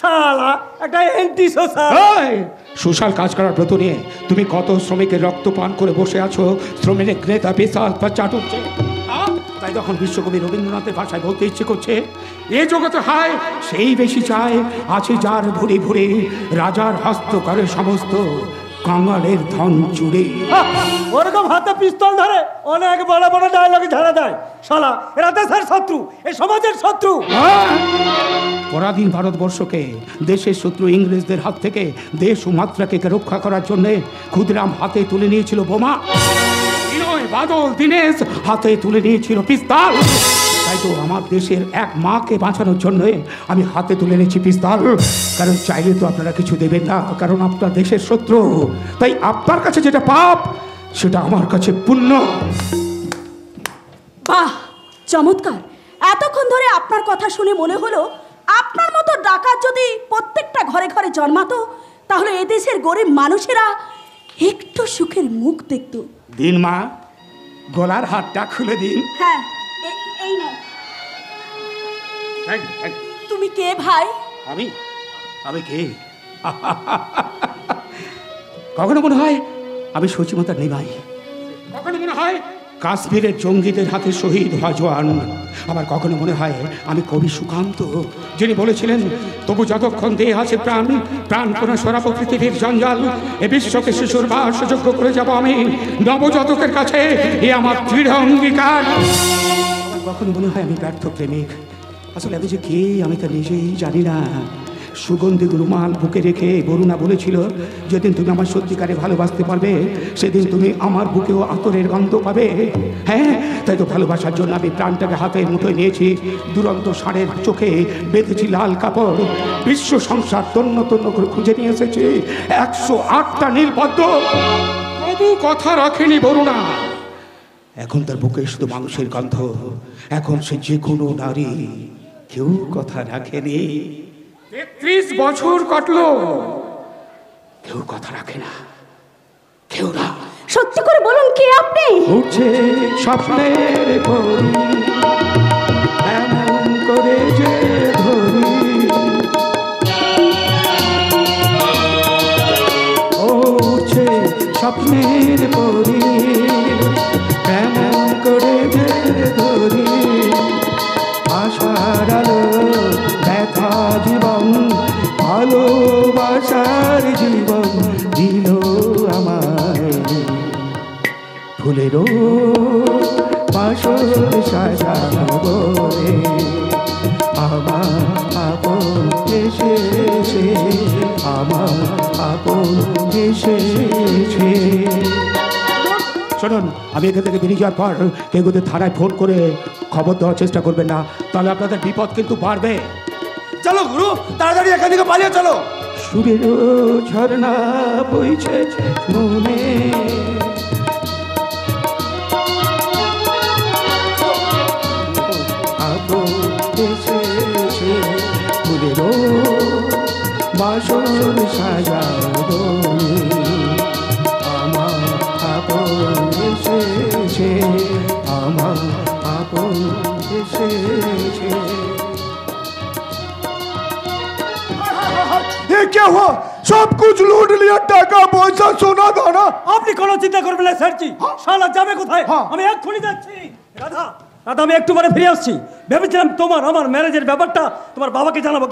শালা একটা anti social. Social কাজ করার ব্রত নিয়ে তুমি কত শ্রমিকের রক্ত পান করে বসে আছো, শ্রমিকের ক্রেতা বিশাল চাট উঠছে। তাই যখন বিশ্বকবি রবীন্দ্রনাথের ভাষায় বলতে ইচ্ছে করছে, এ জগতে হায় সেই বেশি চায়, আছে যার ভুরে ভুরে রাজার হস্তকারের সমস্ত কাঙালের ধন চুড়ে। ওরকম হাতে পিস্তল ধরে অনেক বড় বড় ডায়লগে ঝাড়া দেয়। শালা এরা দেশের শত্রু, এই সমাজের শত্রু। পরাধীন ভারতবর্ষকে দেশের শত্রু ইংরেজদের হাত থেকে দেশ ও মাত্রাকে রক্ষা করার জন্য ক্ষুদিরাম হাতে তুলে নিয়েছিল বোমা, বাদল দীনেশ হাতে তুলে নিয়েছিল পিস্তল। তাই তো আমার দেশের এক মাকে বাঁচানোর জন্য আমি হাতে তুলে নিয়েছি পিস্তল। কারণ চাইলে তো আপনারা কিছু দেবেন না, কারণ আপনার দেশের শত্রু। তাই আপনার কাছে যেটা পাপ সেটা আমার কাছে পুণ্য। বাহ, চমৎকার। এতক্ষণ ধরে আপনার কথা শুনে মনে হলো আপনার মতো ডাকাত যদি প্রত্যেকটা ঘরে ঘরে জন্মাতো তাহলে এদেশের গরিব মানুষেরা একটু সুখের মুখ দেখত। দিন মা, গলার হাতটা খুলে দিন। হ্যাঁ, এই নাও। তুমি কে ভাই? আমি কে? কখনো মনে হয় আমি সচিমাতার নিমাই, কখনো মনে হয় কাশ্মীরের জঙ্গিদের হাতে শহীদ হওয়া জওয়ান, আবার কখনো মনে হয় আমি কবি সুকান্ত, যিনি বলেছিলেন তবু যতক্ষণ দেহ আছে প্রাণ, প্রাণ কোনো সরাব পৃথিবীর জঞ্জাল, এ বিশ্বকে শিশুর বাসযোগ্য করে যাব আমি নবজাতকের কাছে, এ আমার দৃঢ় অঙ্গীকার। কখনো মনে হয় আমি ব্যর্থ প্রেমিক, আসলে আমি যে কে আমি তা নিজেই জানি না। সুগন্ধি রুমাল বুকে রেখে বরুণা বলেছিল, যেদিন তুমি আমার সত্যিকারে ভালোবাসতে পারবে সেদিন তুমি আমার বুকেও আতরের গন্ধ পাবে। হ্যাঁ, তাই তো ভালোবাসার জন্য আমি প্রাণটাকে হাতের মুঠোয় নিয়েছি, দুরন্ত ষাঁড়ের চোখে বেঁধেছি লাল কাপড়, বিশ্ব সংসার তন্ন তন্ন করে খুঁজে নিয়ে এসেছি 108টা নীলপদ্ম, তবু কথা রাখেনি বরুণা। এখন তার বুকে শুধু মাংসের গন্ধ, এখন সে যে কোনো নারী, কেউ কথা রাখেনি। 33 বছর কাটলো, কেউ কথা রাখে না, কেউ না। সত্যি করে বলুন, কে আপনি? উঠছে স্বপ্নের পরি, এমন করে যে ধরি, উঠছে স্বপ্নের পরি, এমন করে যে ধরি, আশার আলো ব্যথা জীবন, ভালোবাসার জীবন দিল আমায়, ফুলেরও বাসর সাজাবো রে, আমার আপন এসেছে, আমার আপন এসেছে। শুনুন, আমি এখান থেকে বেরিয়ে যাওয়ার পর কেউ যদি থানায় ফোন করে খবর দেওয়ার চেষ্টা করবেন না, তাহলে আপনাদের বিপদ কিন্তু বাড়বে। চলো গুরু, তাড়াতাড়ি এখান থেকে পালিয়ে চলো। সুরের ঝর্ণা বইছে মনে, আপন এসেছে, ফুলেরও বাসর সাজাবো, আমার আপন এসেছে, আমার আপন এসেছে। ये क्या हुआ? सब कुछ लूट लिया, টাকা পয়সা সোনা দানা। আপনি কোনো চিন্তা করবেন না স্যারজি, শালা যাবে কোথায়? আমি এক্ষুনি যাচ্ছি। রাধা, আমি একটু পরে ফিরে আসছি। ভেবেছিলাম তোমার আমার ম্যারেজের ব্যাপারটা তোমার বাবাকে জানাবো,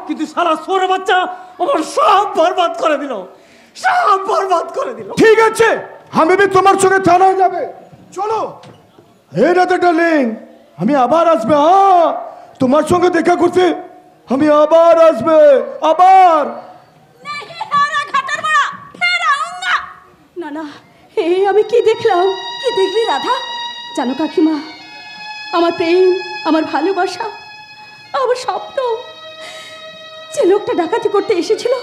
কিন্তু শালা সোরে বাচ্চা আমার সব বরবাদ করে দিল, সব বরবাদ করে দিল। ঠিক আছে, আমি भी তোমার সঙ্গে থানায় যাবে, চলো। হে রাধা ডার্লিং, আমি আবার আসবে। হ্যাঁ, তোমার সঙ্গে দেখা করতে আমি আবার আসবে, আবার। না না, আমি কি দেখলাম? কি দেখলি রাধা? জানো কাকিমা, আমার প্রেম, আমার ভালোবাসা, আমার স্বপ্ন, যে লোকটা ডাকাতি করতে এসেছিল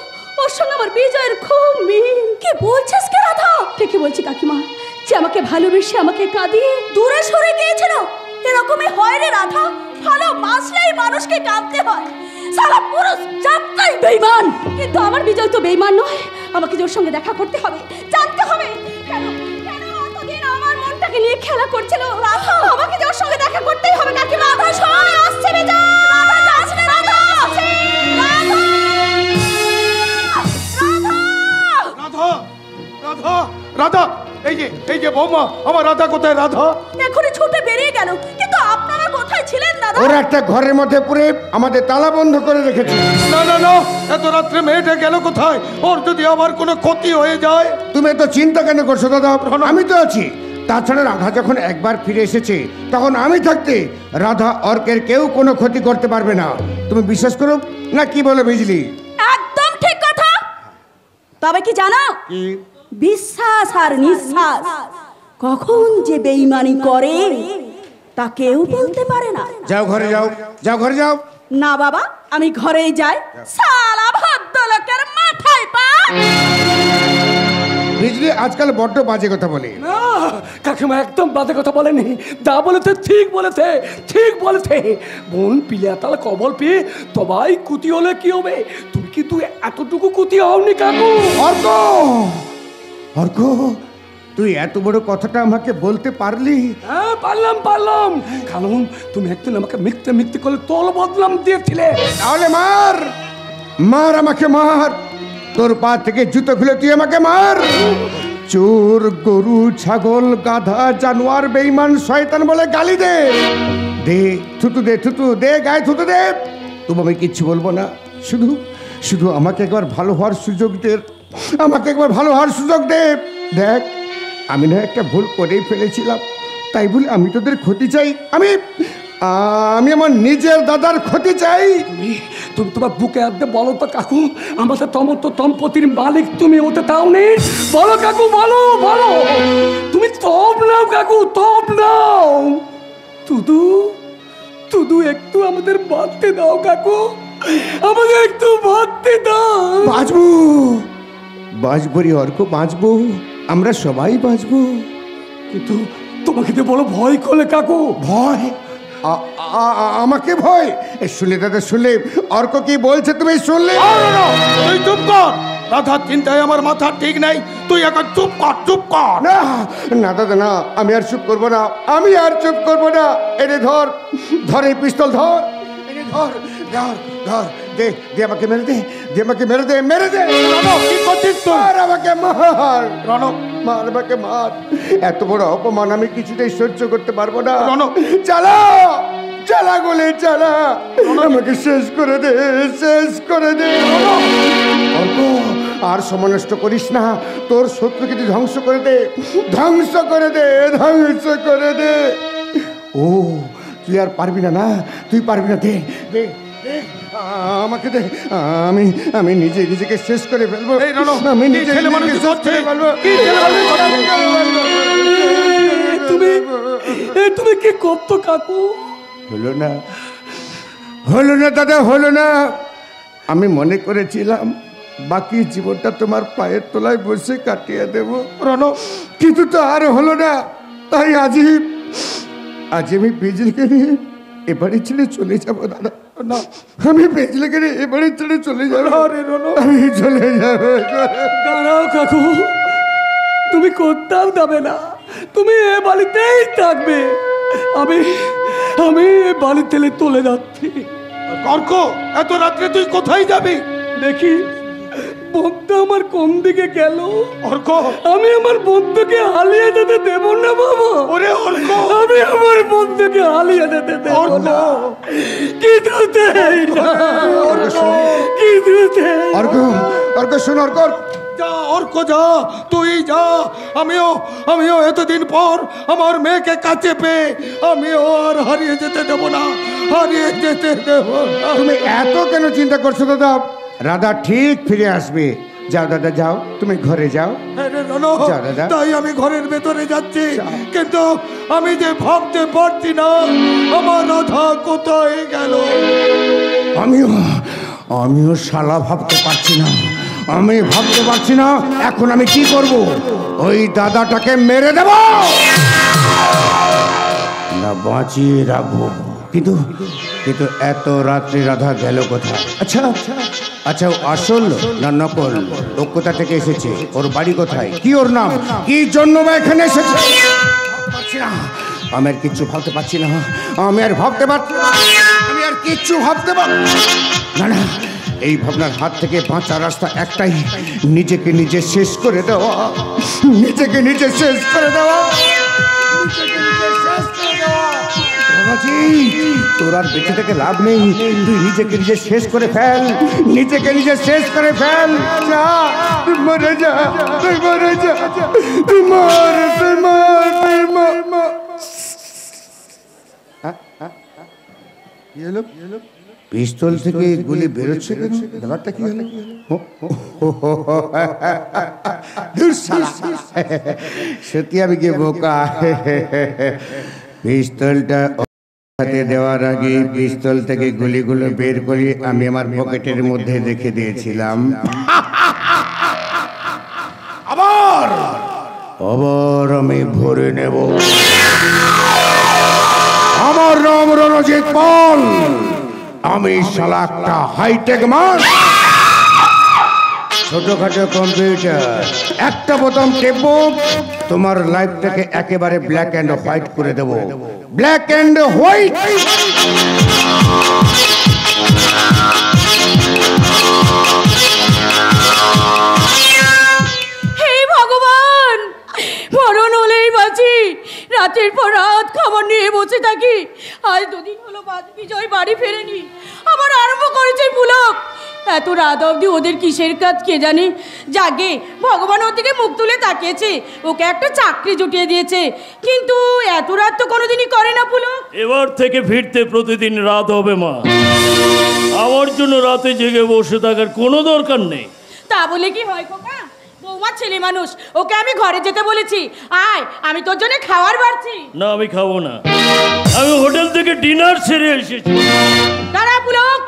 ওর সঙ্গে আমার বিজয়ের খুব মিল। কি বলছিস কে রাধা? ঠিকই বলছি কাকিমা, যে আমাকে ভালোবেসে আমাকে কাঁদিয়ে দূরে সরে গিয়েছিল। এরকমই হয় রে রাধা, ভালোবাসলেই মানুষকে কাঁদতে হয়। সারা পুরুষ জাতটাই বেঈমান। কিন্তু আমার বিজয় তো বেঈমান নয়, আমাকে ওর সঙ্গে দেখা করতে হবে, জানতে হবে কেন এতদিন আমার মনটাকে নিয়ে খেলা করছিল। রাধা, আমাকে ওর সঙ্গে দেখা করতেই হবে কাকিমা। রাধা, সময় আসছে বিজয়। রাধা, আসছে রাধা, রাধা। রাধা, এই যে বৌমা, আমার রাধা কোথায়? রাধা এখনই ছুটে বেরিয়ে গেল, কিন্তু আপনারা কোথায় ছিলেন দাদা? ওরা একটা ঘরের মধ্যে পুরে আমাদের তালা বন্ধ করে রেখেছে। না না না, এত রাত্রে মেয়েটা গেল কোথায়? ওর যদি আবার কোনো ক্ষতি হয়ে যায়? তুমি এত চিন্তা কেন করছো দাদা? আমি তো আছি। তাছাড়া রাধা যখন একবার ফিরে এসেছে, তখন আমি থাকতে রাধা অর্কের কেউ কোনো ক্ষতি করতে পারবে না। তুমি বিশ্বাস করো না, কি বলো বিজলি? একদম ঠিক কথা। তবে কি জানো, বিশ্বাস আর নিঃশ্বাস কখন যে বেঈমানি করে তা কেউ বলতে পারে না। যাও ঘরে যাও, যাও ঘরে যাও। না বাবা, আমি ঘরেই যাই। সালা ভদ্রলোকের মাথায় পা। বিজলি আজকাল বড্ড বাজে কথা বলে। না কাকিমা একদম বাজে কথা বলেনি, যা বলেছে ঠিক বলেছে, ঠিক বলেছে। বোন পিলিয়াতাল কবল পেয়ে তবাই কুতি হলে কি হবে? তুমি কিন্তু এতটুকু কুতি হওনি কাকু। অর্ক, অর্ক, তুই এত বড় কথাটা আমাকে বলতে পারলি? হ্যাঁ পারলাম, কারণ তুমি একদিন আমাকে মিথ্যে মিথ্যে করে তোল বদনাম দিয়েছিলে। তাহলে মার, মার আমাকে মার। তোর পা থেকে জুতো খুলে তুই আমাকে মার। চোর, গরু, ছাগল, গাধা, জানোয়ার, বেঈমান, শয়তান বলে গালি দে, দে থুতু দে, থুতু দে, গায়ে থুতু দে। তবু আমি কিচ্ছু বলবো না। শুধু শুধু আমাকে একবার ভালো হওয়ার সুযোগ দে, আমাকে একবার ভালো হওয়ার সুযোগ দে। দেখ, আমি না একটা ভুল করেই ফেলেছিলাম, তাই বলে আমি তোদের ক্ষতি চাই? আমি আমার নিজের দাদার ক্ষতি চাই? তুমি তোমার বুকে হাতে বলো তো কাকু, আমাদের সমস্ত সম্পত্তির মালিক তুমি হতে চাওনি? বলো কাকু, বলো বলো, তুমি তব নাও কাকু, তব নাও। তুদু একটু আমাদের বাঁধতে দাও কাকু, আমাদের একটু বাঁধতে দাও। বাঁচবো, বাঁচবো রে অর্ক, বাঁচবো, আমরা সবাই বাঁচবো। কিন্তু তোমাকে তো বড় ভয় করলে কাকু। ভয়? আমাকে ভয়? শুনলে দাদা, শুনলে? অর্ক কি বলছে তুমি শুনলে? তুই চুপ কর। রাধার চিন্তায় আমার মাথা ঠিক নাই, তুই এখন চুপ কর, চুপ কর। না না দাদা, না, আমি আর চুপ করবো না, আমি আর চুপ করবো না। এনে ধর, ধর এই পিস্তল, ধর, এনে ধর, ধর, ধর, দে, দে আমাকে মেরে দে, দে আমাকে মেরে দে, মেরে দে। কি করছিস তুই? মার আমাকে, মার রণক, মার আমাকে, মার। এত বড় অপমান আমি কিছুতেই সহ্য করতে পারবো না। রণক, চালা, চালা গোলে চালা, আমাকে শেষ করে দে, শেষ করে দে। অর্ক, আর সময় নষ্ট করিস না, তোর শত্রুকে তুই ধ্বংস করে দে, ধ্বংস করে দে, ধ্বংস করে দে। ও, তুই আর পারবি না? না, তুই পারবি না। দে, দে, দে, আমাকে দে, আমি নিজেকে শেষ করে ফেলবো। আমি নিজে শেষ করে ফেলবো। তুমি কি করতো কাকু? হলো না, হলো না দাদা, হলো না। আমি মনে করেছিলাম বাকি জীবনটা তোমার পায়ের তলায় বসে কাটিয়ে দেব রণক, কিন্তু তো আর হলো না। তাই আজ আমি বিজলিকে নিয়ে এবারে ছেড়ে চলে যাবো দাদা। না, আমি বিজলিকে নিয়ে এবারে ছেড়ে চলে যাবো। আমি চলে যাবো। দাঁড়াও কাকু, তুমি কোথাও যাবে না, তুমি এ বাড়িতেই থাকবে। আমি এ বাড়ি থেকে চলে যাচ্ছি। অর্ক, এত রাত্রে তুই কোথায় যাবি? দেখি বন্ধু আমার কোন দিকে গেল। অর্ক, আমি আমার বন্ধুকে হারিয়ে যেতে দেব না বাবা। ওরে অর্ক, আমি আমার বন্ধুকে হারিয়ে যেতে দেব না। কিছুতে অর্ক, অর্ক শোন, অর্ক, যা অর্ক, যা, তুই যা। আমিও এতদিন পর আমার মেয়েকে কাছে পেয়ে আমিও আর হারিয়ে যেতে দেব না, হারিয়ে যেতে দেব না। তুমি এত কেন চিন্তা করছো দাদা? রাধা ঠিক ফিরে আসবে। যাও দাদা, যাও, তুমি ঘরে যাও। যাও দাদা। তাই আমি ঘরের ভেতরে যাচ্ছি, কিন্তু আমি যে ভাবতে পারছি না আমার রাধা কোথায় গেল। আমিও শালা ভাবতে পারছি না, আমি ভাবতে পারছি না এখন আমি কি করব। ওই দাদাটাকে মেরে দেব না বাঁচিয়ে রাখবো। কিন্তু এত রাত্রে রাধা গেল কোথায়? আচ্ছা, ও আসল না নকল? ও কোথা থেকে এসেছে? ওর বাড়ি কোথায়? কি ওর নাম? কি জন্য বা এখানে এসেছে? আমি আর কিচ্ছু ভাবতে পারছি না, আমি আর ভাবতে পারছি না, আমি আর কিচ্ছু ভাবতে পারছি না। না, এই ভাবনার হাত থেকে বাঁচার রাস্তা একটাই, নিজেকে নিজে শেষ করে দেওয়া, নিজেকে নিজে শেষ করে দেওয়া, নিজেকে নিজে শেষ করে দেওয়া। বাবাজি, তোর আর বেঁচে থেকে লাভ নেই, তুই নিজেকে নিজে শেষ করে ফেল, নিজেকে নিজে শেষ করে ফেল। যা, তুই মরে যা, তুই মরে যা, তুই মর, তুই মর, তুই মর। কি হলো? পিস্তল থেকে গুলি বেরোচ্ছে কেন? ব্যাপারটা কি হলো? সত্যি আমি কি বোকা? পিস্তলটা হাতে দেওয়ার আগে পিস্তল থেকে গুলিগুলো বের করে আমি আমার পকেটের মধ্যে রেখে দিয়েছিলাম। আবার আবার আমি ভরে নেব। আমার নাম রণজিৎ পাল, আমি শালা একটা হাইটেক মাল। ছোটখাটো কম্পিউটার, একটা বোতাম টেপো, তোমার লাইফটাকে একেবারে ব্ল্যাক অ্যান্ড হোয়াইট করে দেব। Black and white. হে ভগবান, মরণ হলেই বাঁচি, রাতের পর রাত খাবার নিয়ে বসে থাকি। আজ দুদিন হলো বিজয় বাড়ি ফেরেনি, আবার আরম্ভ করেছে পুলক। এত রাত অবধি ওদের কিসের কাজ কে জানে। জাগে ভগবান ওর দিকে মুখ তুলে তাকিয়েছে, ওকে একটা চাকরি জুটিয়ে দিয়েছে, কিন্তু এত রাত তো কোনোদিনই করে না পুলক। এবার থেকে ফিরতে প্রতিদিন রাত হবে মা, আমার জন্য রাতে জেগে বসে থাকার কোনো দরকার নেই। তা বলে কি হয় খোকা? বৌমার ছেলে মানুষ, ওকে আমি ঘরে যেতে বলেছি। আয়, আমি তোর জন্য খাবার বাড়ছি। না, আমি খাবো না, আমি হোটেল থেকে ডিনার সেরে এসেছি। দাঁড়া পুলক,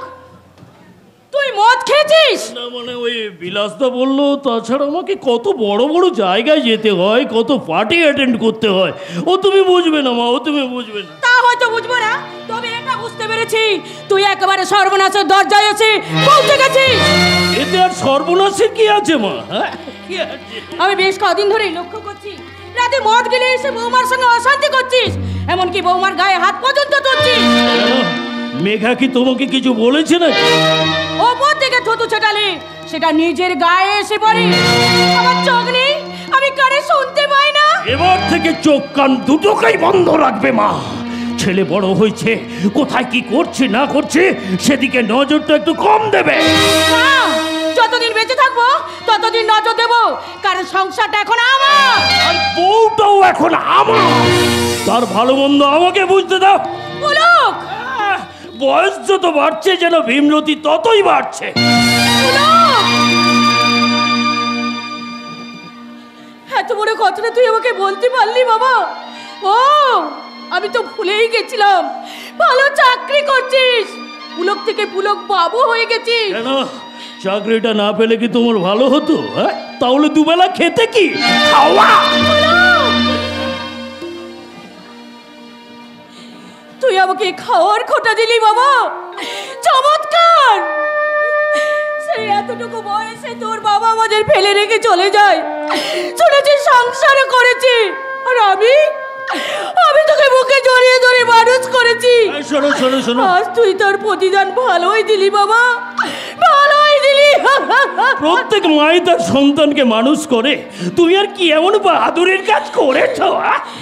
তুই মদ খেয়েছিস? না মানে ওই বিলাসদা বললো, তাছাড়া আমাকে কত বড় বড় জায়গায় যেতে হয়, কত পার্টি অ্যাটেন্ড করতে হয়, ও তুমি বুঝবে না মা, ও তুমি বুঝবে না। তা হয়তো বুঝবো না, তবে এটা বুঝতে পেরেছি তুই একেবারে সর্বনাশের দরজায় এসে পৌঁছে গেছিস। এতে আর সর্বনাশের কি আছে মা? হ্যাঁ, কি আছে? আমি বেশ কদিন ধরেই লক্ষ্য করছি, রাতে মদ গেলে এসে বৌমার সঙ্গে অশান্তি করছিস, এমনকি বৌমার গায়ে হাত পর্যন্ত তুলছিস। মেঘা কি তোমাকে কিছু বলেছে না? ওপর থেকে থুতু ছেটালে সেটা নিজের গায়ে এসে পড়ে, আমার চোখ নেই, আমি কানে শুনতে পাই না। এবার থেকে চোখ কান দুটোকেই বন্ধ রাখবে মা। ছেলে বড় হয়েছে, কোথায় কি করছে না করছে সেদিকে নজরটা একটু কম দেবে। না, যতদিন বেঁচে থাকবো ততদিন নজর দেবো, কারণ সংসারটা এখন আমার, আর বউটাও এখন আমার। তার ভালো মন্দ আমাকে বুঝতে দাও। পুলক, বয়স যত বাড়ছে যেন ভীমরতি ততই বাড়ছে। পুলক, এত বড় কথাটা তুই আমাকে বলতে পারলি বাবা? ও, আমি তো ভুলেই গেছিলাম, ভালো চাকরি করছিস, পুলক থেকে পুলক বাবু হয়ে গেছিস। কেন চাকরিটা না পেলে কি তোমার ভালো হতো? হ্যাঁ, তাহলে দুবেলা খেতে কি খাওয়া? তুই আমাকে খাওয়ার খোটা দিলি বাবা, চমৎকার। সেই এতটুকু বয়সে তোর বাবা আমাদের ফেলে রেখে চলে যায়, শুনেছি সংসারও করেছি, আর আমি তোকে বুকে জড়িয়ে ধরে মানুষ করেছি। শোনো শোনো শোনো, আজ তুই তোর প্রতিদান ভালোই দিলি বাবা, ভালোই দিলি। প্রত্যেক মাই তার সন্তানকে মানুষ করে, তুমি আর কি এমন বাহাদুরের কাজ করেছো?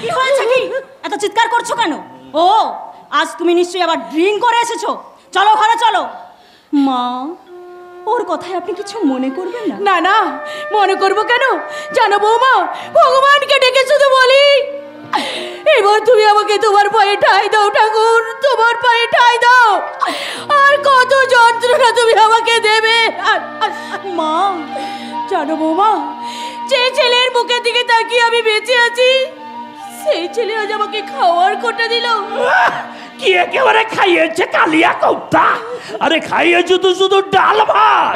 কি হয়েছে কি? এত চিৎকার করছো কেন? ও, আজ তুমি নিশ্চয়ই আবার ড্রিঙ্ক করে এসেছো। চলো ঘরে চলো। মা, ওর কথায় আপনি কিছু মনে করবেন না? না না, মনে করবো কেন? জানো বৌমা, ভগবানকে ডেকে শুধু বলি, এবার তুমি আমাকে তোমার পায়ে ঠাঁই দাও ঠাকুর, তোমার পায়ে ঠাঁই দাও। আর কত যন্ত্রণা তুমি আমাকে দেবে। মা, জানো বৌমা, যে ছেলের মুখের দিকে তাকিয়ে আমি বেঁচে আছি, সেই ছেলে আজ আমাকে খাওয়ার খোটা দিল। কি একেবারে খাইয়েছে কালিয়া কোপ্তা? আরে খাইয়েছে তো শুধু ডাল ভাত।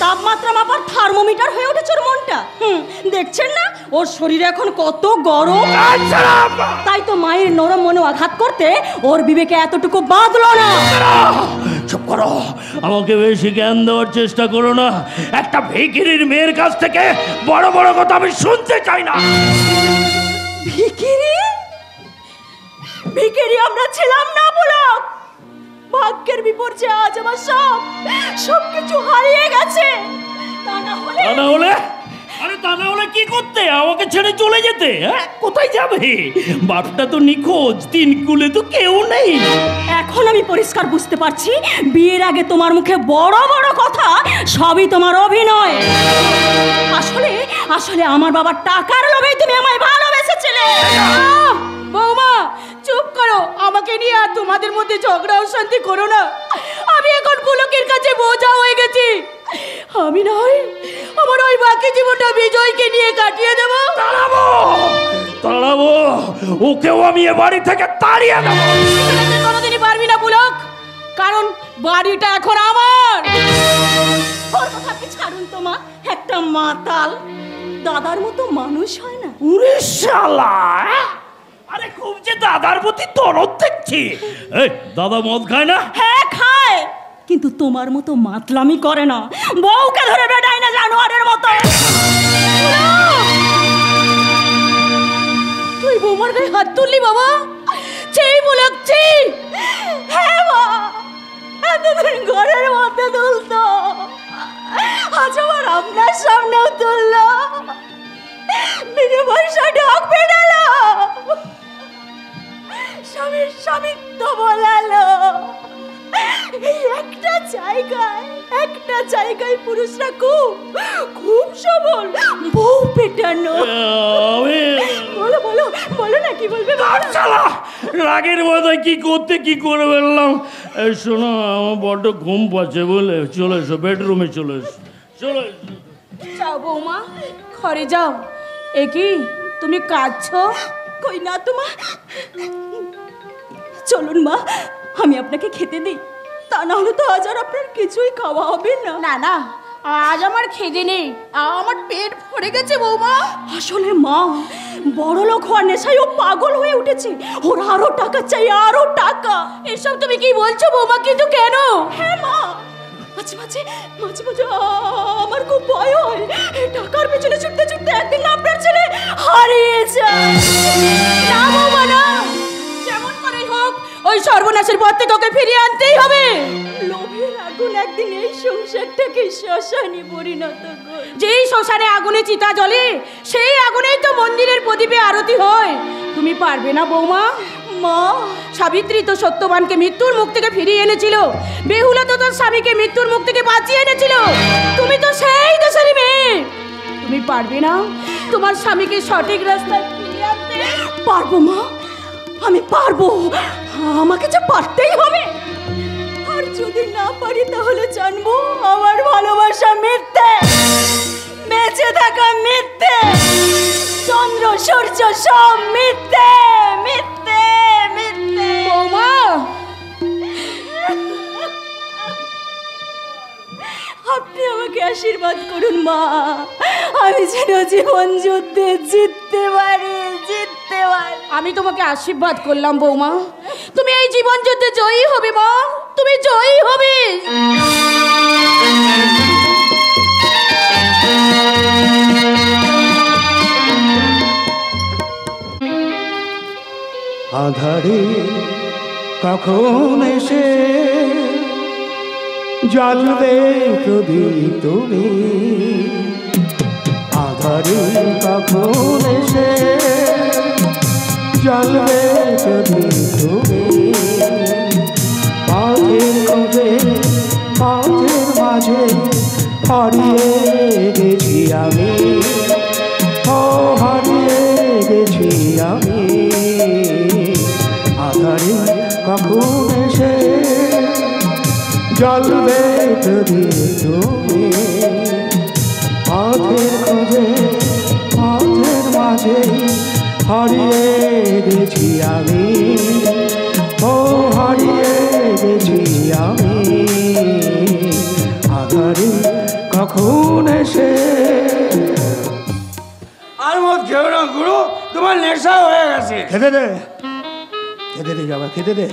তাপমাত্রা মাপার থার্মোমিটার হয়ে উঠেছে ওর মনটা। দেখছেন না ওর শরীর এখন কত গরম? তাই তো মায়ের নরম মনে আঘাত করতে ওর বিবেকে এতটুকু বাঁধলো না। চুপ করো, আমাকে বেশি জ্ঞান দেওয়ার চেষ্টা করো না। একটা ভিখিরির মেয়ের কাছ থেকে বড় বড় কথা আমি শুনতে চাই না। ভিখিরি? ভিখিরি আমরা ছিলাম না পুলক, ভাগ্যের বিপর্যয়ে আজ আমার সব কিছু হারিয়ে গেছে। তা না হলে আরে তা না হলে কি করতে? আমাকে ছেড়ে চলে যেতে? হ্যাঁ, কোথায় যাবে? বাপটা তো নিখোঁজ, তিন কুলে তো কেউ নেই। এখন আমি পরিষ্কার বুঝতে পারছি, বিয়ের আগে তোমার মুখে বড় বড় কথা, সবই তোমার অভিনয়। আসলে আমার বাবার টাকার লোভেই তুমি আমায় ভালোবেসেছিলে। বৌমা চুপ করো, আমাকে নিয়ে আর তোমাদের মধ্যে ঝগড়া অশান্তি করো না। আমি এখন পুলকের কাছে বোঝা হয়ে গেছি। আমি নয় আমার ওই বাকি জীবনটা বিজয়কে নিয়ে কাটিয়ে দেবো। তাড়াবো, ওকেও আমি এ বাড়ি থেকে তাড়িয়ে দেবো। কোনোদিনই পারবি না পুলক, কারণ বাড়িটা এখন আমার। ওর কথা কি ছাড়ুন তো মা, একটা মাতাল দাদার মতো মানুষ হয় না। উরে শালা, আরে খুব যে দাদার প্রতি দরদ দেখছি। এই দাদা মদ খায় না? হ্যাঁ খায়, কিন্তু তোমার মতো মাতলামি করে না। বউকে ধরে বেড়ায় না জানোয়ারের মতো। তুই বৌমার গায়ে হাত তুললি বাবা? সেই বলাচ্ছি। হ্যাঁ মা, এতদিন ঘরের মধ্যে তুলতো, আজ আবার আপনার সামনেও তুললো। বিনে পয়সা ঢাক পেটালো, স্বামীর তো বলালো। এই একটা জায়গায় পুরুষরা খুব সবল, বউ পেটানো। বলো না, কি বলবে? শালা রাগের মাথায় কি করে ফেললাম। শোনো, আমার বড্ড ঘুম পাচ্ছে, বলে চলে এসো, বেডরুমে চলে এসো। যাও বৌমা, ঘরে যাও। এ কি তুমি কাঁদছো? কই না তো মা, চলুন মা, আমি আপনাকে খেতে দিই। তা না হলে তো আজ আর আপনার কিছুই খাওয়া হবে না। না, আজ আমার খিদে নেই, আমার পেট ভরে গেছে বৌমা। আসলে মা, বড় লোক হওয়ার নেশায় ও পাগল হয়ে উঠেছে। ওর আরো টাকা চাই, আরো টাকা। এসব তুমি কি বলছো বৌমা? কিন্তু কেন? হ্যাঁ মা, মাঝে মাঝে আমার খুব ভয় হয়। এই টাকার পেছনে ছুটতে একদিন আপনার ছেলে হারিয়ে যায়। না বৌমা না, যেমন করে হোক ওই সর্বনাশের পথ থেকে ওকে ফিরিয়ে আনতেই হবে। লোভের আগুন একদিন এই সংসারটাকে শ্মশানে পরিণত করে। যেই শ্মশানে আগুনে চিতা জ্বলে, সেই আগুনেই তো মন্দিরের প্রদীপে আরতি হয়। তুমি পারবে না বৌমা? মা, সাবিত্রী তো সত্যবানকে মৃত্যুর মুখ থেকে ফিরিয়ে এনেছিল, বেহুলা তো তার স্বামীকে মৃত্যুর মুখ থেকে বাঁচিয়ে এনেছিল। তুমি তো সেই দোষারি মেয়ে। তুমি পারবে না তোমার স্বামীকে সঠিক রাস্তায় ফিরিয়ে আনতে? পারবো মা, আমি পারবো। আমাকে যে পারতেই হবে। আর যদি না পারি তাহলে জানবো আমার ভালোবাসা মিথ্যে, বেঁচে থাকা মিথ্যে, চন্দ্র সূর্য সব মিথ্যে। বৌমা, আপনি আমাকে আশীর্বাদ করুন মা, আমি যেন জীবন যুদ্ধে জিততে পারি। আমি তোমাকে আশীর্বাদ করলাম বৌমা, তুমি এই জীবন যুদ্ধে জয়ী হবে মা, তুমি জয়ী হবে। আধারে কখন এসে জ্বলবে প্রদীপ তুমি, আধারে কখন এসে জ্বলবে প্রদীপ তুমি। পথের খোঁজে পথের মাঝে হারিয়ে গেছি আমি, হারিয়ে গেছি আমি। আধারে কখন এসে জ্বলবে প্রদীপ তুমি, পথের খোঁজে পথের মাঝে হারিয়ে গেছি আমি, হারিয়ে গেছি আমি। আধারে কখন এসে। আর মত খেও না গুরু, তোমার নেশা হয়ে গেছে। খেতে দে যাবা, খেতে দে।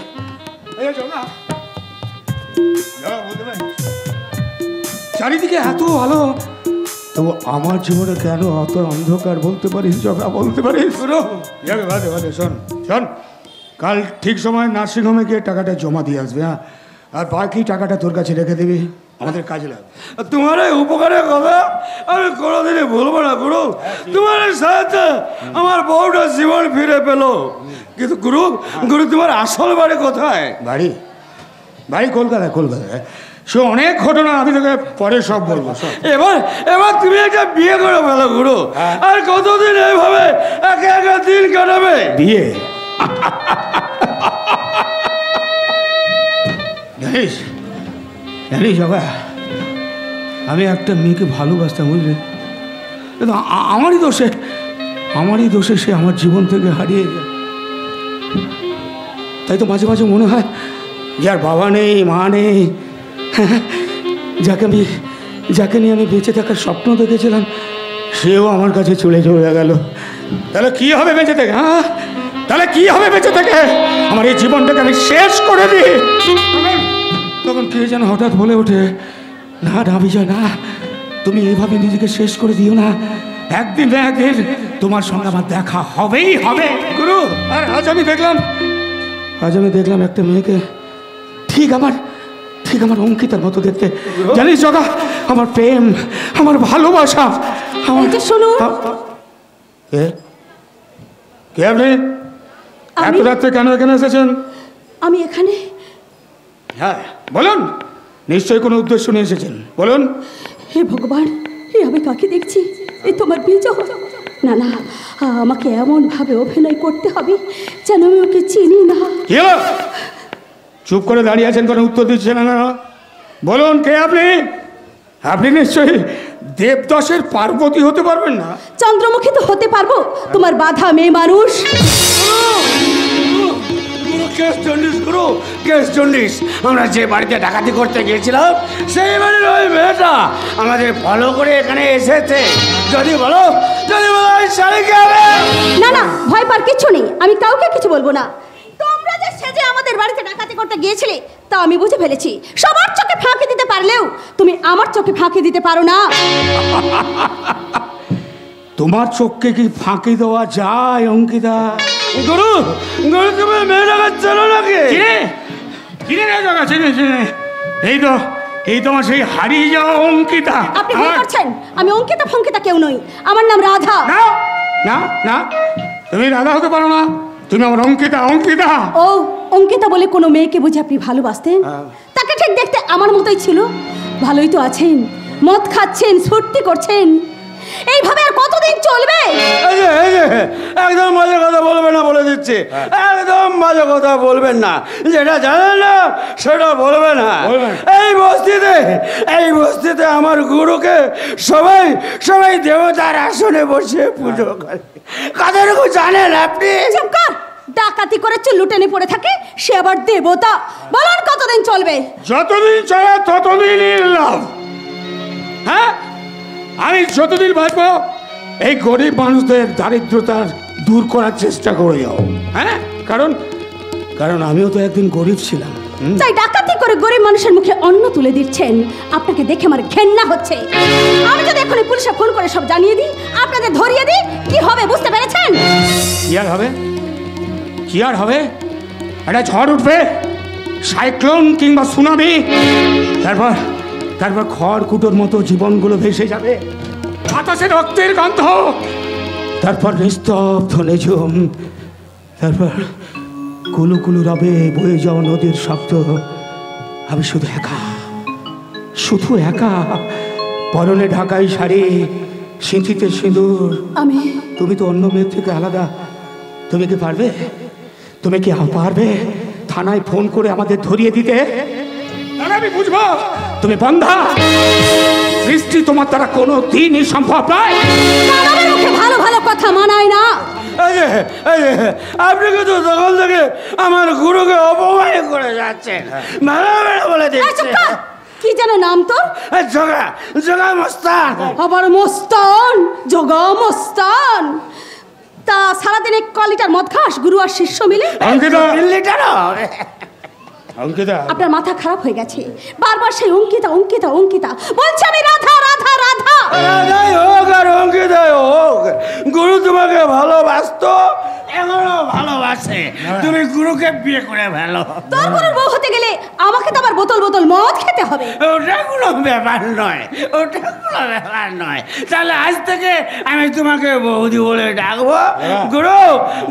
চারিদিকে এত ভালো, তবু আমার জীবনে কেন অত অন্ধকার বলতে পারিস? জগা বলতে পারিস? বাদে শোন, কাল ঠিক সময় নার্সিংহোমে গিয়ে টাকাটা জমা দিয়ে আসবে। হ্যাঁ, আর বাকি টাকাটা তোর কাছে রেখে দিবি, আমাদের কাজে লাগবে। তোমার এই উপকারের কথা আমি কোনোদিনই ভুলবো না গুরু। তোমার এই সাহায্যে আমার বউটা জীবন ফিরে পেলো। কিন্তু গুরু, গুরু তোমার আসল বাড়ি কোথায়? বাড়ি বাড়ি কলকাতায়, কলকাতায়। সে অনেক ঘটনা, আমি তোকে পরে সব বলবো। এবার এবার তুমি একটা বিয়ে করে ফেলো গুরু। আর কতদিন এইভাবে একে একে দিন কাটাবে? বিয়ে? জানিস জানিস বাবা, আমি একটা মেয়েকে ভালোবাসতাম, বুঝলি? কিন্তু আমারই দোষে সে আমার জীবন থেকে হারিয়ে যায়। তাই তো মাঝে মাঝে মনে হয় যে আর বাবা নেই, মা নেই, যাকে নিয়ে আমি বেঁচে থাকার স্বপ্ন দেখেছিলাম, সেও আমার কাছে চলে গেল। তাহলে কি হবে বেঁচে থেকে? হ্যাঁ, তাহলে কি হবে বেঁচে থেকে? আমার এই জীবনটাকে আমি শেষ করে দিই। তখন কে যেন হঠাৎ বলে ওঠে, না না বিজয়, না, তুমি এইভাবে নিজেকে শেষ করে দিও না। একদিন না একদিন তোমার সঙ্গে আমার দেখা হবেই হবে গুরু। আর আজ আমি দেখলাম একটা মেয়েকে ঠিক আমার অঙ্কিতার মতো দেখতে। জানিস জগা, আমার প্রেম, আমার ভালোবাসা, আমার শুনুন। কে আপনি? এত রাত্রে কেন এখানে এসেছেন? আমি এখানে, হ্যাঁ বলুন, নিশ্চয়ই কোনো উদ্দেশ্য নিয়ে এসেছেন, বলুন। হে ভগবান, আমি কাকে দেখছি? তোমার বিজয়। না না, আমাকে এমনভাবে অভিনয় করতে হবে যেন আমি ওকে চিনি না। কি হলো? চুপ করে দাঁড়িয়ে আছেন, কোনো উত্তর দিচ্ছেন না। বলুন, কে আপনি? আপনি নিশ্চয়ই দেবদাসের পার্বতী হতে পারবেন না? চন্দ্রমুখী তো হতে পারবো, তোমার বাধা মেয়ে মানুষ। আমরা যে বাড়িতে ডাকাতি করতে গিয়েছিলাম, সেই বাড়ির ওই মেয়েটা আমাদের ফলো করে এখানে এসেছে। যদি বলো শাড়িকে হবে। না না, ভয় পার কিচ্ছু নেই, আমি কাউকে কিছু বলবো না। তোমরা যে সেজে আমাদের বাড়িতে ডাকাতি করতে গিয়েছিলে তা আমি বুঝে ফেলেছি। সবার চোখে ফাঁকি দিতে পারলেও তুমি আমার চোখে ফাঁকি দিতে পারো না। তোমার চোখকে কি ফাঁকি দেওয়া যায় অঙ্কিতা? গুরু, গুরু তুমি মেয়েটাকে চেনো নাকি? চিনে। এই তো আমার সেই হারিয়ে যাওয়া অঙ্কিতা। আপনি ভুল করছেন, আমি অঙ্কিতা ফঙ্কিতা কেউ নই, আমার নাম রাধা। না না, তুমি রাধা হতে পারো না, তুমি আমার অঙ্কিতা। ও, অঙ্কিতা বলে কোনো মেয়েকে বুঝে আপনি ভালোবাসতেন? তাকে ঠিক দেখতে আমার মতোই ছিল। ভালোই তো আছেন, মদ খাচ্ছেন, ফুর্তি করছেন, এইভাবে আর কতদিন চলবে? একদম বাজে কথা বলবেন না, বলে দিচ্ছি। একদম বাজে কথা বলবেন না, যেটা জানেন না সেটা বলবে না। এই বস্তিতে আমার গুরুকে সবাই দেবতার আসনে বসে পুজো করে। কাদেরকে জানেন আপনি? চুপ কর! ডাকাতি করে লুটেনে পড়ে থাকে, সে আবার দেবতা? বলুন কতদিন চলবে? যতদিন চলে ততদিনই লাভ। হ্যাঁ, আমি যতদিন বাঁচব এই গরিব মানুষদের দারিদ্রতার দূর করার চেষ্টা করে যাও। হ্যাঁ, কারণ আমিও তো একদিন গরিব ছিলাম। তাই ডাকাতি করে গরিব মানুষের মুখে অন্ন তুলে দিচ্ছেন। আপনাকে দেখে আমার ঘেন্না হচ্ছে। আমি যদি এখনই পুলিশে ফোন করে সব জানিয়ে দিই, আপনাদের ধরিয়ে দিই, কি হবে বুঝতে পেরেছেন? কি আর হবে? একটা ঝড় উঠবে, সাইক্লোন কিংবা সুনামি, তারপর খড়কুটোর মতো জীবনগুলো ভেসে যাবে, বাতাসে রক্তের গন্ধ, তারপর নিস্তব্ধ নিঝুম, তারপর কুলুকুলু রবে বয়ে যাওয়া নদীর শব্দ। আমি শুধু একা, পরনে ঢাকাই শাড়ি, সিঁথিতে সিঁদুর। তুমি তো অন্য মেয়ের থেকে আলাদা। তুমি কি পারবে থানায় ফোন করে আমাদের ধরিয়ে দিতে? আমি বুঝবো তুমি বন্ধা। সৃষ্টি তোমার দ্বারা কোনো দিনই সম্ভব নয়। ভালো ভালো কথা মানায় না। আপনি কিন্তু তখন থেকে আমার গুরুকে অপমান করে যাচ্ছেন, বলে দিচ্ছেন। কি যেন নাম তোর? জগা মস্তান। আবার মস্তান? জগা মস্তান? তা সারাদিনে ক লিটার মদ খাস গুরু আর শিষ্য মিলে? অঙ্কিতা, আপনার মাথা খারাপ হয়ে গেছে। বারবার সেই অঙ্কিতা অঙ্কিতা অঙ্কিতা বলছে। আমি রাধা রাধা রাধা। রাধাই হোক আর অঙ্কিতাই হোক, গুরু তোমাকে ভালোবাসতো, এখনো ভালোবাসে। তুমি গুরুকে বিয়ে করে ফেলো। তোর গুরুর বউ হতে গেলে আমাকে তো আবার বোতল বোতল মদ খেতে হবে? ওটা কোনো ব্যাপার নয়, ওটা কোনো ব্যাপার নয়। তাহলে আজ থেকে আমি তোমাকে বৌদি বলে ডাকবো। গুরু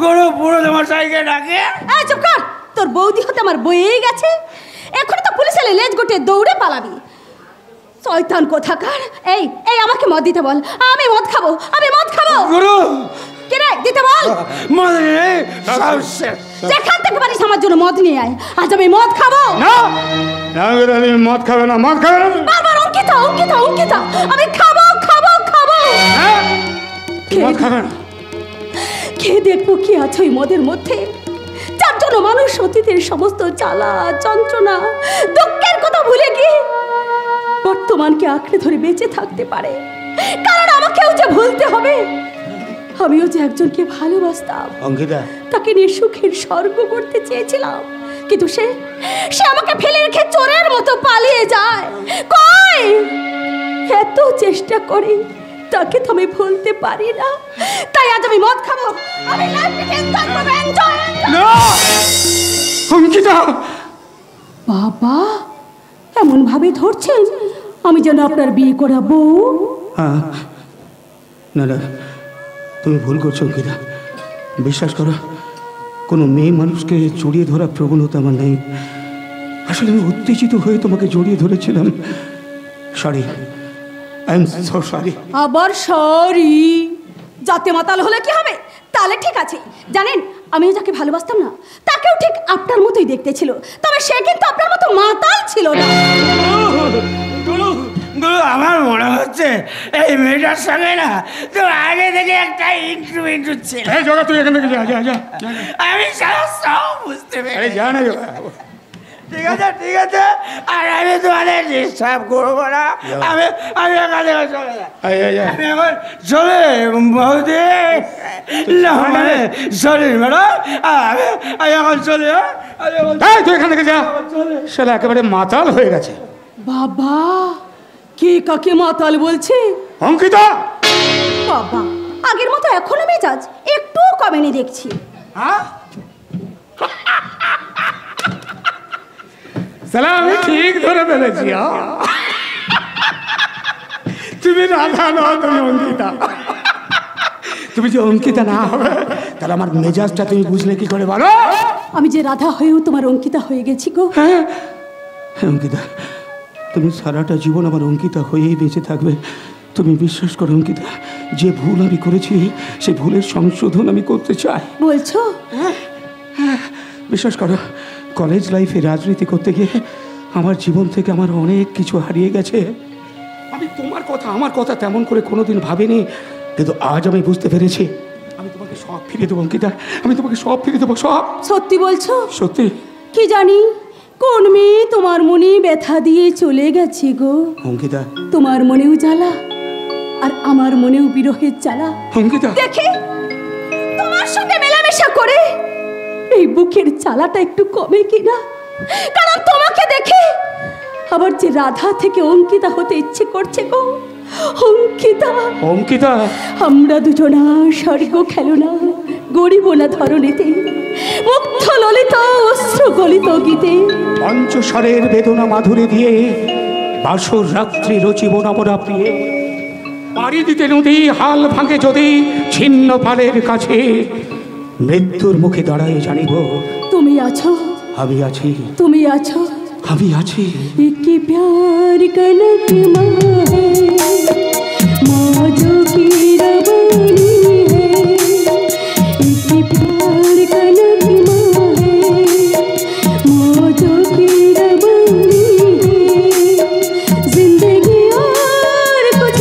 গুরু পুরো মশাইকে ডাকে। চুপ কর, তোর বৌদি হতে আমার বইয়েই গেছে। এখন তো পুলিশ এলে লেজ গুটিয়ে দৌড়ে পালাবি। শয়তান কোথাকার। এই এই আমাকে মদ দিতে বল, আমি মদ খাবো, আমি মদ খাবো। গুরু কে রে, দিতে বল। মদ নেই, সব শেষ। যেখান থেকে পারিস আমার জন্য মদ নিয়ে আয়, আজ আমি মদ খাবো। না মদ খাবে না, মদ খাবে না। বারবার অঙ্কিতা অঙ্কিতা অঙ্কিতা, আমি খাবো খাবো খাবো। মদ খাবে না? খেয়ে দেখবো কি আছে ওই মদের মধ্যে, যার জন্য মানুষ অতীতের সমস্ত জ্বালা যন্ত্রণা দুঃখের কথা ভুলে গিয়ে বর্তমানকে আঁকড়ে ধরে বেঁচে থাকতে পারে। কারণ আমাকেও যে ভুলতে হবে, আমিও যে একজনকে ভালোবাসতাম, অঙ্কিতা, তাকে নিয়ে সুখের স্বর্গ করতে চেয়েছিলাম, কিন্তু সে আমাকে ফেলে রেখে চোরের মতো পালিয়ে যায়। কই এত চেষ্টা করি, তাকে তো আমি ভুলতে পারি না। তাই আজ আমি মদ খাবো, আমি লাইফটাকে এনজয় করব। এনজয় না অঙ্কিতা। বাবা এমন ভাবে ধরছেন আমি যেন আপনার বিয়ে করা বউ। না না, তুমি ভুল করছো অঙ্কিতা। বিশ্বাস করো, কোনো মেয়ে মানুষকে জড়িয়ে ধরার প্রবণতা আমার নেই। আসলে আমি উত্তেজিত হয়ে তোমাকে জড়িয়ে ধরেছিলাম। Sorry, I am so sorry. আবার সরি? যাতে মাতাল হলে কি হবে? তাহলে ঠিক আছে। জানেন, আমিও যাকে ভালোবাসতাম না, তাকেও ঠিক আপনার মতোই দেখতে ছিল, তবে সে কিন্তু আপনার মতো মাতাল ছিল না। গুরু গুরু, আমার মনে হচ্ছে এই মেয়েটার সঙ্গে না তো আগে থেকে একটা ইন্টু ছিল। তুই এখান থেকে যা যা যা। আমি সব বুঝতে পেরেছি। যা না, ঠিক আছে ঠিক আছে, আর আমি তোমাদের ডিস্টার্ব করবো না। আমি আমি এখান থেকে চলে যাই। আমি এখন চলে বৌদি না মানে চলি ম্যাডাম, আমি এখন চলে যাই। তুই এখান থেকে যা। শালা একেবারে মাতাল হয়ে গেছে। বাবা কে কাকে মাতাল বলছে? অঙ্কিতা। বাবা আগের মতো এখনো মেজাজ একটুও কমেনি দেখছি। শালা আমি ঠিক ধরে ফেলেছি। তুমি রাধা নও, তুমি অঙ্কিতা। তুমি যে অঙ্কিতা না হবে, তাহলে আমার মেজাজটা তুমি বুঝলে কি করে বলো? আমি যে রাধা হয়েও তোমার অঙ্কিতা হয়ে গেছি গো। হ্যাঁ অঙ্কিতা, তুমি সারাটা জীবন আমার অঙ্কিতা হয়েই বেঁচে থাকবে। তুমি বিশ্বাস করো অঙ্কিতা, যে ভুল আমি করেছি সেই ভুলের সংশোধন আমি করতে চাই। বলছো? হ্যাঁ বিশ্বাস করো, কলেজ লাইফে রাজনীতি করতে গিয়ে আমার জীবন থেকে আমার অনেক কিছু হারিয়ে গেছে। আমি আমার কথা তেমন করে কোনোদিন ভাবিনি, কিন্তু আজ আমি বুঝতে পেরেছি আমি তোমাকে সব ফিরিয়ে দেবো অঙ্কিতা। আমি তোমাকে সব ফিরিয়ে দেবো, সব। সত্যি বলছো? সত্যি। কি জানি কোন মেয়ে তোমার মনে ব্যথা দিয়ে চলে গেছে গো অঙ্কিতা। তোমার মনেও জ্বালা আর আমার মনেও বিরহের জ্বালা। অঙ্কিতা দেখি তোমার সঙ্গে মেলামেশা করে এই বুকের জ্বালাটা একটু কমে কিনা। কারণ তোমাকে দেখে আবার যে রাধা থেকে অঙ্কিতা হতে ইচ্ছে করছে গো। অঙ্কিতা অঙ্কিতা, আমরা দুজনা স্বর্গ খেলনা গরিব না ধরণীতে, মুগ্ধ ললিত অশ্র গলিত গীতে, পঞ্চস্বরের বেদনা মাধুরী দিয়ে বাসর রাত্রি রচিব নবরা প্রিয়ে। পাড়ি দিতে নদী হাল ভাঙে যদি ছিন্ন পালের কাছে, মৃত্যুর মুখে দাঁড়ায় জানিব তুমি আছো, আমি আছি। তুমি আছো, আমি আছি। কি প্যার কনক মা है, मौजों की रवानी है, की प्यार कनक माँ है, मौजों की रवानी है, जिंदगी और कुछ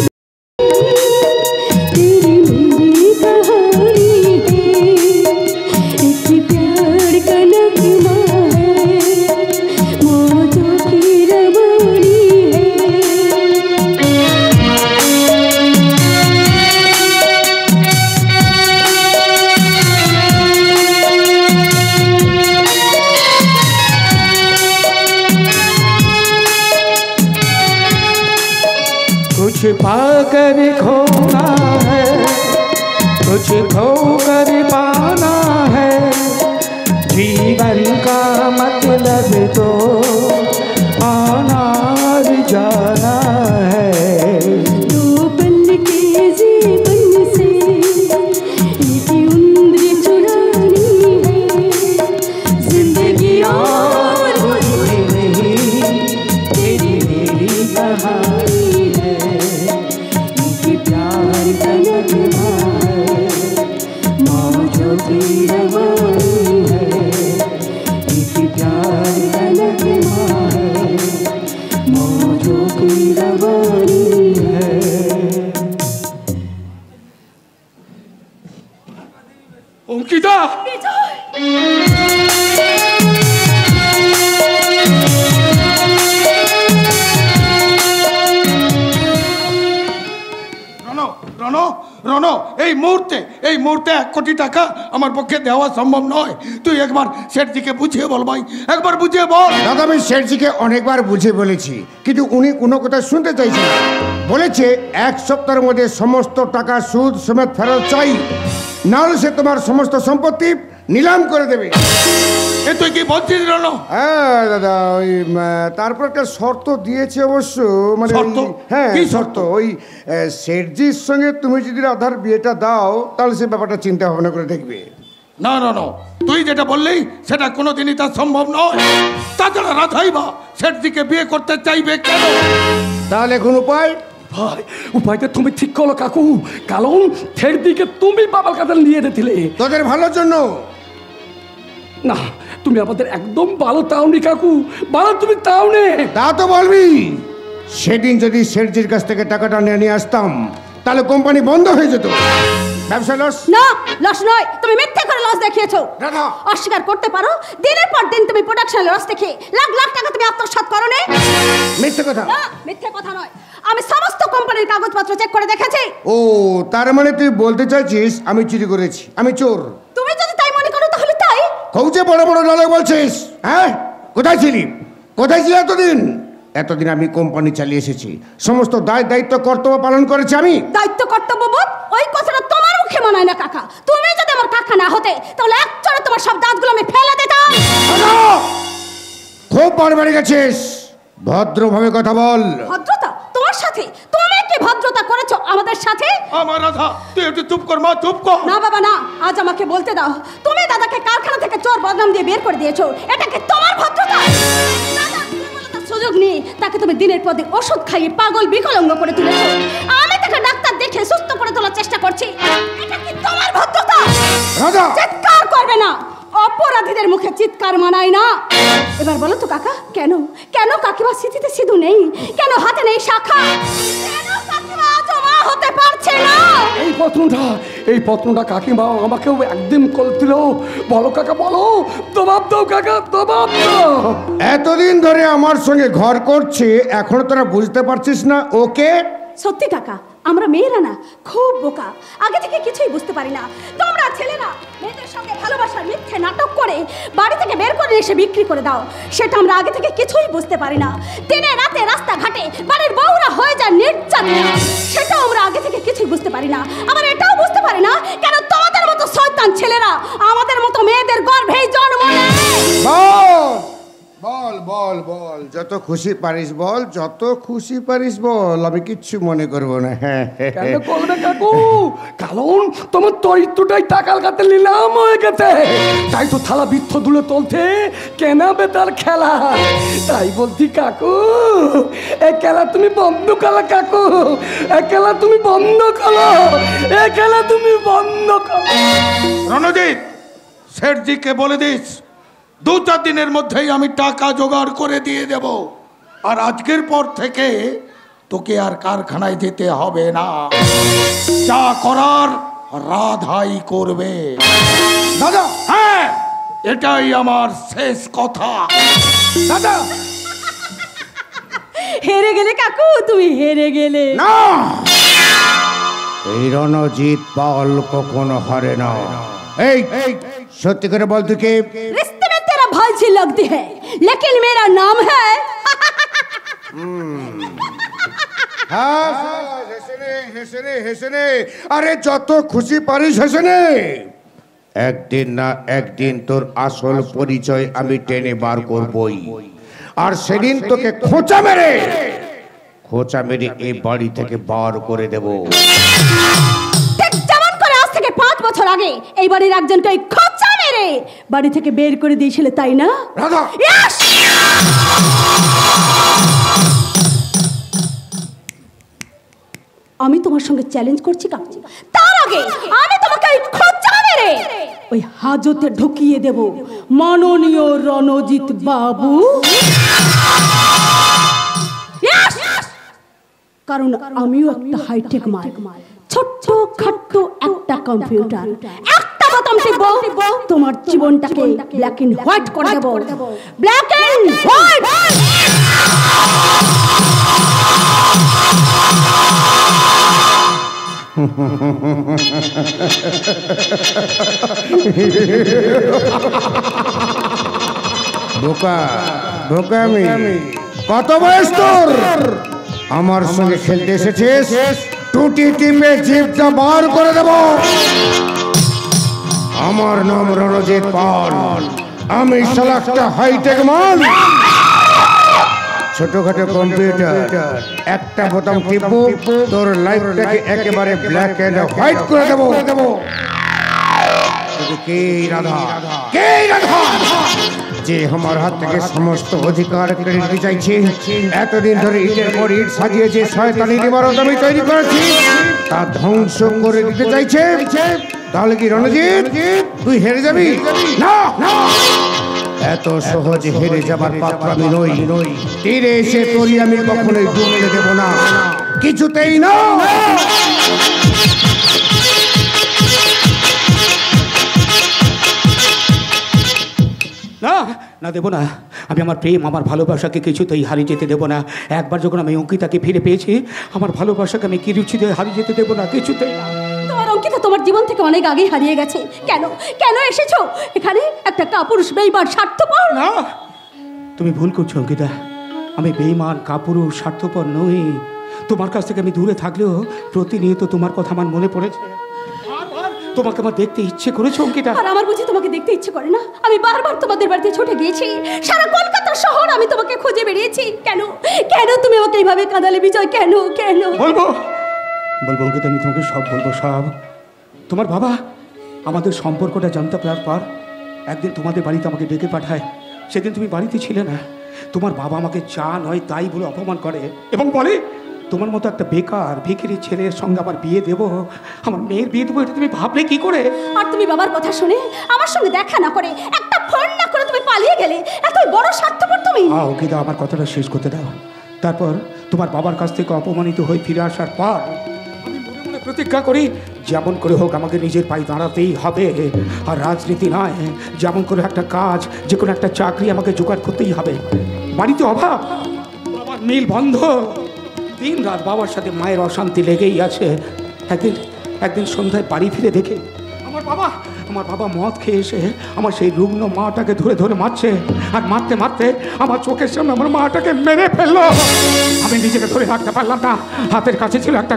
तेरी मेरी कहानी है, की प्यार कनक माँ है, मौजों की रवानी है। कुछ पाकर खोना है, कुछ खोकर पाना है, जीवन का मतलब तो आना भी जाना है। दो पल के जीवन से एक उम्र चुरानी है, जिंदगी और कोई नहीं, तेरी मेरी कहानी है। इनकी प्यार का नगमा है, मौजों की रवानी है। इनकी प्यार का नगमा है, मौजों की रवानी है। अंकिता, রনো রনো রনো, এই মুহূর্তে 1 কোটি টাকা আমার পক্ষে দেওয়া সম্ভব নয়। তুই একবার সেটজিকে বুঝিয়ে বল ভাই, একবার বুঝিয়ে বল। দাদা আমি শেঠজিকে অনেকবার বুঝিয়ে বলেছি, কিন্তু উনি কোনো কথা শুনতে চাইছেন না। বলেছে 1 সপ্তাহের মধ্যে সমস্ত টাকা সুদ সমেত ফেরত চাই, নাহলে সে তোমার সমস্ত সম্পত্তি নিলাম করে দেবে। এ তুই কি বলছিস রনো? হ্যাঁ দাদা, ওই তারপর একটা শর্ত দিয়েছে অবশ্য, মানে শর্ত? হ্যাঁ কি শর্ত, ওই শেঠজির সঙ্গে তুমি যদি রাধার বিয়েটা দাও, তাহলে সে ব্যাপারটা চিন্তা ভাবনা করে দেখবে। না রনো, তুই যেটা বললি সেটা কোনোদিনই তার সম্ভব নয়। তাছাড়া রাধাই বা সেটজিকে বিয়ে করতে চাইবে কেন? তাহলে কোন উপায়? ভাই, উপায়টা তুমি ঠিক করো কাকু, কারণ ফের দিকে তুমি বাবার কাছে নিয়ে দিলে। তোদের ভালোর জন্য। না, তুমি আমাদের একদম ভালো তাওনি কাকু, ভালো তুমি তাওনে। তা তো বলবি। সেদিন যদি শেঠজির কাছ থেকে টাকাটা নিয়ে আসতাম, তাহলে কোম্পানি বন্ধ হয়ে যেত, ব্যবসা লস। না, লস নয়, তুমি মিথ্যে করে লস দেখিয়েছো। রাধা, অস্বীকার করতে পারো, দিনের পর দিন তুমি প্রোডাকশন লস দেখে লাখ লাখ টাকা তুমি আত্মসাৎ করো না। মিথ্যে কথা। না, মিথ্যে কথা নয়, আমি সমস্ত কোম্পানির কাগজপত্র চেক করে দেখেছি। ও, তার মানে তুই বলতে চাইছিস আমি চুরি করেছি, আমি চোর। তুমি যদি তাই মনে করো তাহলে তাই। কৌচে বড় বড় ডায়লগ বলছিস? হ্যাঁ, কোথায় ছিলি? কোথায় ছিলি এতদিন? এতদিন আমি কোম্পানি চালিয়ে এসেছি, সমস্ত দায়িত্ব কর্তব্য পালন করেছি আমি। দায়িত্ব কর্তব্য বোধ ওই কথাটা তোমার মুখে মানায় না কাকা। তুমি যদি আমার কাকা না হতে, তাহলে এক চড়ে তোমার সব দাঁতগুলো আমি ফেলে দিতাম। খুব বড় বেড়ে গেছিস, ভদ্রভাবে কথা বল। ভদ্রতা তোমার সাথে? তুমি কি ভদ্রতা করেছো আমাদের সাথে? আমার রাধা, তুই একটু চুপ কর মা, চুপ কর। না বাবা না, আজ আমাকে বলতে দাও, তুমি দাদাকে কারখানা থেকে চোর বদনাম দিয়ে বের করে দিয়েছো, এটা কি তোমার ভদ্রতা? দাদা, দুর্বলতার সুযোগ নিয়ে তাকে তুমি দিনের পর দিন ওষুধ খাইয়ে পাগল বিকলাঙ্গ করে তুলেছো। আমি তাকে ডাক্তার দেখে সুস্থ করে তোলার চেষ্টা করছি, এটা কি তোমার ভদ্রতা? রাধা, চিৎকার করবে না, অপরাধীদের মুখে চিৎকার মানায় না। এবার বলো তো কাকা, কেন কেন কাকিমা স্মৃতিতে সিধু নেই? কেন হাতে নেই শাখা? কেন কাকিমা আজও মা হতে পারছে না? এই পত্রটা কাকিমা আমাকেও একদিন করছিল। বলো কাকা, বলো, জবাব দাও কাকা, জবাব দাও। এতদিন ধরে আমার সঙ্গে ঘর করছে, এখনো তোরা বুঝতে পারছিস না ওকে? সত্যি কাকা, আমরা মেয়েরা না খুব বোকা, আগে থেকে কিছুই বুঝতে পারি না। তোমরা ছেলেরা মেয়েদের সঙ্গে ভালোবাসার মিথ্যে নাটক করে বাড়ি থেকে বের করে এসে বিক্রি করে দাও, সেটা আমরা আগে থেকে কিছুই বুঝতে পারি না। দিনে রাতে রাস্তাঘাটে বাড়ির বউরা হয়ে যায় নির্যাতিতা, সেটাও আমরা আগে থেকে কিছুই বুঝতে পারি না। আবার এটাও বুঝতে পারি না কেন তোমাদের মতো শয়তান ছেলেরা আমাদের মতো মেয়েদের গর্ভেই জন্ম নেয়। বল বল বল, যত খুশি পারিস বল, যত খুশি পারিস বল, আমি কিচ্ছু মনে করবো না। কেন করবে কাকু? কারণ তোমার চরিত্রটাই টাকার কাছে নিলাম হয়ে গেছে, তাই তো থালা বৃত্ত দুলে চলছে কেনা বেতার খেলা। তাই বলছি কাকু, এ খেলা তুমি বন্ধ করো কাকু, এ খেলা তুমি বন্ধ করো, এ খেলা তুমি বন্ধ করো। রণজিৎ, শেঠজিকে বলে দিস 2-4 দিনের মধ্যেই আমি টাকা জোগাড় করে দিয়ে দেব। আর আজকের পর থেকে তোকে আর কারখানায় যেতে হবে না, যা করার রাধাই করবে। দাদা, হ্যাঁ, এটাই আমার শেষ কথা। দাদা, হেরে গেলে কাকু, তুমি হেরে গেলে। না, এই রণজিৎ পাল কখনো হারে না। এই সত্যি করে বল, তুই কে? रिश्ते में तेरा भाई सी लगती है, लेकिन मेरा नाम है। হেসে নে, আরে যত খুশি পারিস হেসে নে। একদিন না একদিন তোর আসল পরিচয় আমি টেনে বার করবই। আর সেদিন তোকে খোঁচা মেরে এই বাড়ি থেকে বার করে দেব। ঠিক যেমন করে আজ থেকে 5 বছর আগে এই বাড়ির একজনকে খোঁচা মেরে বাড়ি থেকে বের করে দিয়েছিলে, তাই না রাধা? Yes! আমি তোমার সঙ্গে চ্যালেঞ্জ করছি কাকু, তার আগে আমি তোমাকে ওই খোঁচা মেরে ওই হাজতে ঢুকিয়ে দেব মাননীয় রণজিৎ বাবু। Yes! কারণ আমিও একটা হাইটেক মাল, ছোট্ট খাট্ট একটা কম্পিউটার, একটা বোতাম টিপবো, তোমার জীবনটাকে ব্ল্যাক এন্ড হোয়াইট করে দেব। Black and white. বোকামি, কত বয়স তোর? আমার সঙ্গে খেলতে এসেছিস? টুটি টিপে জিভটা বার করে দেব। আমার নাম রণজিৎ পাল, আমি শালা একটা হাইটেক মাল। ছোটখাটো কম্পিউটার, একটা বোতাম টিপবো, তোর লাইফটাকে একেবারে ব্ল্যাক এন্ড হোয়াইট করে দেব। কে রাধা? যে আমার হাত থেকে সমস্ত অধিকার কেড়ে নিতে চাইছে। এতদিন ধরে ইটের পর ইট সাজিয়ে যে শয়তানির ইমারত আমি তৈরি করেছি তা ধ্বংস করে দিতে চাইছে। তাহলে কি রণজিৎ তুই হেরে যাবি? না, এত সহজে হেরে যাবার পাত্র আমি নই। তীরে এসে তোরই আমি কখনোই ডুবতে দেব না, কিছুতেই না। না না, দেবো না। আমি আমার প্রেম, আমার ভালোবাসাকে কিছুতেই হারিয়ে যেতে দেবো না। একবার যখন আমি অঙ্কিতাকে ফিরে পেয়েছি, আমার ভালোবাসাকে আমি কিরুচিতে হারিয়ে যেতে দেবো না, কিছুতেই না। তোমার অঙ্কিতা তোমার জীবন থেকে অনেক আগেই হারিয়ে গেছে। কেন এসেছো এখানে? একটা কাপুরুষ, বেঈমান, স্বার্থপর। না, তুমি ভুল করছো অঙ্কিতা। আমি বেঈমান, কাপুরুষ, স্বার্থপর নই। তোমার কাছ থেকে আমি দূরে থাকলেও প্রতিনিয়ত তোমার কথা আমার মনে পড়েছে। তোমাকে আমার দেখতে ইচ্ছে করেছে অঙ্কিতা। আর আমার বুঝি তোমাকে দেখতে ইচ্ছে করে না? আমি বারবার তোমাদের বাড়িতে ছুটে গিয়েছি, সারা কলকাতা শহর আমি তোমাকে খুঁজে বেরিয়েছি। কেন তুমি আমাকে এইভাবে কাঁদালে বিজয়? কেন? বলবো অঙ্কিতা, আমি তোমাকে সব বলবো, সব। তোমার বাবা আমাদের সম্পর্কটা জানতে পারার পর একদিন তোমাদের বাড়িতে আমাকে ডেকে পাঠায়। সেদিন তুমি বাড়িতে ছিলে না। তোমার বাবা আমাকে যা নয় তাই বলে অপমান করে এবং বলে তোমার মতো একটা বেকার ভিখিরি ছেলের সঙ্গে আমার বিয়ে দেবো, আমার মেয়ের বিয়ে দেবো। এটা তুমি ভাবলে কি করে? আর তুমি বাবার কথা শুনে আমার সঙ্গে দেখা না করে, একটা ফোন না করে তুমি পালিয়ে গেলে। এত বড় স্বার্থপর তুমি। ওকে, আমার কথাটা শেষ করতে দাও। তারপর তোমার বাবার কাছ থেকে অপমানিত হয়ে ফিরে আসার পর আমি মনে মনে প্রতিজ্ঞা করি, যেমন করে হোক আমাকে নিজের পায়ে দাঁড়াতেই হবে। আর রাজনীতি নয়, যেমন করে একটা কাজ, যে কোনো একটা চাকরি আমাকে জোগাড় করতেই হবে। বাড়িতে অভাব, আমার মিল বন্ধ, দিন রাত বাবার সাথে মায়ের অশান্তি লেগেই আছে। একদিন সন্ধ্যায় বাড়ি ফিরে দেখে আমার বাবা মদ খেয়ে এসে আমার সেই রুগ্ন মাটাকে ধরে মারছে। আর মারতে মারতে আমার চোখের সামনে আমার মাটাকে মেরে ফেললো। আমি নিজেকে ধরে রাখতে পারলাম না। হাতের কাছে ছিল একটা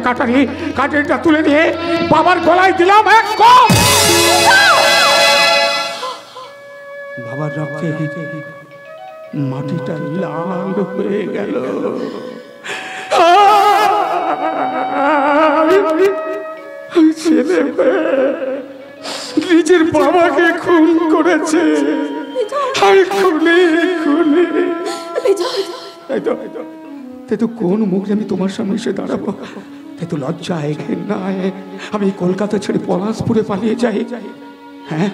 কাটারিটা তুলে নিয়ে বাবার গলায় দিলাম এক কোপ। বাবার রক্তে মাটিটা লাল হয়ে গেল। ছেলে নিজের বাবাকে খুন করেছে। তাই তো কোন মুখে আমি তোমার সামনে এসে দাঁড়াবো? তাই তো লজ্জায় ঘৃণায় আমি কলকাতা ছেড়ে পলাশপুরে পালিয়ে যাই। হ্যাঁ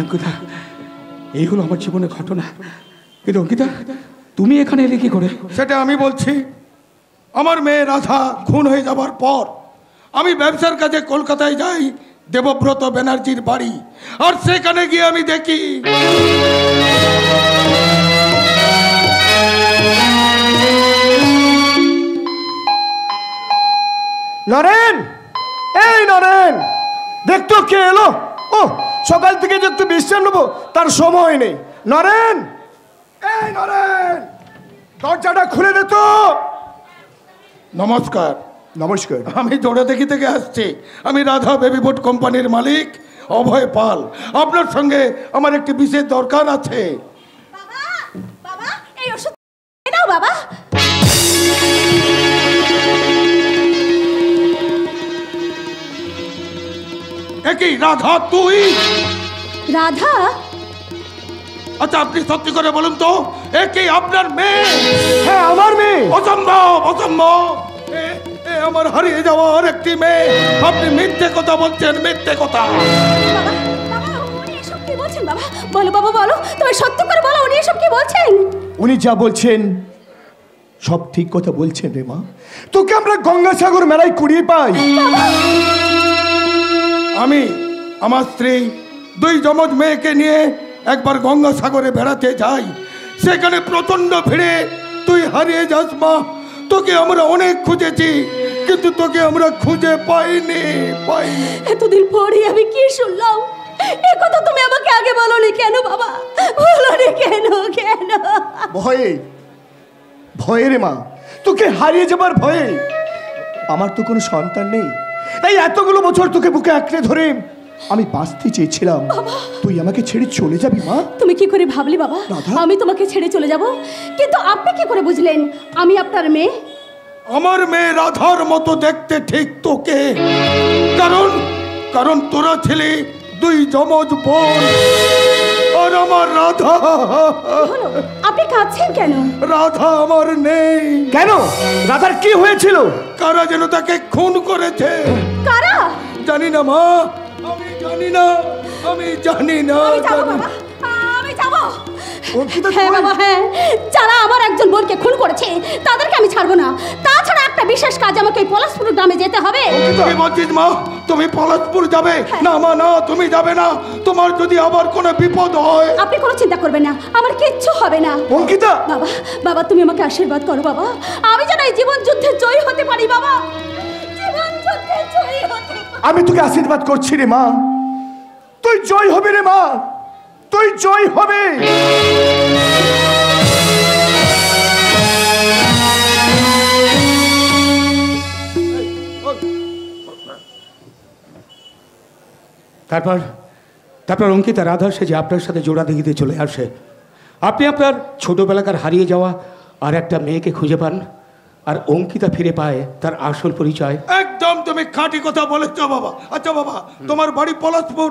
অঙ্কিতা, এই হলো আমার জীবনের ঘটনা। কিন্তু অঙ্কিতা, তুমি এখানে এলে কি করে? সেটা আমি বলছি। আমার মেয়ে রাধা খুন হয়ে যাবার পর আমি ব্যবসার কাজে কলকাতায় যাই, দেবব্রত ব্যানার্জির বাড়ি। আর সেখানে গিয়ে আমি দেখি নরেন, এই নরেন, দেখতো কে এলো? ও, সকাল থেকে যে একটু বিশ্রাম নেবো তার সময় নেই। নরেন, এই নরেন, দরজাটা খুলে দে তো। নমস্কার। নমস্কার। আমি জোড়াদেখি থেকে আসছি। আমি রাধা বেবি ফুড কোম্পানির মালিক অভয় পাল। আপনার সঙ্গে আমার একটি বিশেষ দরকার আছে। বাবা, এই ওষুধ একই রাধা তুই? রাধা? আচ্ছা আপনি সত্যি করে বলুন তো, একই আপনার মেয়ে? হ্যাঁ আমার মেয়ে। অসম্ভব, অসম্ভব। এ আমার হারিয়ে যাওয়ার একটি মেয়ে। আপনি মিথ্যে কথা বলছেন, মিথ্যে কথা। বাবা, বাবা, উনি এসব কি বলছেন বাবা? বলো বাবা, বলো, তুমি সত্য করে বলো, উনি এসব কি বলছেন? উনি যা বলছেন সব ঠিক কথা বলছেন রে মা। তোকে আমরা গঙ্গাসাগর মেলায় কুড়িয়ে পাই। আমি আমার স্ত্রী দুই যমজ মেয়েকে নিয়ে একবার গঙ্গাসাগরে বেড়াতে যাই। সেখানে প্রচন্ড ভিড়ে তুই হারিয়ে যাস মা। তোকে আমরা অনেক খুঁজেছি, কিন্তু তোকে আমরা খুঁজে পাইনি। এতদিন পরে আমি কি শুনলাম? এ কথা তুমি আমাকে আগে বলোনি কেন বাবা? বলোনি কেন? কেন? ভয়ে, ভয়ে রে মা, তোকে হারিয়ে যাবার ভয়ে। আমার তো কোনো সন্তান নেই, তাই এতগুলো বছর তোকে বুকে আঁকড়ে ধরে আমি বাঁচতে চেয়েছিলাম। তুই আমাকে ছেড়ে চলে যাবি মা? তুমি কি করে ভাবলি বাবা আমি তোমাকে ছেড়ে চলে যাব? কিন্তু আপনি কি করে বুঝলেন আমি আপনার মেয়ে? আমার মেয়ে রাধার মতো দেখতে ঠিক তোকে, কারণ তোরা ছেলে দুই যমজ বোন। আর আমার রাধা, আপনি কাঁদছেন কেন? রাধা আমার নেই। কেন? রাধার কি হয়েছিল? কারা যেন তাকে খুন করেছে। কারা? জানি না মা, আমি জানি না, আমি জানি না। আমি যাব বাবা, আমি যাব। হ্যাঁ বাবা, হ্যাঁ, যারা আমার একজন বোনকে খুন করেছে তাদেরকে আমি ছাড়বো না। তাছাড়া একটা বিশেষ কাজ আমাকে এই পলাশপুর গ্রামে যেতে হবে। তুমি বলছিস মা তুমি পলাশপুর যাবে? না মা, না, তুমি যাবে না। তোমার যদি আবার কোনো বিপদ হয়। আপনি কোনো চিন্তা করবেন না, আমার কিচ্ছু হবে না। অঙ্কিতা, বাবা, বাবা, তুমি আমাকে আশীর্বাদ করো বাবা। আমি যেন এই জীবন যুদ্ধে জয়ী হতে পারি বাবা। জীবন যুদ্ধে জয়ী হতে পারি। আমি তোকে আশীর্বাদ করছি রে মা। তুই জয় হবে রে মা, তুই জয় হবে। তারপর অঙ্কিতা রাধা সে যে আপনার সাথে জোড়া দিঘিতে চলে আসে। আপনি আপনার ছোটবেলাকার হারিয়ে যাওয়া আর একটা মেয়েকে খুঁজে পান, আর অঙ্কিতা ফিরে পায় তার আসল পরিচয়। একদম তুমি খাঁটি কথা বলেছ বাবা। আচ্ছা বাবা, তোমার বাড়ি পলাশপুর,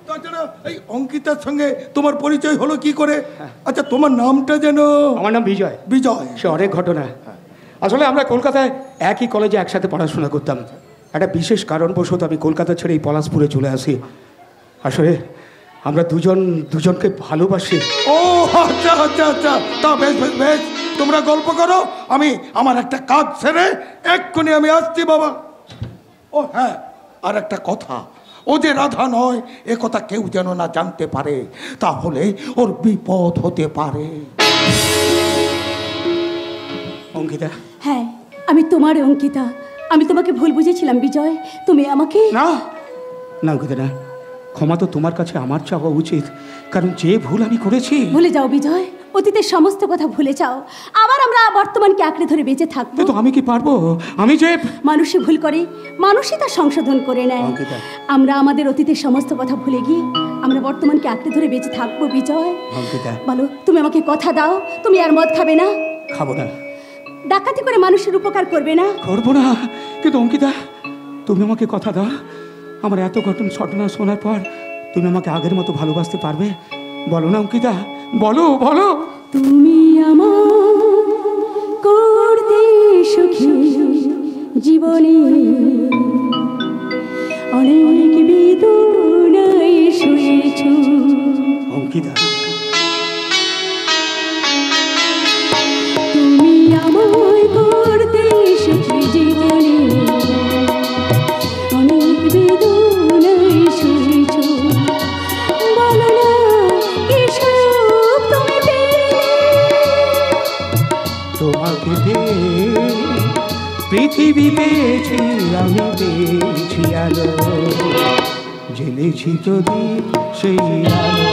তাছাড়া এই অঙ্কিতার সঙ্গে তোমার পরিচয় হলো কি করে? আচ্ছা তোমার নামটা যেন? আমার নাম বিজয়। বিজয়। সে অনেক ঘটনা। আসলে আমরা কলকাতায় একই কলেজে একসাথে পড়াশোনা করতাম। একটা বিশেষ কারণবশত আমি কলকাতা ছেড়ে এই পলাশপুরে চলে আসি। আসলে আমরা দুজনকে ভালোবাসি। ও আচ্ছা আচ্ছা আচ্ছা, তা বেশ বেশ বেশ, তোমরা গল্প করো, আমি আমার একটা কাজ সেরে এক্ষুনি আমি আসছি বাবা। ও হ্যাঁ, আর একটা কথা, ও যে রাধা নয় এ কথা কেউ যেন না জানতে পারে, তাহলে ওর বিপদ হতে পারে। অঙ্কিতা? হ্যাঁ, আমি তোমার অঙ্কিতা। আমি তোমাকে ভুল বুঝেছিলাম বিজয়, তুমি আমাকে। না না অঙ্কিতা না, ক্ষমা তো তোমার কাছে আমার চাওয়া উচিত, কারণ যে ভুল আমি করেছি। ভুলে যাও বিজয়, অতীতের সমস্ত কথা ভুলে যাও। আবার আমরা বর্তমানকে আঁকড়ে ধরে বেঁচে থাকবো। তো আমি কি পারবো? আমি যে মানুষই ভুল করে, মানুষই তার সংশোধন করে নেয়। আমরা আমাদের অতীতের সমস্ত কথা ভুলে গিয়ে আমরা বর্তমানকে আঁকড়ে ধরে বেঁচে থাকবো বিজয়। বলো, তুমি আমাকে কথা দাও, তুমি আর মদ খাবে না? খাবো না। ডাকাতি করে মানুষের উপকার করবে না? করবো না। কিন্তু অঙ্কিতা, তুমি আমাকে কথা দাও, আমার এত ঘটনা শোনার পর তুমি আমাকে আগের মতো ভালোবাসতে পারবে? বলো না অঙ্কিতা, বলো বলো। তুমি আমার করতে সুখী জীবনে অনেক বেদনায় শুয়েছ। অঙ্কিতা, তুমি আমার করতে সুখী জীবনে অনেক বেদনায় শুয়েছ। বলো না কি সুখ তুমি পেলে। তোমাকে পেয়ে পৃথিবী পেয়েছি, আমি পেয়েছি আলো, জ্বেলেছি যদি সেই আলো।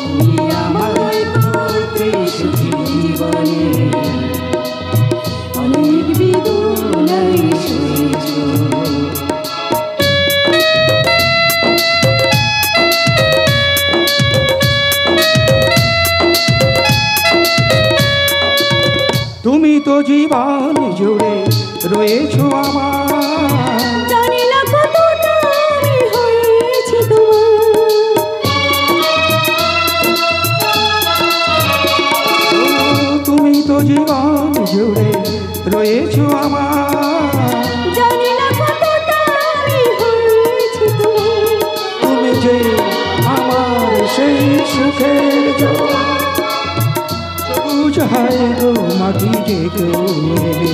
তুমি আমার করতে সুখী জীবনে অনেক বেদনায় শুয়েছ। তুমি তো জীবন জুড়ে রয়েছো আমার, জানি না কতটা রয়েছো আমার। জানি না কতটা আমি হয়েছি তুমি যে আমার সেই সুখের জোয়ার, সবুজ হায় গো মাটি যে কেউ নেবে,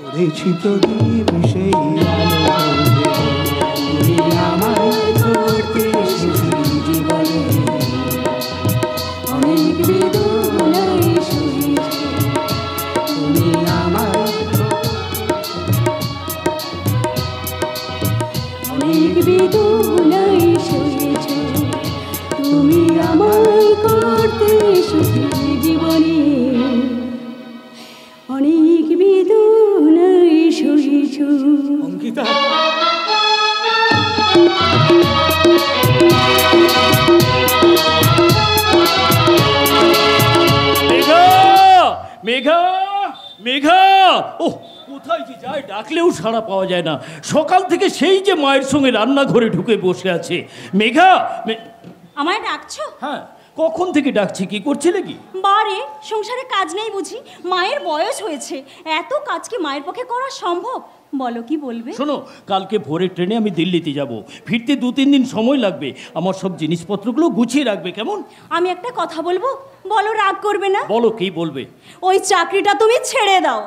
করেছি প্রদীপ সেই আলো দেবে। তুমি আমায় করতে এসেছি জীবনে, অনেক বেদনায় শুয়েছি তুমি আমায় অনেক বেদনায় শুয়েছ, তুমি আমায় করতে এসেছি জীবনে, অনেক বেদনায় শুয়েছ। অঙ্কিতা, মেঘা, মেঘা, মেঘা, ও কোথায় যে যায় ডাকলেও সাড়া পাওয়া যায় না। সকাল থেকে সেই যে মায়ের সঙ্গে রান্নাঘরে ঢুকে বসে আছে। মেঘা, আমায় ডাকছো? হ্যাঁ, কখন থেকে ডাকছি, কি করছিলে কি? বারে সংসারে কাজ নেই বুঝি? মায়ের বয়স হয়েছে, এত কাজ কি মায়ের পক্ষে করা সম্ভব? বলো কি বলবে? শোনো, কালকে ভোরের ট্রেনে আমি দিল্লিতে যাব, ফিরতে 2-3 দিন সময় লাগবে। আমার সব জিনিসপত্রগুলো গুছিয়ে রাখবে, কেমন? আমি একটা কথা বলবো, বলো রাগ করবে না? বলো, কি বলবে? ওই চাকরিটা তুমি ছেড়ে দাও।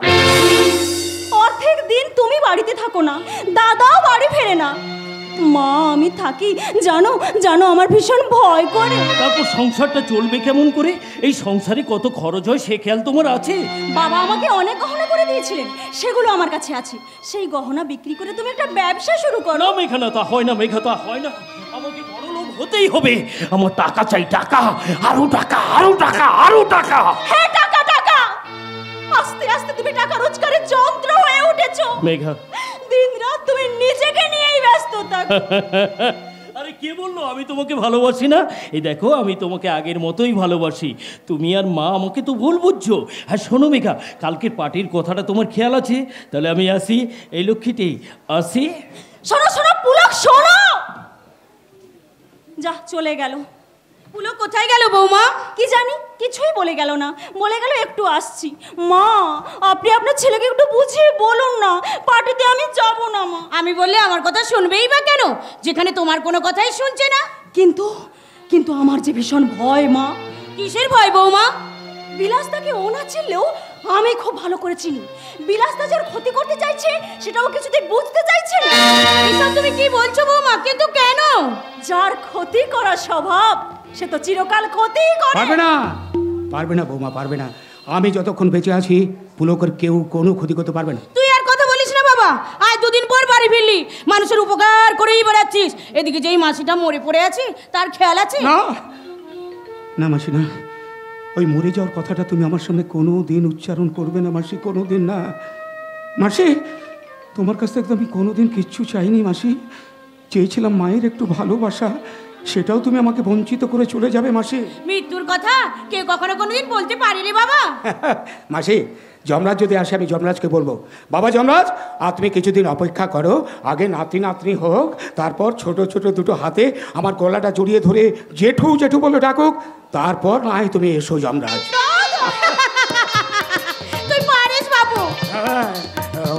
অর্ধেক দিন তুমি বাড়িতে থাকো না, দাদাও বাড়ি ফেরে না, মা আমি থাকি, জানো জানো আমার ভীষণ ভয় করে। তারপর সংসারটা চলবে কেমন করে? এই সংসারে কত খরচ হয় সে খেয়াল তোমার আছে? বাবা আমাকে অনেক গহনা করে দিয়েছিলেন, সেগুলো আমার কাছে আছে। সেই গহনা বিক্রি করে তুমি একটা ব্যবসা শুরু করো। না মেঘা, না তা হয় না মেঘা, তা হয় না। আমাকে বড় লোক হতেই হবে। আমার টাকা চাই, টাকা, আরো টাকা, আরো টাকা, আরো টাকা। হ্যাঁ টাকা টাকা, আস্তে আস্তে তুমি টাকা রোজগারের যন্ত্র হয়ে উঠেছো মেঘা, দিনরাত তুমি নিজেকে নিয়েই ব্যস্ত থাকো। আরে কে বললো আমি তোমাকে ভালোবাসি না? এই দেখো, আমি তোমাকে আগের মতোই ভালোবাসি। তুমি আর মা আমাকে তো ভুল বুঝছো। হ্যাঁ শোনো মেঘা, কালকের পার্টির কথাটা তোমার খেয়াল আছে? তাহলে আমি আসি, এই লক্ষ্মীটি আসি। শোনো শোনো পুলক, শোনো। যা চলে গেল। পুলক কোথায় গেল বৌমা? কি জানি, কিছুই বলে গেল না, বলে গেল একটু আসছি। মা আপনি আপনার ছেলেকে একটু বুঝিয়ে বলুন না, পার্টিতে আমি যাব না। মা আমি বললে আমার কথা শুনবেই বা কেন, যেখানে তোমার কোনো কথাই শুনছে না? কিন্তু কিন্তু আমার যে ভীষণ ভয়। মা কিসের ভয় বৌমা? বিলাসদাকে ও না চিনলেও আমি খুব ভালো করে চিনি। বিলাসদা যার ক্ষতি করতে চাইছে সেটাও কিছুতেই বুঝতে চাইছে না। এসব তুমি কি বলছো বৌমা? কিন্তু কেন? যার ক্ষতি করা স্বভাব সে তো চিরকাল ক্ষতি করে। পারবে না, পারবে না বৌমা, পারবে না। আমি যতক্ষণ বেঁচে আছি পুলকের কেউ কোনো ক্ষতি করতে পারবে না। তুই আর কথা বলিস না বাবা, আজ 2 দিন পর বাড়ি ফিরলি, মানুষের উপকার করেই বেড়াচ্ছিস, এদিকে যেই মাসিটা মরে পড়ে আছে তার খেয়াল আছে? না না মাসি, না, ওই মরে যাওয়ার কথাটা তুমি আমার সামনে কোনো দিন উচ্চারণ করবে না মাসি, কোনো দিন না। মাসি, তোমার কাছ থেকে আমি কোনো দিন কিচ্ছু চাইনি মাসি। চেয়েছিলাম মায়ের একটু ভালোবাসা, সেটাও তুমি আমাকে বঞ্চিত করে চলে যাবে মাসি। মৃত্যুর কথা কেউ কখনো কোনোদিন বলতে পারেনি বাবা। মাসি, যমরাজ যদি আসে আমি যমরাজকে বলবো, বাবা যমরাজ আর তুমি কিছুদিন অপেক্ষা করো, আগে নাতি নাতনি হোক, তারপর ছোট ছোট দুটো হাতে আমার গলাটা জড়িয়ে ধরে জেঠু জেঠু বলে ডাকুক, তারপর না হয় তুমি এসো যমরাজ। তুই পারিস বাবু।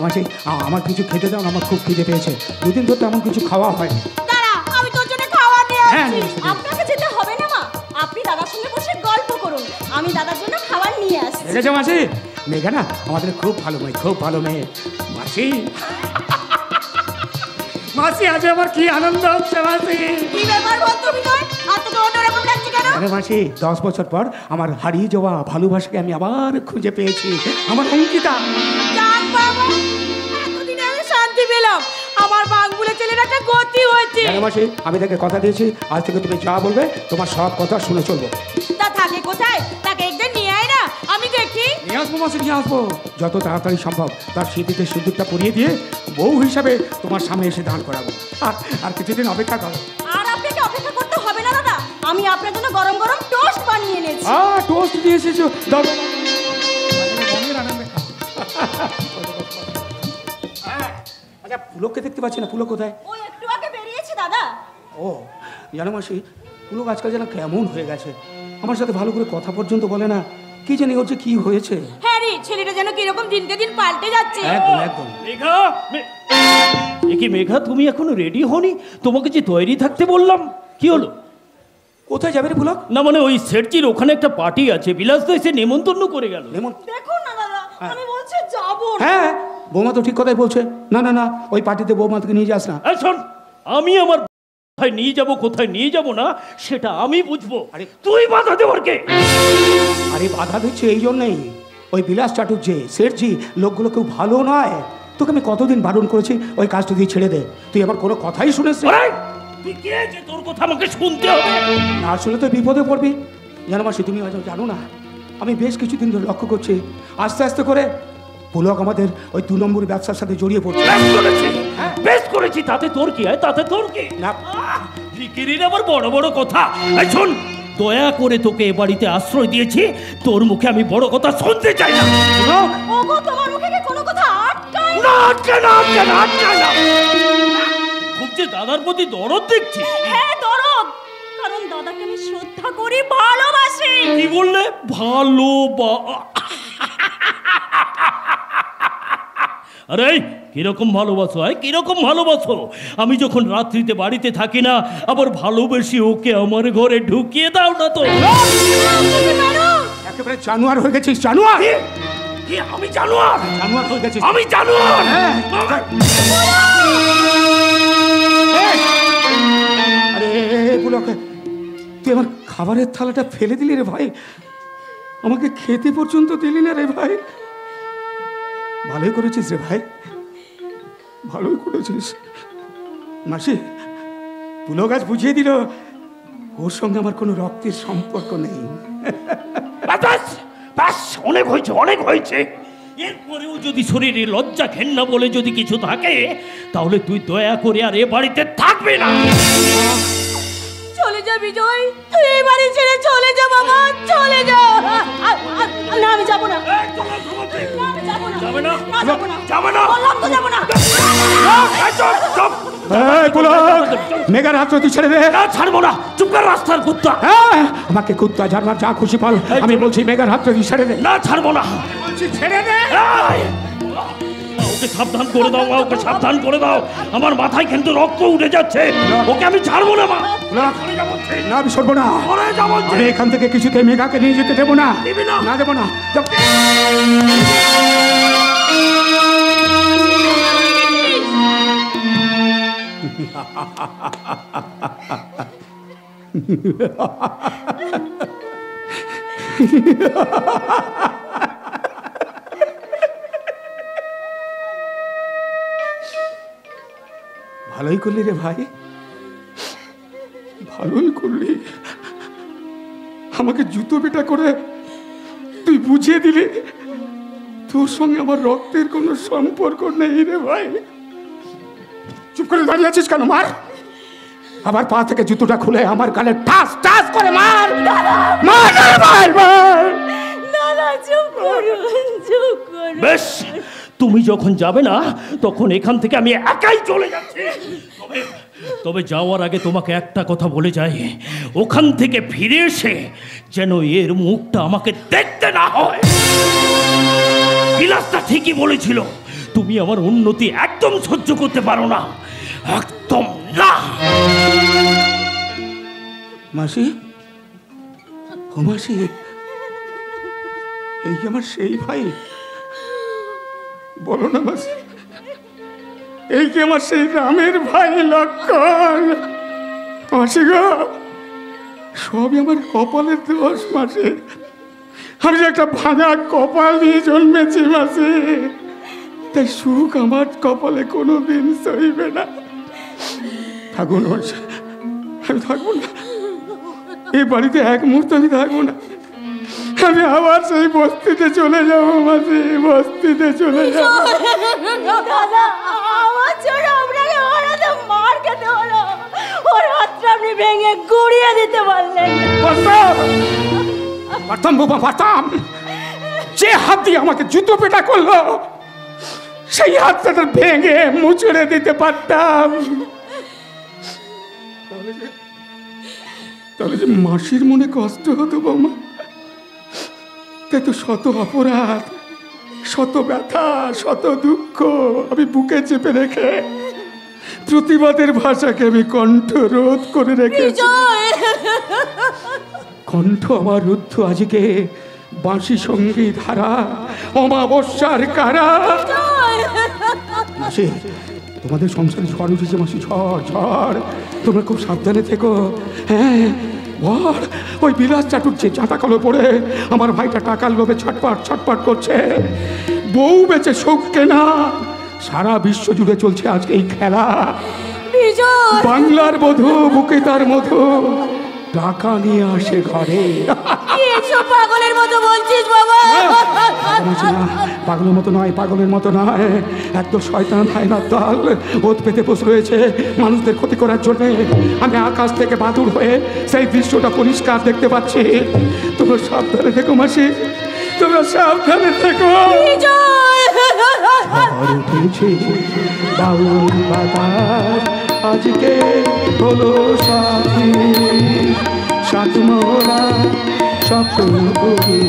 মাসি, আমার কিছু খেতে দাও, আমার খুব খিদে পেয়েছে, 2 দিন ধরে তেমন কিছু খাওয়া হয়নি। দাঁড়া, আমি তোর জন্য খাওয়া নিয়ে হ্যাঁ, আসছি। নিয়ে এসো। আপনাকে যেতে হবে না মা, আপনি দাদার সঙ্গে বসে গল্প করুন, আমি দাদার জন্য খাবার নিয়ে আসছি। দেখেছো মাসি, মেঘা না আমাদের খুব ভালো মেয়ে, খুব ভালো মেয়ে। মাসি, মাসি আজ আমার কি আনন্দ হচ্ছে মাসি। কি ব্যাপার বলতো বিজয়, আর তোকে অন্যরকম লাগছে কেন? আরে মাসি, 10 বছর পর আমার হারিয়ে যাওয়া ভালোবাসাকে আমি আবার খুঁজে পেয়েছি, আমার অঙ্কিতা। যাক বাবা, এতদিনে আমি শান্তি পেলাম, আমার বাংবুলে ছেলের একটা গতি হয়েছে। আরে মাসি, আমি তাকে কথা দিয়েছি, আজ থেকে তুমি যা বলবে তোমার সব কথা শুনে চলবো। তা থাকে কোথায়? তাকে একদিন নিয়ে আয় না, আমি দেখি। নিয়ে আসবো মাসি, নিয়ে আসবো, যত তাড়াতাড়ি সম্ভব তার স্মৃতিতে সিঁদুরটা পরিয়ে দিয়ে বউ হিসাবে তোমার সামনে এসে দান করাবো। আর কিছুদিন অপেক্ষা করো। আর আপনাকে অপেক্ষা করতে হবে না দাদা, আমি আপনার জন্য গরম গরম টোস্ট বানিয়ে এনেছি। টোস্ট দিয়ে এসেছো, দাও। আচ্ছা, পুলককে দেখতে পাচ্ছি না, পুলক কোথায়? ও একটু আগে বেরিয়েছে দাদা। ও জানো মাসি, পুলক আজকাল যেন কেমন হয়ে গেছে, আমার সাথে ভালো করে কথা পর্যন্ত বলে না, কি জানি হচ্ছে কি হয়েছে। হ্যাঁ রে, ছেলেটা যেন কিরকম দিনকে দিন পাল্টে যাচ্ছে। একদম একদম। মেঘা, কি মেঘা, তুমি এখনো রেডি হওনি? তোমাকে যে তৈরি থাকতে বললাম, কি হলো? কোথায় যাবে রে পুলক? না মানে ওই সেটজির ওখানে একটা পার্টি আছে, বিলাস তো এসে নেমন্তন্ন করে গেল। দেখুন না দাদা, আমি বলছি যাবো না। হ্যাঁ, বৌমা তো ঠিক কথাই বলছে। না না না, ওই পার্টিতে বৌমা থেকে নিয়ে যাস না। এই শোন, আমি আমার কোথায় নিয়ে যাব কোথায় নিয়ে যাব না সেটা আমি বুঝবো। আরে তুই বাধা দেওয়ার কে? আরে বাধা দিচ্ছে এই জন্যই, ওই বিলাস চাটুর্যে সেটজি লোকগুলো কেউ ভালো নয়। তোকে আমি কতদিন বারণ করেছি ওই কাজটা দিয়ে ছেড়ে দে, তুই আমার কোনো কথাই শুনেছিস? তুই কে যে তোর কথা আমাকে শুনতে হবে? না শুনে তো বিপদে পড়বি। জানো মাসি, তুমি হয়তো জানো না, আমি বেশ কিছুদিন ধরে লক্ষ্য করছি আস্তে আস্তে করে পুলক আমাদের ওই 2 নম্বর ব্যবসার সাথে জড়িয়ে পড়ছে। বেশ করেছি, তাতে তোর কি হয়? তাতে তোর কি? না ফিকিরির আবার বড় বড় কথা। এই শোন, দয়া করে তোকে এ বাড়িতে আশ্রয় দিয়েছি, তোর মুখে আমি বড় কথা শুনতে চাই না। ওগো, তোমার মুখে কি কোনো কথা আটকায় না? আটকায় না। খুব যে দাদার প্রতি দরদ দেখছি। হ্যাঁ, দরদ, কারণ দাদাকে আমি শ্রদ্ধা করি, ভালোবাসি। কি বললে? আরে কিরকম ভালোবাসো? কিরকম ভালোবাসো? আমি যখন রাত্রিতে বাড়িতে থাকি না, আবার ভালোবেসে ওকে আমার ঘরে ঢুকিয়ে দাও না তো? একেবারে জানোয়ার হয়ে গেছিস, জানোয়ার। কি আমি জানোয়ার? জানোয়ার হয়ে গেছিস। আমি জানোয়ার? আরে পুলক, তুই আমার খাবারের থালাটা ফেলে দিলি রে ভাই, আমাকে খেতে পর্যন্ত দিলি না রে ভাই। ভালোই করেছিস রে ভাই, ভালোই করেছিস। মাসি, পুলক আজ বুঝিয়ে দিল ওর সঙ্গে আমার কোনো রক্তের সম্পর্ক নেই। ব্যাস, অনেক হয়েছে। এরপরেও যদি শরীরে লজ্জা ঘেন্না বলে যদি কিছু থাকে, তাহলে তুই দয়া করে আর এ বাড়িতে থাকবে না। চলে যা বিজয়, তুই এই বাড়ি ছেড়ে চলে যা বাবা, চলে যা। না, আমি যাবো না। বললাম তো যাবো না। মেঘার হাত তুই ছেড়ে দে। ছাড়বো না, চুপ কর রাস্তার কুত্তা। আমাকে কুত্তা জানবার যা খুশি পাল, আমি বলছি মেঘার হাত তুই ছেড়ে দে। না, ছাড়বো না, ছেড়ে দে। ওকে সাবধান করে দাও মা, ওকে সাবধান করে দাও। আমার মাথায় কিন্তু রক্ত উঠে যাচ্ছে, ওকে আমি ছাড়বো না মা। না, আমি সরবো না। আমি এখান থেকে কিছুতে মেঘাকে নিয়ে যেতে দেবো না। না দেবো না। ভালোই করলি রে ভাই, ভালোই করলি। আমাকে জুতো পেটা করে তুই বুঝিয়ে দিলি তোর সঙ্গে আমার রক্তের কোনো সম্পর্ক নেই রে ভাই। চুপ করে দাঁড়িয়ে আছিস কেন? মার, আবার পা থেকে জুতোটা খুলে আমার গালে টাস টাস করে মার। বেশ, তুমি যখন যাবে না তখন এখান থেকে আমি একাই চলে যাচ্ছি। তবে যাওয়ার আগে তোমাকে একটা কথা বলে যাই, ওখান থেকে ফিরে এসে যেন এর মুখটা আমাকে দেখতে না হয়। বিলাসটা ঠিকই বলেছিল, তুমি আমার উন্নতি একদম সহ্য করতে পারো না, একদম না। মাসি, ও মাসি, এই কি আমার সেই ভাই? বলো না মাসি, এই কি আমার সেই রামের ভাই লক্ষণ? মাসি গো, সবই আমার কপালের দোষ মাসি। আমি যে একটা ভাঙা কপাল নিয়ে জন্মেছি মাসি, তাই সুখ আমার কপালে কোনো দিন সইবে না। থাকুন মাসি, আমি থাকবো না এই বাড়িতে, এক মুহূর্ত আমি থাকবো না। আমি আবার সেই বস্তিতে চলে যাবো মাসি, বস্তিতে চলে যাবো। দাদা, আমার জন্য আপনাকে হঠাৎ মার খেতে হলো, ওর হাতটা আপনি ভেঙে গুড়িয়ে দিতে পারলেন। পারতাম বাবা, পারতাম। যে হাত দিয়ে আমাকে জুতো পেটা করলো, সেই হাতটা ভেঙে মুচড়ে দিতে পারতাম। তাহলে যে মাসির মনে কষ্ট হতো বৌমা, তাই তো শত অপরাধ শত ব্যথা, শত দুঃখ আমি বুকে চেপে রেখে প্রতিবাদের ভাষাকে আমি কণ্ঠ রোধ করে রেখেছি। কণ্ঠ আমার রুদ্ধ আজকে বাঁশি সঙ্গীত হারা অমাবস্যার কারা। মাসি, তোমাদের সংসারে ঝড় উঠেছে মাসি, ঝড় ঝড়। তোমরা খুব সাবধানে থেকো। হ্যাঁ, বল ওই বিলাস চাটুচ্ছে চাঁটা কলো পড়ে আমার ভাইটা টাকার লোভে ছটপট ছটপট করছে। বউ বেচে শোক কেনা, সারা বিশ্ব জুড়ে চলছে আজকে এই খেলা। বাংলার বধূ বুকে তার মধু টাকা নিয়ে আসে ঘরে। পাগলের মতো বলছিস বাবা? পাগলের মতো নয়, পাগলের মতো নয়, একদম শয়তান হায়নার দল ওত পেতে বসে রয়েছে মানুষদের ক্ষতি করার জন্য। আমি আকাশ থেকে বাদুড় হয়ে সেই দৃশ্যটা পরিষ্কার দেখতে পাচ্ছি। তোমরা সাবধানে থেকো মাসি, তোমরা সাবধানে থেকো। উঠেছে বাউল বাতাস আজকে হলো সাথী, সাতমোরা স্বপ্ন করি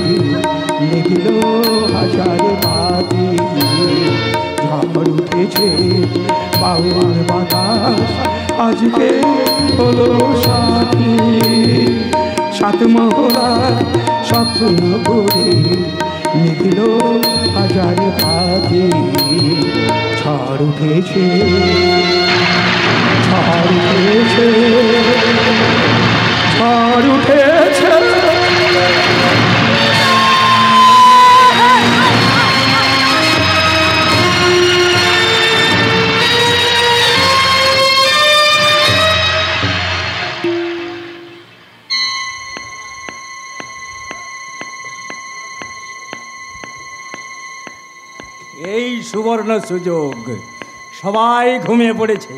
লিখিল হাজারে বাতি। ঝড় উঠেছে বাউল বাতাস আজকে হলো সাথী, সাতমোরা স্বপ্ন করি লিখিল হাজারে বাতি। ঝড় উঠেছে, ঝড় উঠেছে, ঝড় উঠেছে। এই সুবর্ণ সুযোগ, সবাই ঘুমিয়ে পড়েছে।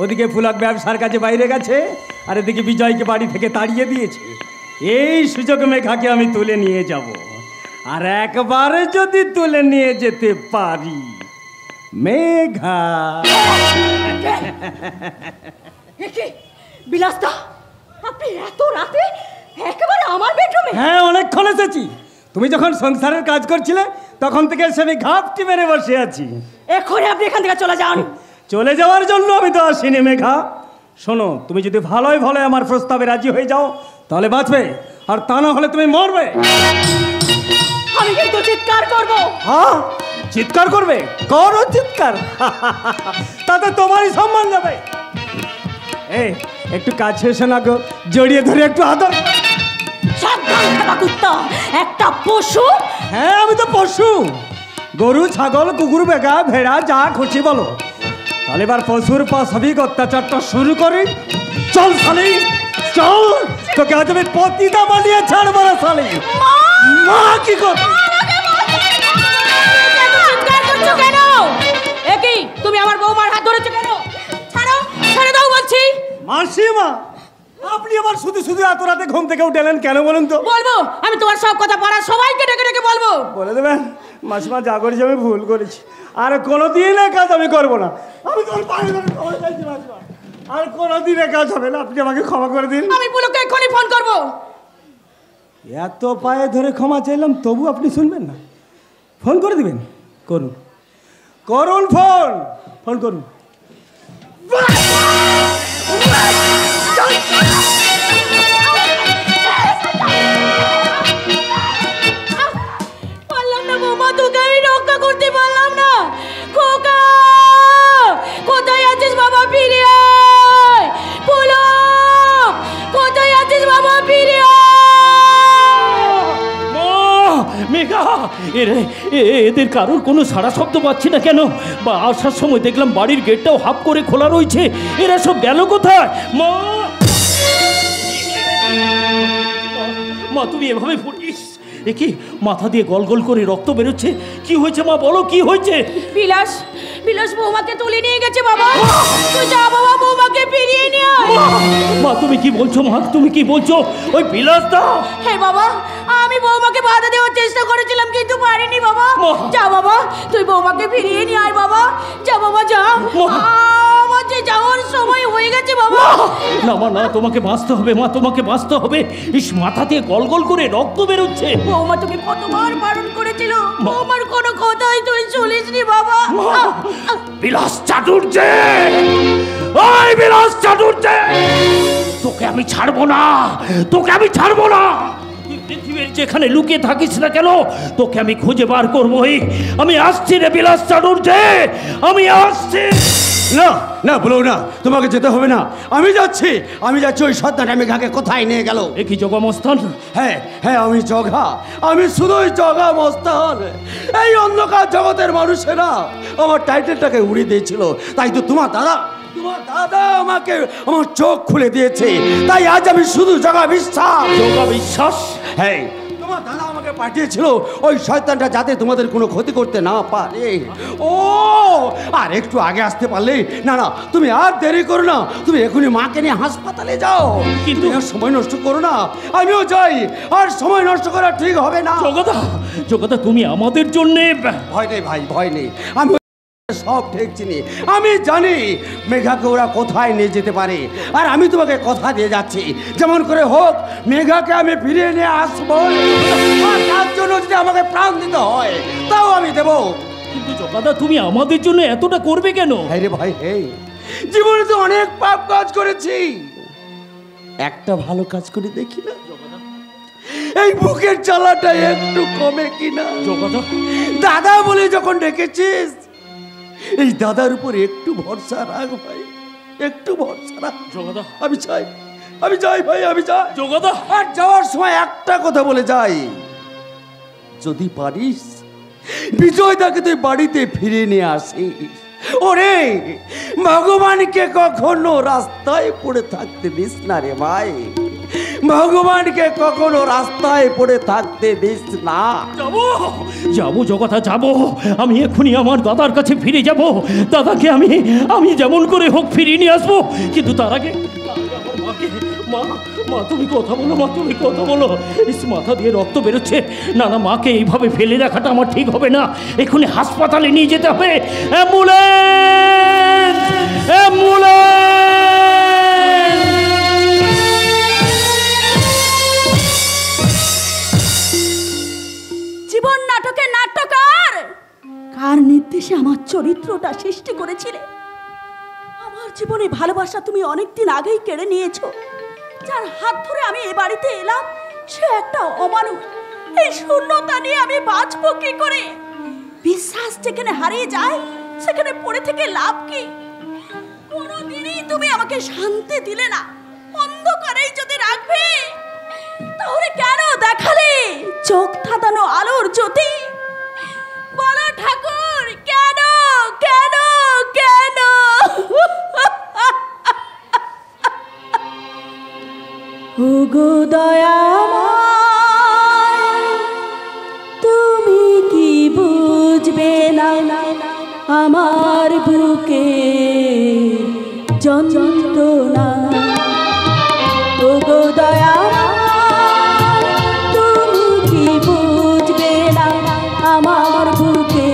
ওদিকে ফুলক ব্যবসার কাছে বাইরে গেছে, আর এদিকে বিজয়কে বাড়ি থেকে তাড়িয়ে দিয়েছে। এই সুযোগ মেঘাকে আমি তুলে নিয়ে যাব, আর একবারে যদি তুলে নিয়ে যেতে পারি মেঘা। বিলাসদা, আপনি এত রাতে একেবারে আমার বেডরুমে? হ্যাঁ, অনেকক্ষণ এসেছি। তুমি যখন সংসারের কাজ করছিলে তখন থেকে এসে আমি ঘাপটি মেরে বসে আছি। এখনই আপনি এখান থেকে চলে যান। চলে যাওয়ার জন্য আমি তো আসিনি মেঘা। শোনো, তুমি যদি ভালোই ভালো আমার প্রস্তাবে রাজি হয়ে যাও তাহলে বাঁচবে, আর তা না হলে তুমি মরবে। আমি কিন্তু চিৎকার করব। হ্যাঁ, চিৎকার করবে? করো চিৎকার, তাতে তোমারই সম্মান যাবে। এই একটু কাছে এসে না গো, জড়িয়ে ধরে একটু আদর। সাবধান থাকা কুত্তা, একটা পশু। হ্যাঁ, আমি তো পশু। গরু, ছাগল, কুকুর, বেগা, ভেড়া, যা খুশি বলো। তাহলে এবার পশুর পাশবিক অত্যাচারটা শুরু করি। চল শালি, চল, তোকে আজ আমি পতিতা বানিয়ে ছাড়বো না শালি। মা কি করবে? চিৎকার করছো কেন? একই তুমি আমার বৌমার হাত ধরেছো কেন? ছাড়ো, ছেড়ে দাও বলছি। মাসিমা, আপনি আবার শুধু শুধু এত রাতে ঘুম থেকে উঠেলেন কেন বলুন তো? বলবো, আমি তোমার সব কথা পাড়ার সবাইকে ডেকে ডেকে বলবো। বলে দেবেন মাসিমা, যা করেছি আমি ভুল করেছি, আর কোনোদিন এই কাজ আমি করবো না। আমি তোমার পায়ে ধরে ক্ষমা চাইছি মাসিমা, আর কোনোদিন এই কাজ হবে না। আপনি আমাকে ক্ষমা করে দিন। আমি পুলককে এক্ষুনি ফোন করবো। এত পায়ে ধরে ক্ষমা চাইলাম তবু আপনি শুনবেন না? ফোন করে দিবেন? করুন, করুন, ফোন ফোন করুন। পারলাম না বৌমা, তোকে আমি রক্ষা করতে পারলাম না। খোকা, কোথায় আছিস বাবা? ফিরে আয়। পুলক, কোথায় আছিস বাবা? ফিরে আয়। মেঘা, এদের কারোর কোনো সাড়া শব্দ পাচ্ছি না কেন? বা আসার সময় দেখলাম বাড়ির গেটটাও হাফ করে খোলা রয়েছে। এরা সব গেল কোথায়? মা, মা তুমি এভাবে পড়িস? এ কি, মাথা দিয়ে গল গল করে রক্ত বেরোচ্ছে। কি হয়েছে মা, বলো কি হয়েছে? বিলাস, বিলাস বৌমাকে তুলে নিয়ে গেছে বাবা। তুই যা বাবা, বৌমাকে ফিরিয়ে নিয়ে আয়। মা তুমি কি বলছো? মা তুমি কি বলছো? ওই বিলাস দা? হে বাবা, আমি বৌমাকে বাধা দেওয়ার চেষ্টা করেছিলাম কিন্তু পারিনি বাবা। যা বাবা, তুই বৌমাকে ফিরিয়ে নিয়ে আয় বাবা। যা বাবা, যা। আমার যে যাওয়ার সময় হয়ে গেছে বাবা। না মা না, তোমাকে বাঁচতে হবে মা, তোমাকে বাঁচতে হবে। ইস, মাথা দিয়ে গল গল করে রক্ত বেরোচ্ছে। বৌমা তোকে কতবার বারণ করেছিল, বৌমার কোনো কথাই তুই শুনিসনি বাবা। বিলাস চাটুর্যে, ওই বিলাস চাটুর্যে, তোকে আমি ছাড়বো না, তোকে আমি ছাড়বো না। তুই পৃথিবীর যেখানে লুকিয়ে থাকিস না কেন, তোকে আমি খুঁজে বার করবোই। আমি আসছি রে বিলাস চাটুর্যে, আমি আসছি। না না, বলো না, তোমাকে যেতে হবে না, আমি যাচ্ছি। ওই সত্তাটা মেঘাকে কোথায় নিয়ে গেল? এ কি জগা মস্তান? হ্যাঁ হ্যাঁ, আমি জগা, আমি শুধুই জগা মস্তান। এই অন্ধকার জগতের মানুষেরা আমার টাইটেলটাকে উড়িয়ে দিয়েছিল, তাই তো তোমার দাদা আমাকে আমার চোখ খুলে দিয়েছে। তাই আজ আমি শুধু জগা বিশ্বাস। জগা বিশ্বাস? হ্যাঁ, তোমার দাদা আমাকে পাঠিয়েছিল ওই শয়তানটা যাতে তোমাদের কোনো ক্ষতি করতে না পারে। ও, আর একটু আগে আসতে পারলে। না না, তুমি আর দেরি করো না, তুমি এখনই মাকে নিয়ে হাসপাতালে যাও। কিন্তু আর সময় নষ্ট করো না, আমিও যাই। আর সময় নষ্ট করা ঠিক হবে না। জগদা, তুমি আমাদের জন্যে। ভয় নেই ভাই, ভয় নেই, আমি সব ঠিক চিনি। আমি জানি মেঘাকে ওরা কোথায় নিয়ে যেতে পারে। আর আমি তোমাকে কথা দিয়ে যাচ্ছি, যেমন করে হোক মেঘাকে আমি ফিরিয়ে নিয়ে আসবো। আর তার জন্য যদি আমাকে প্রাণ দিতে হয় তাও আমি দেবো। কিন্তু জগদা, তুমি আমাদের জন্য এতটা করবে কেন? রে ভাই, এই জীবনে তো অনেক পাপ কাজ করেছি, একটা ভালো কাজ করে দেখি না। এই বুকের জ্বালাটা একটু কমে কিনা। জগদা, দাদা বলে যখন ডেকেছিস, এই দাদার উপর একটু ভরসা রাখ ভাই, একটু ভরসা রাখ। জগদা, আমি যাই ভাই, আমি যাই। জগদা, আর যাওয়ার সময় একটা কথা বলে যাই, যদি পারিস বিজয়দাকে তুই বাড়িতে ফিরে নিয়ে আসিস। ওরে, ভগবানকে কখনো রাস্তায় পড়ে থাকতে দিস না রে ভাই, ভগবানকে কখনো রাস্তায় পড়ে থাকতে দিস না। যাবো জগদা, যাবো। আমি এক্ষুনি আমার দাদার কাছে ফিরে যাব। দাদাকে আমি যেমন করে হোক ফিরিয়ে নিয়ে আসবো। কিন্তু তার আগে আমার মাকে, মা তুমি কথা বলো, মা তুমি কথা বলো। ইস, মাথা দিয়ে রক্ত বেরোচ্ছে। না না, মাকে এইভাবে ফেলে রাখাটা আমার ঠিক হবে না। এক্ষুনি হাসপাতালে নিয়ে যেতে হবে। Ambulance, ambulance. জীবন নাটকের নাট্যকার, কার নির্দেশে আমার চরিত্রটা সৃষ্টি করেছিলে? আমার জীবনে ভালোবাসা তুমি অনেকদিন আগেই কেড়ে নিয়েছো। যার হাত ধরে আমি এ বাড়িতে এলাম, সে একটা অমানুষ। এই শূন্যতা নিয়ে আমি বাঁচবো কি করে? বিশ্বাস যেখানে হারিয়ে যায়, সেখানে পড়ে থেকে লাভ কি? কোনোদিনই তুমি আমাকে শান্তি দিলে না। অন্ধকারেই যদি রাখবে, তাহলে কেন দেখালে চোখ ধাঁধানো আলোর জ্যোতি? বলো ঠাকুর, কেন কেন কেন? ওগো দয়াময়, তুমি কি বুঝবে না আমার বুকে যন্ত্রণা? ওগো দয়াময়, তুমি কি বুঝবে না আমার বুকে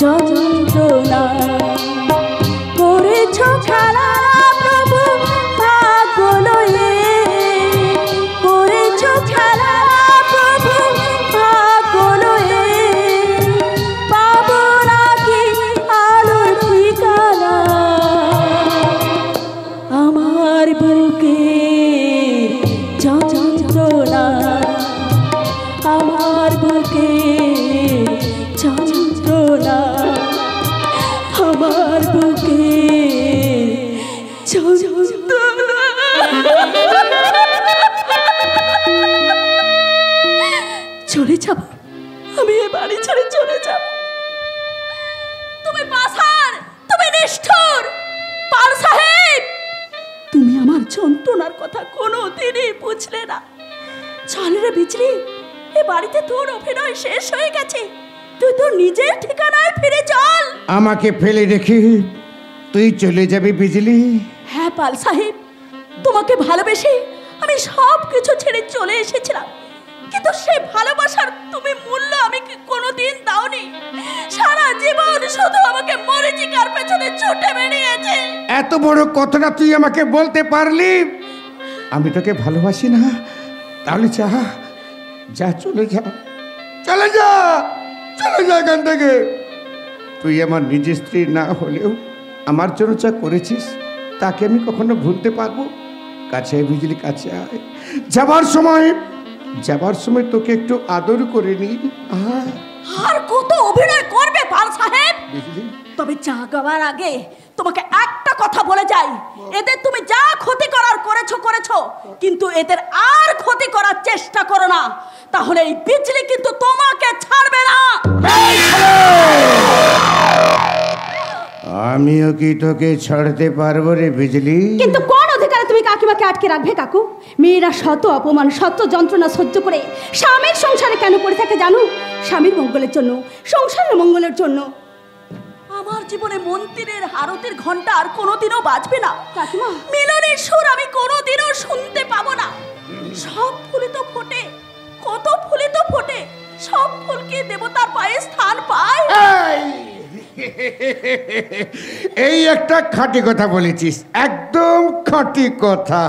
যন্ত্রণা? করেছ খেলা প্রভু ভাগ্য লয়ে, করেছ খেলা প্রভু ভাগ্য লয়ে, পাবো নাকি আলোর ঠিকানা আমার বুকে যন্ত্রণা? আমার বুকে যন্ত্রণা, আমার বুকে যন্ত্রণা। চলে যাব, আমি এ বাড়ি ছেড়ে চলে যাব। তুমি পাষাণ, তুমি নিষ্ঠুর। পাল সাহেব, তুমি আমার যন্ত্রণার কথা কোনোদিনই বুঝলে না। চল রে বিজলি, এ বাড়িতে তোর অভিনয় শেষ হয়ে গেছে। তুই তোর নিজের ঠিকানায় ফিরে চল। আমাকে ফেলে রেখে তুই চলে যাবি বিজলি? হ্যাঁ পাল সাহেব, তোমাকে ভালোবেসে আমি সব কিছু ছেড়ে চলে এসেছিলাম, কিন্তু সেই ভালোবাসার তুমি মূল্য আমি কি কোনোদিন দাওনি? সারা জীবন শুধু আমাকে মরীচিকার পেছনে ছুটে বেরিয়েছে। এত বড় কথাটা তুই আমাকে বলতে পারলি? আমি তোকে ভালোবাসি না? তাহলে যা যা, চলে যা, চলে যা, চলে যা এখান থেকে। তুই আমার নিজের স্ত্রী না হলেও আমার জন্য যা করেছিস তাকে আমি কখনো ভুলতে পারবো? কাছে আয় বিজলি, কাছে আয়। যাবার সময় তোকে একটু আদর করে নি। আর কত অভিনয় করবে পাল সাহেব? তবে যাওয়ার আগে তোমাকে একটা কথা বলে যাই, এদের তুমি যা ক্ষতি করার করেছো, কিন্তু এদের আর ক্ষতি করার চেষ্টা করো না, তাহলে এই বিজলি কিন্তু তোমাকে ছাড়বে না। আমিও কি তোকে ছাড়তে পারবো রে বিজলি? কিন্তু কোন অধিকারে তুমি কাকিমাকে আটকে রাখবে কাকু? মেয়েরা শত অপমান, শত যন্ত্রণা সহ্য করে স্বামীর সংসারে কেন পড়ে থাকে জানো? স্বামীর মঙ্গলের জন্য, সংসারের মঙ্গলের জন্য। আমার জীবনে মন্দিরের আরতির ঘন্টা আর কোনোদিনও বাজবে না কাকিমা। মিলনের সুর আমি কোনোদিনও শুনতে পাবো না। সব ফুলে তো ফোটে, কত ফুলে তো ফোটে, সব ফুল কি দেবতার পায়ে স্থান পায়? এই একটা খাঁটি কথা বলেছিস, একদম খাঁটি কথা।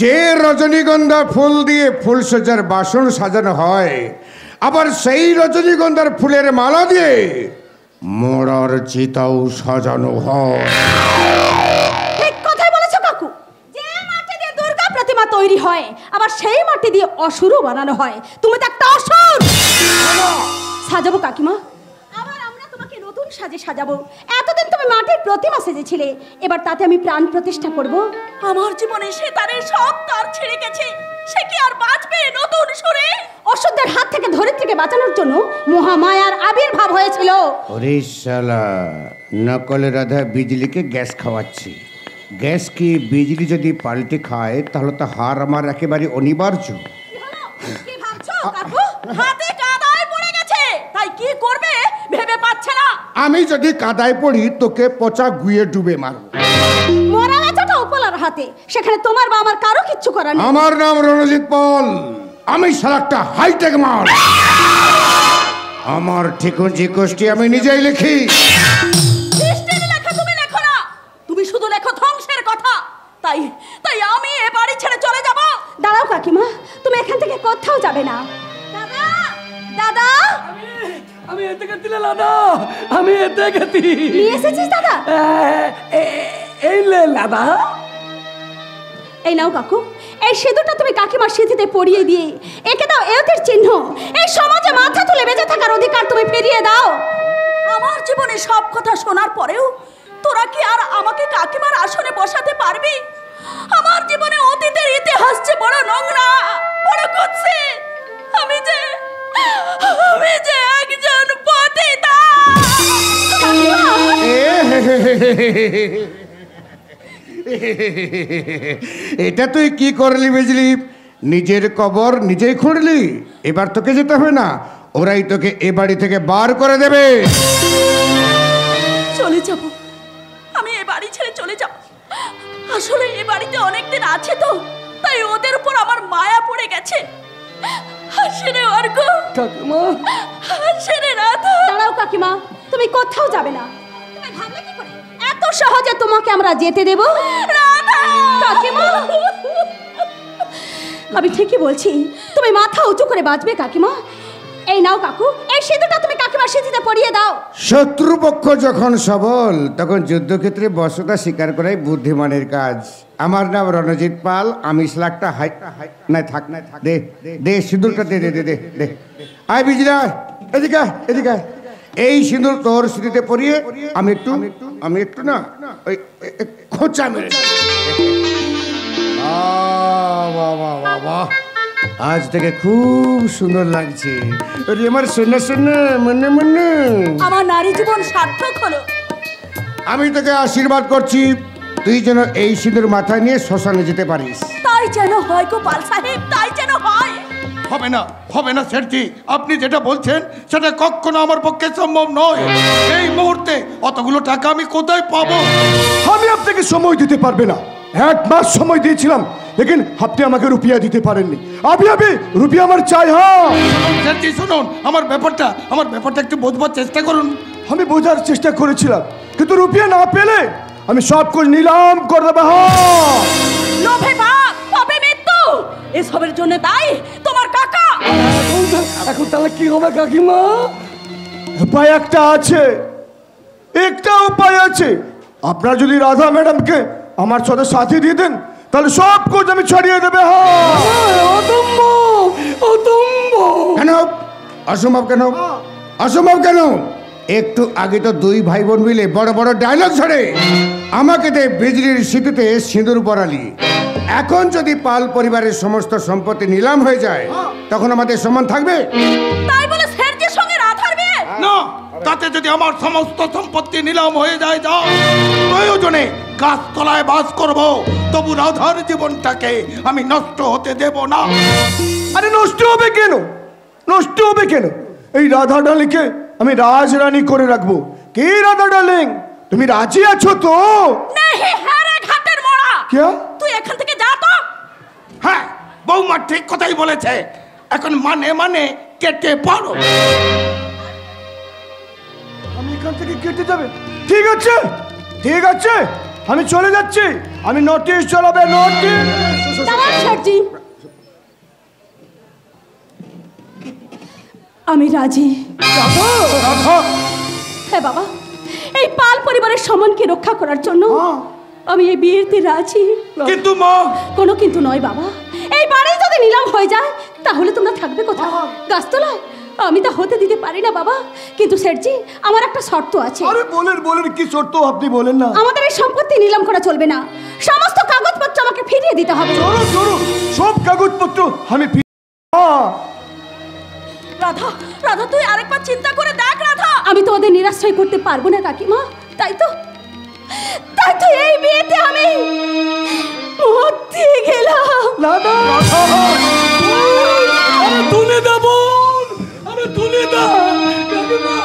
যে রজনীগন্ধা ফুল দিয়ে ফুলসজ্জার বাসন সাজানো হয়, আবার সেই রজনীগন্ধার ফুলের মালা দিয়ে মোড়ার চিতাও সাজানো হয়। ঠিক কথাই বলেছো কাকু। যে মাটি দিয়ে দুর্গা প্রতিমা তৈরি হয়, আবার সেই মাটি দিয়ে অসুরও বানানো হয়। তুমি তো একটা অসুর। সাজাবো কাকিমা, আবার আমরা তোমাকে নতুন সাজে সাজাবো। এতদিন তুমি মাটির প্রতিমা সেজেছিলে, এবার তাতে আমি প্রাণ প্রতিষ্ঠা করব। আমার জীবনে সে তারের সব তার ছিঁড়ে গেছে, সে কি আর বাঁচবে নতুন সুরে? অসুরদের হাত থেকে ধরিত্রীকে বাঁচানোর জন্য মহামায়ার আবির্ভাব হয়েছিল। ওরে শালা, নকল রাধা বিজলিকে গ্যাস খাওয়াচ্ছি। গ্যাস কি বিজলি যদি পাল্টে খায় তাহলে তো হার আমার একেবারে অনিবার্য। কি ভাবছো কাকু? হাতে কাদায় পড়ে গেছে, তাই কি করবে ভেবে পাচ্ছে না। আমি যদি কাদায় পড়ি তোকে পচা গুয়ে ডুবে মারব। মরা বেচাটা উপলার হাতে, সেখানে তোমার বা আমার কারো কিচ্ছু করার নেই। আমার নাম রণজিৎ পাল, আমি শালা একটা হাইটেক মাল। আমার ঠিকুঞ্জি গোষ্ঠী আমি নিজেই লিখি। সৃষ্টির লেখা তুমি লেখো না, তুমি শুধু লেখো ধ্বংসের কথা। তাই তাই আমি এ বাড়ি ছেড়ে চলে যাব। দাঁড়াও কাকিমা, তুমি এখান থেকে কোথাও যাবে না। দাদা, দাদা, আমি এতে গেছি দাদা, আমি এতে গেছি। নিয়ে এসেছিস দাদা? এই লে দাদা। এই নাও কাকু, এই সিঁদুরটা তুমি কাকিমার সিঁথিতে পরিয়ে দিয়ে একে দাও এতের চিহ্ন। এই সমাজে মাথা তুলে বেঁচে থাকার অধিকার তুমি ফিরিয়ে দাও। আমার জীবনে সব কথা শোনার পরেও তোরা কি আর আমাকে কাকিমার আসনে বসাতে পারবি? আমার জীবনে অতীতের ইতিহাস যে বড় নোংরা, বড় কুৎসিত। আমি যে একজন পতিতা। এটা তুই কি করলি বিজলি? নিজের কবর নিজেই খুঁড়লি। এবার তোকে যেতে হবে না, ওরাই তোকে এ বাড়ি থেকে বার করে দেবে। চলে যাব, আমি এ বাড়ি ছেড়ে চলে যাব। আসলে এ বাড়িতে অনেকদিন আছে তো, তাই ওদের উপর আমার মায়া পড়ে গেছে। হাসিরে অর্ঘ, কাকিমা, হাসিরে রাধা। দাঁড়াও কাকিমা, তুমি কোথাও যাবে না। তুমি ভাবলে কি করে এত সহজে তোমাকে আমরা যেতে দেব? রাধা, কাকিমা, আমি ঠিকই বলছি, তুমি মাথা উঁচু করে বাঁচবে কাকিমা। এই নাও কাকু, এই সিঁদুরটা তুমি কাকিমার সিঁথিতে পরিয়ে দাও। শত্রুপক্ষ যখন সবল, তখন যুদ্ধক্ষেত্রে বশ্যতা স্বীকার করাই বুদ্ধিমানের কাজ। আমার নাম রণজিৎ পাল, আমি একটা না থাক না থাক, দে দে সিঁদুরটা, দে দে দে দে দে। আয় বিজলা, এদিকে এদিকে। এই সিঁদুর তোর স্মৃতিতে পরিয়ে আমি একটু না ওই খোঁচা মেরে। আজ থেকে খুব সুন্দর লাগছে। আমার শোনা শোনা মনে মনে আমার নারী জীবন সার্থক হলো। আমি তোকে আশীর্বাদ করছি, তুই যেন এই সিঁদুর মাথায় নিয়ে শ্মশানে যেতে পারিস। তাই যেন হয় গোপাল সাহেব, তাই যেন হয়। হবে না, হবে না শেঠজি, আপনি যেটা বলছেন সেটা কখনো আমার পক্ষে সম্ভব নয়। এই মুহূর্তে অতগুলো টাকা আমি কোথায় পাবো? আমি আপনাকে সময় দিতে পারবে না। 1 মাস সময় দিয়েছিলাম, লেকিন আপনি আমাকে রুপিয়া দিতে পারেননি। আমি রুপিয়া আমার চাই। হ্যাঁ শেঠজি শুনুন, আমার ব্যাপারটা একটু বোঝবার চেষ্টা করুন। আমি বোঝার চেষ্টা করেছিলাম, কিন্তু রুপিয়া না পেলে আমি সব কুছ নিলাম করে দেবো। হ্যাঁ, লোভে পাপ, পাপে মৃত্যু, এসবের জন্য দায়ী তোমার কাকা। এখন তাহলে কি হবে কাকিমা? উপায় একটা আছে, একটা উপায় আছে। আপনারা যদি রাধা ম্যাডামকে আমার সাথে সাথী দিয়ে দেন তাহলে সব কুছ আমি ছড়িয়ে দেবে। হ্যাঁ, অসম্ভব, অসম্ভব। কেন অসম্ভব? কেন অসম্ভব কেন? একটু আগে তো দুই ভাই বোন মিলে বড় বড় ডায়লগ ছড়ে আমাকে দে বিজলির সিঁথিতে সিঁদুর পরালি। এখন যদি পাল পরিবারের সমস্ত সম্পত্তি নিলাম হয়ে যায় তখন আমাদের সমান থাকবে? তাই বলে শেঠজির সঙ্গে রাধার বিয়ে? না, তাতে যদি আমার সমস্ত সম্পত্তি নিলাম হয়ে যায়, যাও প্রয়োজনে গাছতলায় বাস করব, তবু রাধার জীবনটাকে আমি নষ্ট হতে দেব না। আরে নষ্ট হবে কেন? নষ্ট হবে কেন? এই রাধা ডালিকে আমি রাজরানী করে রাখবো। কি রাধা ডালিং, তুমি রাজি আছো তো? নেহি হারে ঘাটের মোড়া। क्या? তুই এখান থেকে যা তো। হ্যাঁ, বৌমা ঠিক কথাই বলেছে। এখন মানে মানে কেটে পারো। আমি এখান থেকে কেটে যাবে? ঠিক আছে, ঠিক আছে, আমি চলে যাচ্ছি। আমি নোটিশ চলাবে, নোটিশ। দাঁড়ান শেঠজি, আমি রাজি। হ্যাঁ বাবা, এই পাল পরিবারের সম্মানকে রক্ষা করার জন্য আমি এই বিয়েতে রাজি। কিন্তু মা, কোনো কিন্তু নয় বাবা, এই বাড়ি যদি নিলাম হয়ে যায় তাহলে তোমরা থাকবে কোথায়? গাছতলায়? আমি তা হতে দিতে পারি না বাবা। কিন্তু শেঠজি, আমার একটা শর্ত আছে। আরে বলেন বলেন, কি শর্ত আপনি বলেন না। আমাদের এই সম্পত্তি নিলাম করা চলবে না, সমস্ত কাগজপত্র আমাকে ফিরিয়ে দিতে হবে। চলো চলো, সব কাগজপত্র আমি রাধা, রাধা তুই আরেকবার চিন্তা করে দেখ রাধা। আমি তোমাদের নিরাশ্রয় করতে পারবো না কাকিমা, তাই তো এই বিয়েতে আমি মরতে গেলাম। দাদা, আরে তুলে দেব, আরে তুলে দাও। কাকিমা,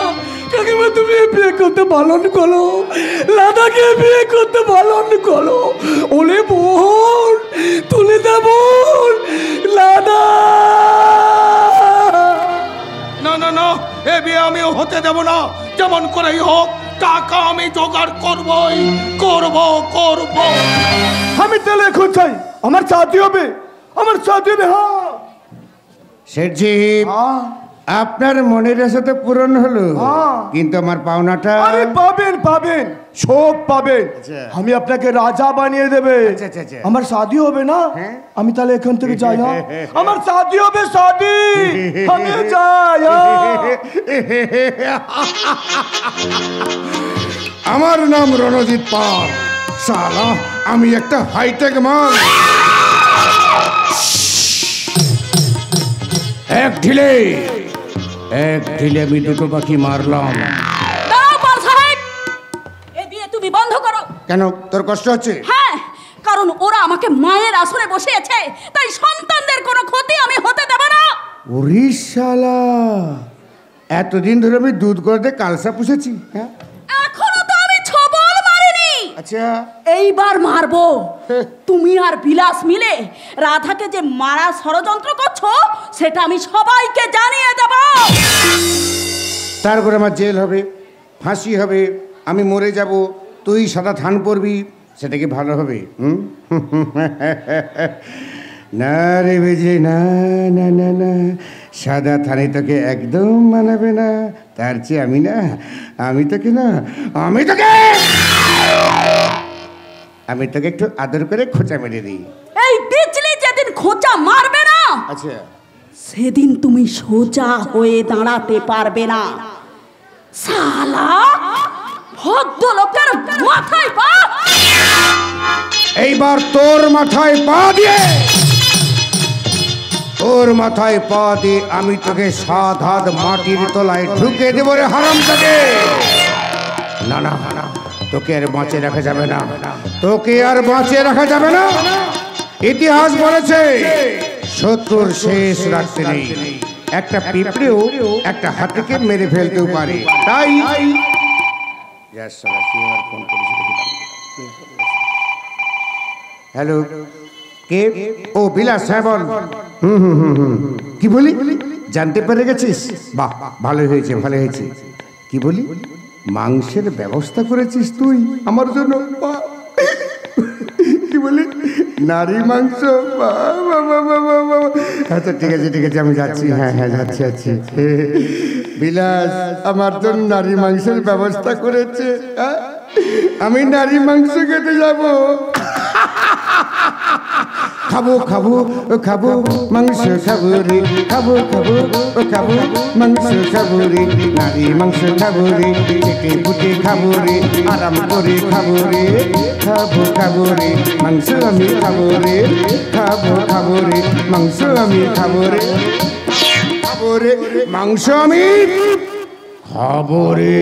কাকিমা তুমি বিয়ে করতে পালন করো, লাদাকে বিয়ে করতে পালন করো। ওলে বোন, তুলে দেব লাদা। না না না, এ বিয়ে আমি হতে দেব না। যেমন করেই হোক টাকা আমি জোগাড় করবই, করব করব। আমি তাহলে এখন চাই আমার সাথী হবে, আমার সাথী হবে। হ্যাঁ শেঠজি, আপনার মনের আশা তো পূরণ হলো, কিন্তু আমার পাওনাটা। আরে পাবেন পাবেন, সব পাবেন। আমি আপনাকে রাজা বানিয়ে দেবে। আমার শাদী হবে না, আমি তাহলে এখান থেকে যাই। আমার শাদী হবে, শাদী, আমি যাই। আমার নাম রণজিৎ পাল। শালা আমি একটা হাইটেক মাল। এক ঢিলে আমি দুটো পাখি মারলাম। দাঁড়াও পাল সাহেব, এই বিয়ে তুমি বন্ধ করো। কেন, তোর কষ্ট হচ্ছে? হ্যাঁ, কারণ ওরা আমাকে মায়ের আসরে বসিয়েছে, তাই সন্তানদের কোনো ক্ষতি আমি হতে দেব না। ওরে শালা, এতদিন ধরে আমি দুধ গড়তে কালসা পুষেছি। হ্যাঁ, এখনো তো আমি ছবল মারিনি। আচ্ছা, এইবার মারবো। তুমি আর বিলাস মিলে রাধাকে যে মারা ষড়যন্ত্র করছো সেটা আমি সবাইকে জানিয়ে দেব। তারপরে আমার জেল হবে, ফাঁসি হবে, আমি মরে যাব, তুই সাদা থান পরবি, সেটা কি ভালো হবে? না রে বিজলি, না না না না, সাদা থানে তোকে একদম মানাবে না। তার চেয়ে আমি তোকে একটু আদর করে খোঁচা মেরে দিই। এই বিজলি যেদিন খোঁচা মারবে না, আচ্ছা, সেদিন তুমি সোজা হয়ে দাঁড়াতে পারবে না। শালা ভদ্রলোকের মাথায় পা। এইবার তোর মাথায় পা দিয়ে আমি তোকে 7 হাত মাটির তলায় ঢুকে দেবো রে হারামজাদে। না না, তোকে আর বাঁচিয়ে রাখা যাবে না, তোকে আর বাঁচিয়ে রাখা যাবে না। ইতিহাস বলেছে শত্রুর শেষ রাখতে নেই। একটা পিঁপড়েও একটা হাতিকে মেরে ফেলতেও পারে। তাই হ্যালো, কে? ও বিলাস, হ্যাঁ বল। কি বলি, জানতে পেরে গেছিস? বাহ, ভালো হয়েছে, ভালো হয়েছে। কি বলি? মাংসের ব্যবস্থা করেছিস তুই আমার জন্য? বাহ! কি বলি, নারী মাংস? বাহ, বাহ, বাহ, বাহ, বাহ, বাহ। আচ্ছা ঠিক আছে ঠিক আছে, আমি যাচ্ছি। হ্যাঁ হ্যাঁ যাচ্ছি যাচ্ছি। বিলাস আমার জন্য নারী মাংসের ব্যবস্থা করেছে। হ্যাঁ? আমি নারী মাংস খেতে যাব। খাবো খাবো ও খাবো মাংস খাবো রে, খাবো খাবো ও খাবো মাংস খাবো রে, নারী মাংস খাবো রে, চেটে ফুটে খাবো রে, আরাম করে খাবো রে, খাবো খাবো রে মাংস আমি খাবো রে, খাবো খাবো রে মাংস আমি খাবো রে, খাবো রে মাংস আমি খাবো রে।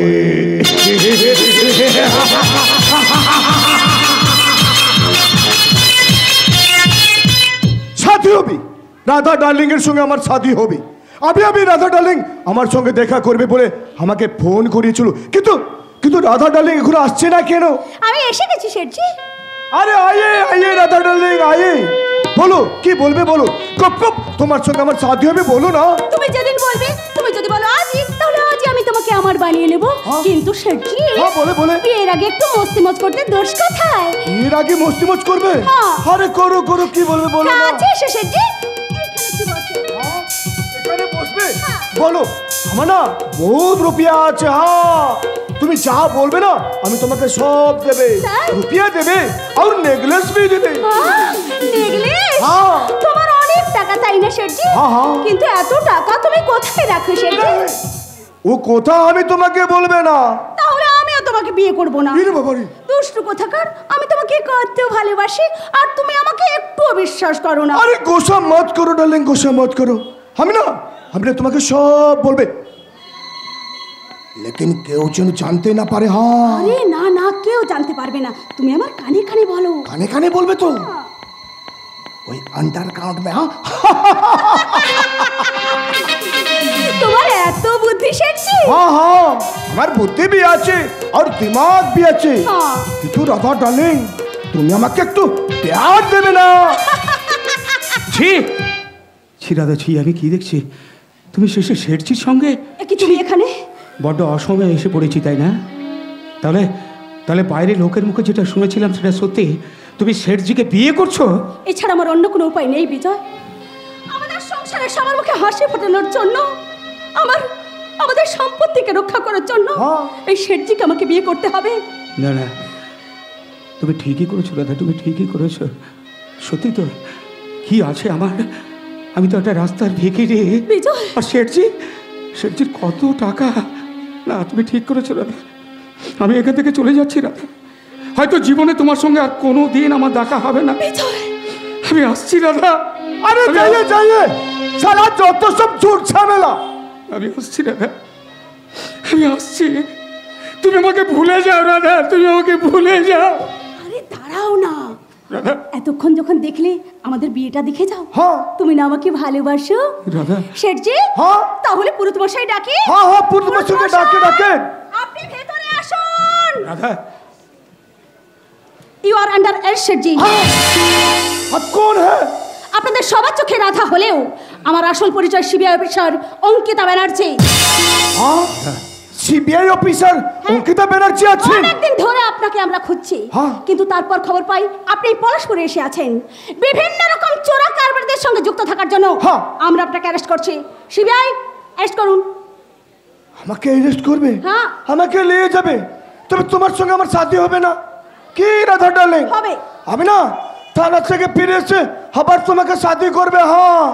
শাদি হবে, রাধা ডার্লিং এর সঙ্গে আমার শাদি হবে। আমি রাধা ডার্লিং আমার সঙ্গে দেখা করবে বলে আমাকে ফোন করিয়েছিল, কিন্তু কিন্তু রাধা ডার্লিং এখনো আসছে না কেন? আমি এসে গেছি শেঠজি। আরে আয়ে আয়ে রাধা ডার্লিং আয়ে, বলো কি বলবে বলো। কপ কপ তোমার সঙ্গে আমার শাদি হবে, বলো না। তুমি যেদিন বলবে, তুমি যদি বলো আজই, তাহলে আজই আমি তোমাকে আমার বানিয়ে নেব। কিন্তু শেঠজি, বলে বলে বিয়ের আগে একটু মস্তি মজ করতে দোষ কোথায়? এর আগে মস্তি মজ করবে? হ্যাঁ। আরে করো করো, কি বলবে বলো না। কাছে এসে শেঠজি, এখানে একটু বসো। এখানে বসবে? বলো, আমার না বহুত রুপিয়া আছে। হ্যাঁ, তুমি যা বলবে না আমি তোমাকে সব দেবে, তাই? রুপিয়া দেবে আর নেকলেস भी দেবে। নেকলেস? হ্যাঁ। তোমার অনেক টাকা তাই না শেঠজি? হ্যাঁ, হ্যাঁ। কিন্তু এত টাকা তুমি কোথায় রাখো শেঠজি? ও কথা আমি তোমাকে বলবে না। তাহলে আমিও তোমাকে বিয়ে করব না। এরে বাবারে, দুষ্টু কোথাকার, আমি তোমাকে কত ভালোবাসি আর তুমি আমাকে একটুও বিশ্বাস করো না। আরে গোসা মত করো ডার্লিং, গোসা মত করো। আমি না তোমাকে সব বলবে, লেকিন কেউ যেন জানতে না পারে। হ্যাঁ, আরে না না, কেউ জানতে পারবে না। তুমি আমার কানে কানে বলো। কানে কানে বলবে তো? ওই আন্ডারগ্রাউন্ড মে। হ্যাঁ, তোমার এত বুদ্ধি শেঠজি। हाँ हाँ আমার বুদ্ধি भी আছে আর দিমাগ भी আছে। হ্যাঁ। কিন্তু রাধা ডার্লিং তুমি আমাকে একটু প্যার দেবে না? ছি ছি রাধা, ছি আমি কি দেখছি? তুমি শেষে শেঠজির সঙ্গে? কি তুমি এখানে? বড্ড অসময়ে এসে পড়েছি তাই না? তাহলে তাহলে বাইরে লোকের মুখে যেটা শুনেছিলাম সেটা সত্যি? তুমি শেঠজিকে বিয়ে করছো? এছাড়া আমার অন্য কোনো উপায় নেই বিজয়। আমাদের সংসারে সবার মুখে হাসি ফোটানোর জন্য, আমাদের সম্পত্তিকে রক্ষা করার জন্য এই শেঠজিকে আমাকে বিয়ে করতে হবে। না না, তুমি ঠিকই করেছো দাদা, তুমি ঠিকই করেছো। সত্যি তো, কি আছে আমার? আমি তো একটা রাস্তার ভিখিরি। বিজয়, আর শেঠজির কত টাকা। না, তুমি ঠিক করেছো দাদা, আমি এখান থেকে চলে যাচ্ছি রাধা। হয়তো জীবনে তোমার সঙ্গে আর কোনো দিন আমার দেখা হবে না। বিজয়, আমি আসছি রাধা। আরে যাইয়ে যাইয়ে, সারা যত সব ঝুট ঝামেলা। আমি আসছি রাধা, আমি আসছি। তুমি আমাকে ভুলে যাও রাধা, তুমি আমাকে ভুলে যাও। আরে দাঁড়াও না রাধা, এতক্ষণ যখন দেখলে আমাদের বিয়েটা দেখে যাও। হ্যাঁ। তুমি না আমাকে ভালোবাসো রাধা। শেঠজি? হ্যাঁ। তাহলে পুরোহিত মশাই ডাকি। हाँ हाँ পুরুষ সঙ্গে ডাকে ডাকে। আপনি ভেতরে আসুন। Radha, you are under arrest Sethji. अब कौन है? আপনাদের সবার চোখে রাধা হলেও আমার আসল পরিচয় সিবিআই অফিসার অঙ্কিতা ব্যানার্জি। हाँ सीबीआई অফিসার অঙ্কিতা ব্যানার্জি আছেন। অনেকদিন ধরে আপনাকে আমরা খুঁজছি, হ্যাঁ। কিন্তু তারপর খবর পাই আপনি পলাশপুরে এসে আছেন বিভিন্ন রকম চোরা কারবারদের সঙ্গে যুক্ত থাকার জন্য। হ্যাঁ। আমরা আপনাকে অ্যারেস্ট করছি। সিবিআই অ্যারেস্ট করুন। আমাকে অ্যারেস্ট করবে? হ্যাঁ। আমাকে নিয়ে যাবে? তবে তোমার সঙ্গে আমার শাদি হবে না কি রাধা ডার্লিং? হবে। আমি না থানা থেকে ফিরে এসে আবার তোমাকে শাদি করবে। হ্যাঁ,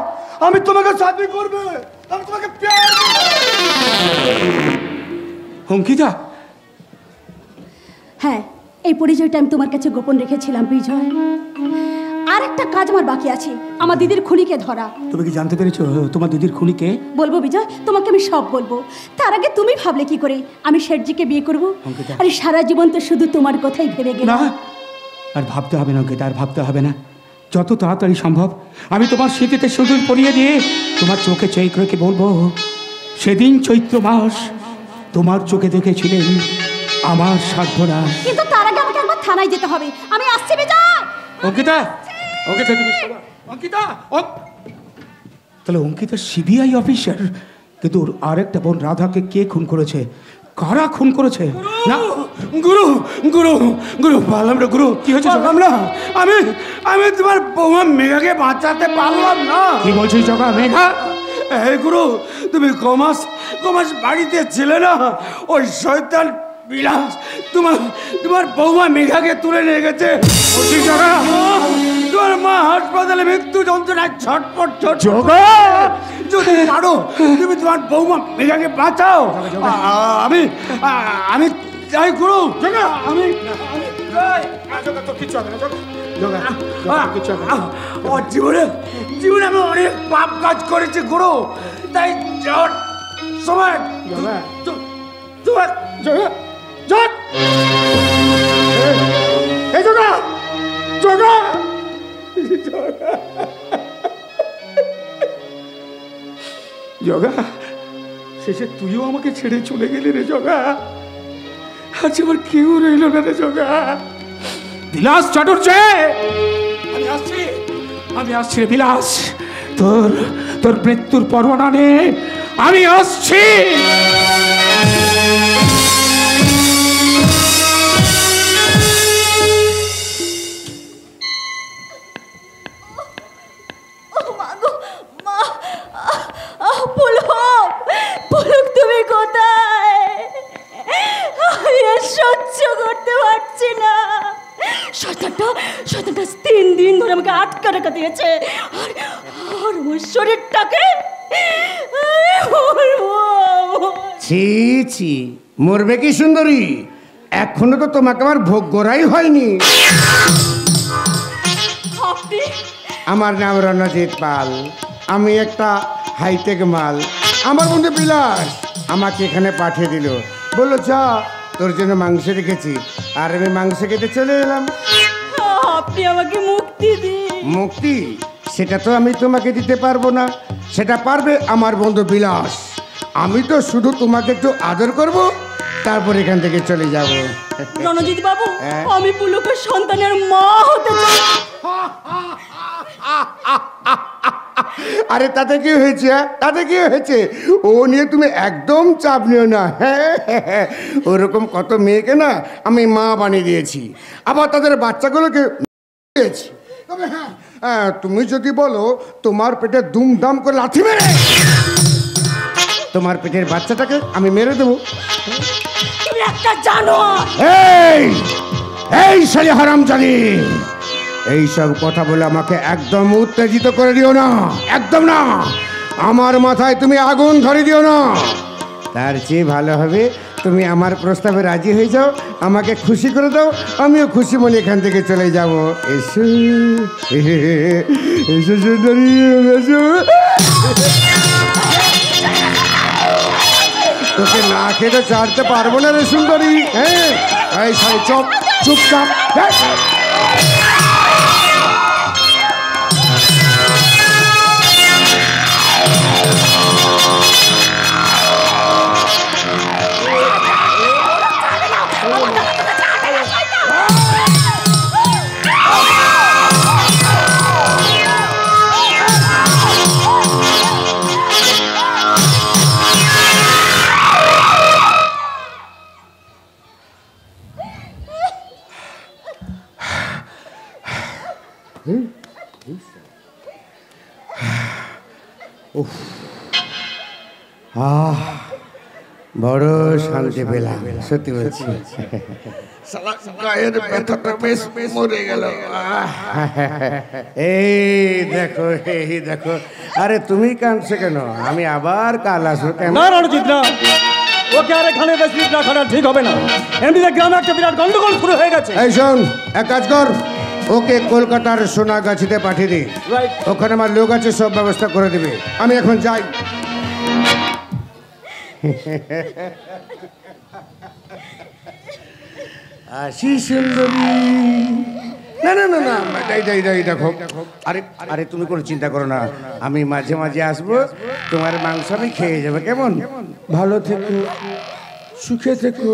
আমি তোমাকে শাদি করবে, আমি তোমাকে প্যার অঙ্কিতা। হ্যাঁ, এই পরিচয়টা আমি তোমার কাছে গোপন রেখেছিলাম বিজয়। আর একটা কাজ আমার বাকি আছে, আমার দিদির খুনিকে ধরা। তুমি কি জানতে পেরেছো তোমার দিদির খুনিকে? বলবো বিজয়, তোমাকে আমি সব বলবো। তার আগে তুমি ভাবলে কি করে আমি শেঠজিকে বিয়ে করব? অঙ্কিতা। আরে সারা জীবন তো শুধু তোমার কথাই ভেবে না, গেলাম। আর ভাবতে হবে না অঙ্কিতা, আর ভাবতে হবে না। যত তাড়াতাড়ি সম্ভব আমি তোমার স্মৃতিতে সিঁদুর পরিয়ে দিয়ে তোমার চোখে চোখ রেখে বলবো, সেদিন চৈত্র মাস তোমার চোখে দেখেছিলেন আমার সাধ্যনাশ। কিন্তু তার আগে আমাকে একবার থানায় যেতে হবে। আমি আসছি বিজয়। অঙ্কিতা, অঙ্কিতা তুমি শোনো। অঙ্কিতা, তাহলে অঙ্কিতা সিবিআই অফিসার, কিন্তু ওর আরেকটা বোন রাধাকে কে খুন করেছে? কারা খুন করেছে? না গুরু গুরু গুরু পারলাম না গুরু। কি হয়েছে? পারলাম না, আমি আমি তোমার বৌমা মেঘাকে বাঁচাতে পারলাম না। কি বলছিস জগা? মেঘা? এই গুরু, তুমি কমাস বাড়িতে ছিলে না? ওই শয়তান বিলাস তোমার বৌমা মেঘাকে তুলে নিয়ে গেছে। তোমার মা হাসপাতালে মৃত্যু যন্ত্রণায় ছটপট জগা! যদি পারো তুমি তোমার বৌমা মেঘাকে বাঁচাও। আমি আমি যাই গুরু, আমি জীবনে আমি অনেক পাপ কাজ করেছি গুরু, তাই যাওয়ার সময় জগা, শেষে তুইও আমাকে ছেড়ে চলে গেলি রে জগা। আজ আমার কেউ রইল না রে জগা। বিলাস চাটুর্যে, আমি আসছি রে বিলাস। তোর মৃত্যুর পরোয়ানা নে, আমি আসছি। পুলক তুমি কোথায়? আমি আর সহ্য করতে পারছি না। শয়তানটা 3 দিন ধরে আমাকে আটকা রাখা দিয়েছে, আর আমার শরীরটাকে ছি ছি, মরবে কি সুন্দরী? এখনো তো তোমাকে আমার ভোগ করাই হয়নি। আমার নাম রণজিৎ পাল, আমি একটা হাইটেক মাল। আমার বন্ধু বিলাস আমাকে এখানে পাঠিয়ে দিল, বললো যা তোর জন্য মাংস রেখেছি, আর আমি মাংস খেতে চলে এলাম। আপনি আমাকে মুক্তি দিন। মুক্তি? সেটা তো আমি তোমাকে দিতে পারবো না, সেটা পারবে আমার বন্ধু বিলাস। আমি তো শুধু তোমাকে একটু আদর করব, তারপর এখান থেকে চলে যাব। রণজিৎ বাবু, আমি পুলকের সন্তানের মা হতে চাই। আরে তাতে কি হয়েছে? তাতে কি হয়েছে? ও নিয়ে তুমি একদম চাপ নিও না। হ্যাঁ, ওরকম কত মেয়েকে না আমি মা বানিয়ে দিয়েছি, আবার তাদের বাচ্চাগুলোকে দিয়েছি। তবে হ্যাঁ, তুমি যদি বলো তোমার পেটে দুমদাম করে লাথি মেরে তোমার পেটের বাচ্চাটাকে আমি মেরে দেবো। তুমি একটা জানোয়ার। এই শালি হারামজাদি, এইসব কথা বলে আমাকে একদম উত্তেজিত করে দিও না, একদম না। আমার মাথায় তুমি আগুন ধরে দিও না। তার চেয়ে ভালো হবে তুমি আমার প্রস্তাবে রাজি হয়ে যাও, আমাকে খুশি করে দাও, আমিও খুশি মনে এখান থেকে চলে যাব। এসো এসো সুন্দরী, এসো। তোকে না খেতে ছাড়তে পারবো না রে সুন্দরী। হ্যাঁ, এই সাই চুপ, চুপচাপ। বড় শান্তি পেলাম, সত্যি বলছি। গায়ের ব্যথাটা বেশ মরে গেল। এই দেখো, এই দেখো। আরে তুমি কাঁদছো কেন? আমি আবার কাল আসবো। না রণজিৎ না, ওকে আর এখানে বেশি রাখাটা ঠিক হবে না। এমনিতে গ্রামে একটা বিরাট গন্ডগোল শুরু হয়ে গেছে। এই শোন, এক কাজ কর, ওকে কলকাতার সোনাগাছিতে পাঠিয়ে দে। ওখানে আমার লোক আছে, সব ব্যবস্থা করে দেবে। আমি এখন যাই। আসি সুন্দরী। না না না না, দেখো। আরে আরে তুমি কোনো চিন্তা করো না, আমি মাঝে মাঝে আসবো, তোমার মাংস আমি খেয়ে যাবো। কেমন? ভালো থেকো, সুখে থেকো,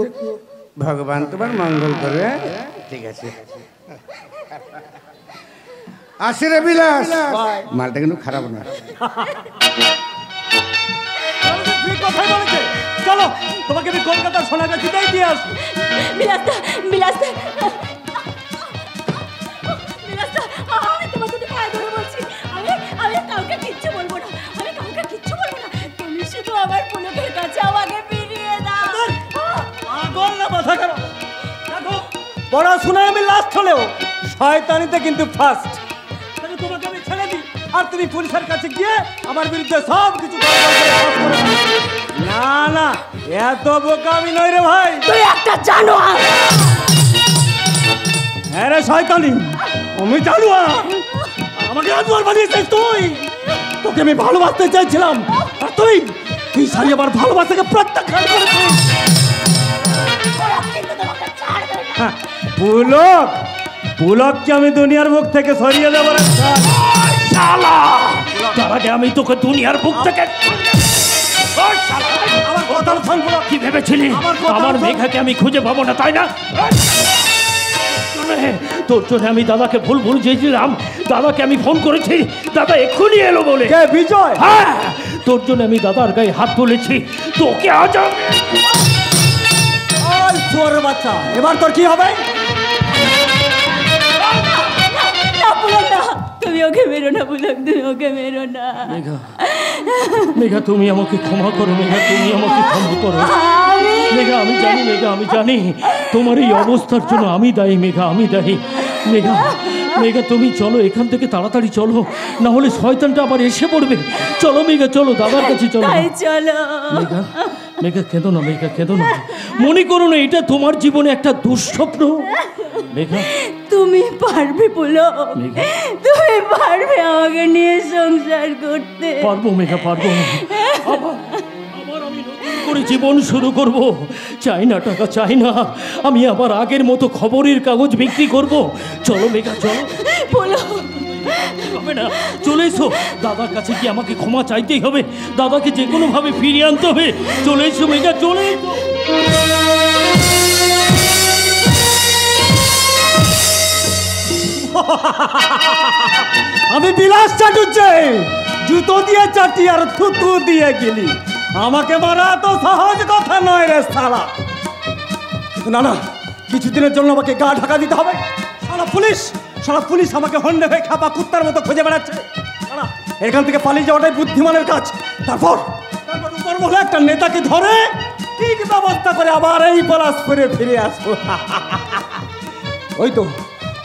ভগবান তোমার মঙ্গল করবে। ঠিক আছে, আসি রে বিলাস। মালটা কিন্তু খারাপ না। ঠিক কথাই বলেছে। চলো, তোমাকে আমি কলকাতার সোনাকে জিতাই দিয়ে আসি। বিলাসদা, বিলাসদা, বিলাসদা, আমি তোমার দুটো পায়ে ধরে বলছি, আমি কাউকে কিচ্ছু বলবো না, আমি কাউকে কিচ্ছু বলবো না। তুমি শুধু আমার পুলকের কাছে আমাকে ফিরিয়ে দাও। পাগল না মাথা খারাপ? দেখো, পড়াশোনায় আমি লাস্ট হলেও শয়তানিতে কিন্তু ফার্স্ট। তোমাকে আমি ছেড়ে দিই আর তুমি পুলিশের কাছে গিয়ে আমার বিরুদ্ধে সব কিছু না না, এত বোকা আমি নই রে ভাই। তুই একটা জানোয়ার। হ্যাঁ রে শয়তানি, আমি জানোয়ার? আমাকে জানোয়ার বানিয়েছিস তুই? তোকে আমি ভালোবাসতে চাইছিলাম আর তুই সারি আমার ভালোবাসাকে প্রত্যাখ্যান করেছিস। পুলক, পুলককে আমি দুনিয়ার মুখ থেকে সরিয়ে দেবো রে শালা। তার আগে আমি তোকে দুনিয়ার বুক থেকে আমার কথা শোন পুলক। কি ভেবেছিলি আমার মেঘাকে আমি খুঁজে পাবো না, তাই না? তোর জন্য আমি দাদাকে ভুল চেয়েছিলাম, দাদাকে আমি ফোন করেছি, দাদা এক্ষুনি এলো বলে। কে বিজয়? হ্যাঁ, তোর জন্য আমি দাদার গায়ে হাত তুলেছি, তোকে আজ চোরের বাচ্চা, এবার তোর কি হবে? তুমি ওকে মেরো না পুলক, তুমি ওকে মেরো না। মেঘা তুমি আমাকে ক্ষমা করো, মেঘা তুমি আমাকে ক্ষমা করো। মেঘা আমি জানি, মেঘা আমি জানি তোমার এই অবস্থার জন্য আমি দায়ী, মেঘা আমি দায়ী। মেঘা, মেঘা তুমি চলো এখান থেকে, তাড়াতাড়ি চলো, না হলে শয়তানটা আবার এসে পড়বে। চলো মেঘা, চলো দাদার কাছে চলো। চলো মেঘা, মেঘা কেঁদো না, মেঘা কেঁদো না, মনে করো না এটা তোমার জীবনে একটা দুঃস্বপ্ন। মেঘা তুমি পারবে পুলক, তুমি পারবে আমাকে নিয়ে সংসার করতে। পারবো মেঘা, পারবো। আবার আমি নতুন করে জীবন শুরু করব। চাই না টাকা, চাই না, আমি আবার আগের মতো খবরের কাগজ বিক্রি করব। চলো মেঘা চলো। পুলক হবে না, চলে এসো, দাদার কাছে কি আমাকে ক্ষমা চাইতেই হবে, দাদাকে যে কোনো ভাবে ফিরিয়ে আনতে হবে। চলে এসো মেঘা, চলে এসো। আমি বিলাস চাটুচ্ছে, জুতো দিয়ে চাটি আর থুতু দিয়ে গেলি। আমাকে মারা তো সহজ কথা নয় রে শালা। না না, কিছুদিনের জন্য আমাকে গা ঢাকা দিতে হবে। সারা পুলিশ আমাকে হন্ডে হয়ে খাপা কুত্তার মতো খুঁজে বেড়াচ্ছে। না, এখান থেকে পালিয়ে যাওয়াটাই বুদ্ধিমানের কাজ। তারপর উপর মহলে একটা নেতাকে ধরে ঠিক ব্যবস্থা করে আবার এই পলাশপুরে ফিরে আসবো।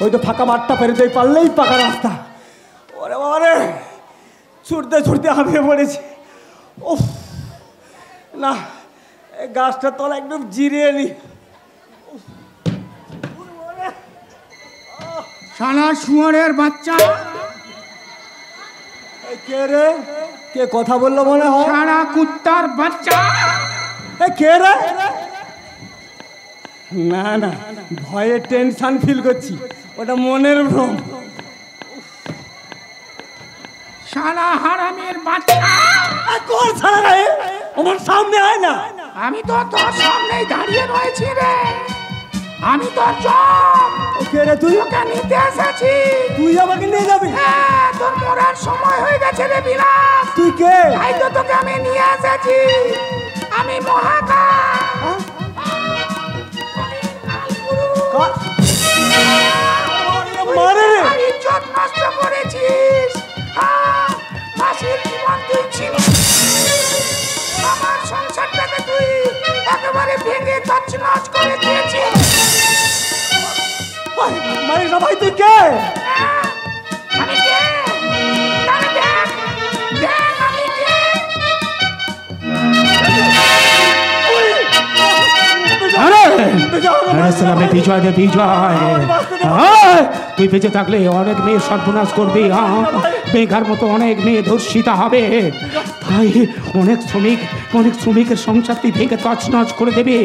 ওই তো ফাঁকা মাঠটা পেরোতেই পারলেই পাকা রাস্তা। ওরে বাবারে, ছুটতে ছুটতে হাঁপিয়ে পড়েছি। উফ, না এই গাছটার তলা একটু জিরিয়ে নি। শালা শুয়োরের বাচ্চা, কে রে? কে কথা বললো মনে হয়? শালা কুত্তার বাচ্চা। কে রে? না না, ভয়ে টেনশন ফিল করছি, ওটা মনের ভ্রম। শালা হারামের বাচ্চা। কোন শালা রে? আমার সামনে আয় না। আমি তো তোর সামনেই দাঁড়িয়ে রয়েছি রে, আমি তোর চোখ। কে রে তুই? তোকে নিতে এসেছি। তুই আমাকে নিয়ে যাবি? হ্যাঁ, তোর মরার সময় হয়ে গেছে রে বিলাস। তুই কে? তাই তো তোকে আমি নিয়ে এসেছি, আমি মহাকাল। মারে রে, ইজ্জত নষ্ট করেছিস, মাসির জীবন তুই ছিল, আমার সংসারটাকে তুই একেবারে ভেঙে তছনছ করে দিয়েছিস। মারে না ভাই, তুই কে? আমি কে? তাহলে দেখ, দেখ আমি কে। আমি বিজয় রে, বিজয়। তুই বেঁচে থাকলে অনেক মেয়ে সর্বনাশ করবি, মেঘার মতো অনেক মেয়ে ধর্ষিতা হবে, তাই অনেক শ্রমিকের সংসার তুই ভেঙে তছনছ করে দেবে।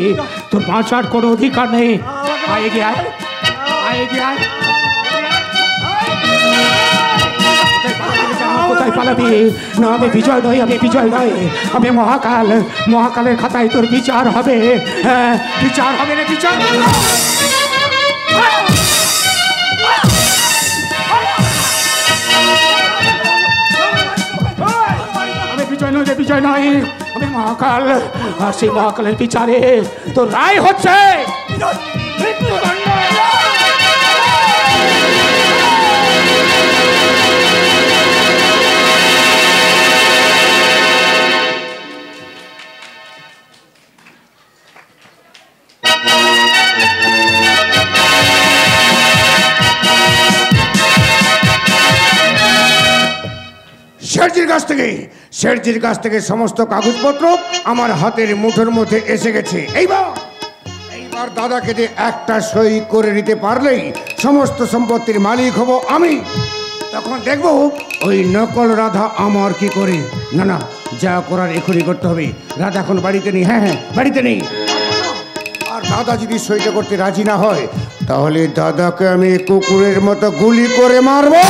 তোর বাঁচার কোনো অধিকার নেই। আয় গিয়ে আয়, আয় গিয়ে আয়। কোথায় পালাবি? না, আমি বিজয় নই, আমি বিজয় নই, আমি মহাকাল। মহাকালের খাতায় তোর বিচার হবে, হ্যাঁ বিচার হবে রে, বিচার। আমি বিজয় নই রে, বিজয় নই, আমি মহাকাল, আর সেই মহাকালের বিচারে তো রায় হচ্ছে মৃত্যুদণ্ড। শেঠজির কাছ থেকে সমস্ত কাগজপত্র আমার হাতের মুঠোর মধ্যে এসে গেছে। এইবার দাদাকে যে একটা সই করে নিতে পারলেই সমস্ত সম্পত্তির মালিক হব আমি। তখন দেখবো ওই নকল রাধা আমার কি করে। না না, যা করার এখনই করতে হবে। রাধা এখন বাড়িতে নেই। হ্যাঁ হ্যাঁ, বাড়িতে নেই। আর দাদা যদি সইটা করতে রাজি না হয়, তাহলে দাদাকে আমি কুকুরের মতো গুলি করে মারবো।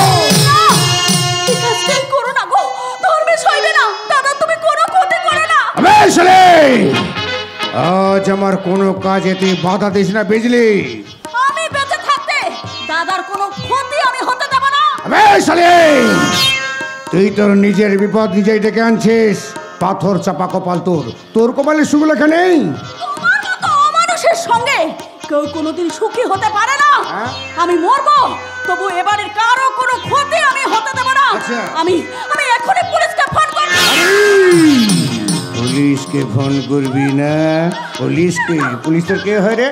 আজ আমার কোনো কাজে তুই বাধা দিস না, বুঝলি? আমি বেঁচে থাকতে দাদার কোনো ক্ষতি আমি হতে দেব না। তুই তোর নিজের বিপদ নিজেই ডেকে আনছিস। পাথর চাপা কপাল তোর, তোর কপালে সুখলেখা নেই। তোমার মতো অমানুষের সঙ্গে কেউ কোনোদিন সুখী হতে পারে না। আমি মরবো, তবু এবারের কারো কোনো ক্ষতি আমি হতে দেব না। আমি এখনই পুলিশকে ফোন করব। পুলিশকে ফোন করবি না? পুলিশকে? পুলিশের কে হয় রে?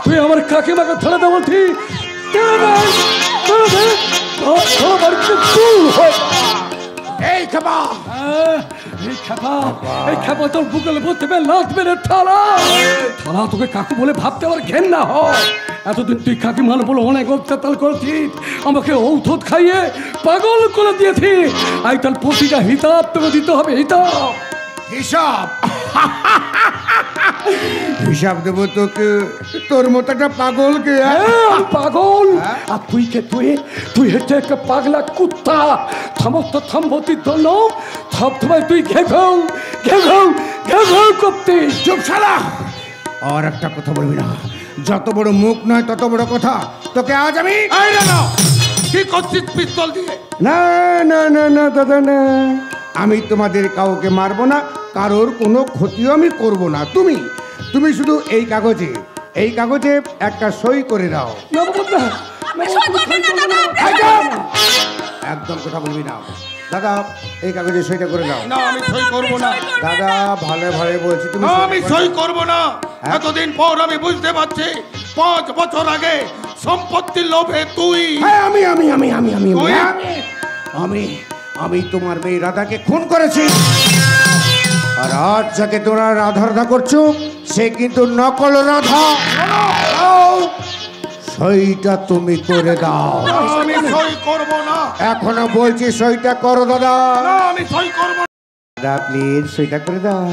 তুই আমার কাকিমাকে ঠেলে দেবো ঠিক। এই খেপা, এই খেপা তোর বুকের মধ্যে লাত মেরে ঠালা ঠালা। তোকে কাকু বলে ভাবতে আমার ঘেন্না হয়। এতদিন তুই কাকিমার বলে অনেক অত্যাচার করেছিস, আমাকে ঔষধ খাইয়ে পাগল করে দিয়েছিস। আই তার প্রতিটা হিসাব তোকে দিতে হবে। হিসাব হিসাব দেবো তোকে? তোর মতো একটা পাগলকে? পাগল? আর তুই কে? তুই হচ্ছে একটা পাগলা কুত্তা। সমস্ত সম্পত্তির জন্য সবসময় তুই ঘেঘেউ ঘেঘেউ ঘেঘেউ করতিস। চুপ শালা, আর একটা কথা বলবি না। যত বড় মুখ নয় তত বড় কথা। তোকে আজ আমি কি করছিস পিস্তল দিয়ে? না না না না দাদা না, আমি তোমাদের কাউকে মারবো না, কারোর কোনো ক্ষতিও আমি করব না। তুমি শুধু এই কাগজে একটা সই করে দাও। একদম কথা বলবি না দাদা, এই কাগজে সইটা করে দাও। না, আমি সই করব না দাদা, ভালো ভালো বলছি। তুমি আমি সই করব না। এতদিন পর আমি বুঝতে পারছি 5 বছর আগে সম্পত্তির লোভে তুই। আমি আমি আমি আমি আমি আমি আমি তোমার মেয়ে রাধাকে খুন করেছি। আর আজ যাকে তোরা রাধা রাধা করছো, সে কিন্তু নকল রাধা। সইটা তুমি করে দাও। আমি সই করব না। এখনো বলছি সইটা করো দাদা। না, আমি সই করব না। দাদা প্লিজ সইটা করে দাও।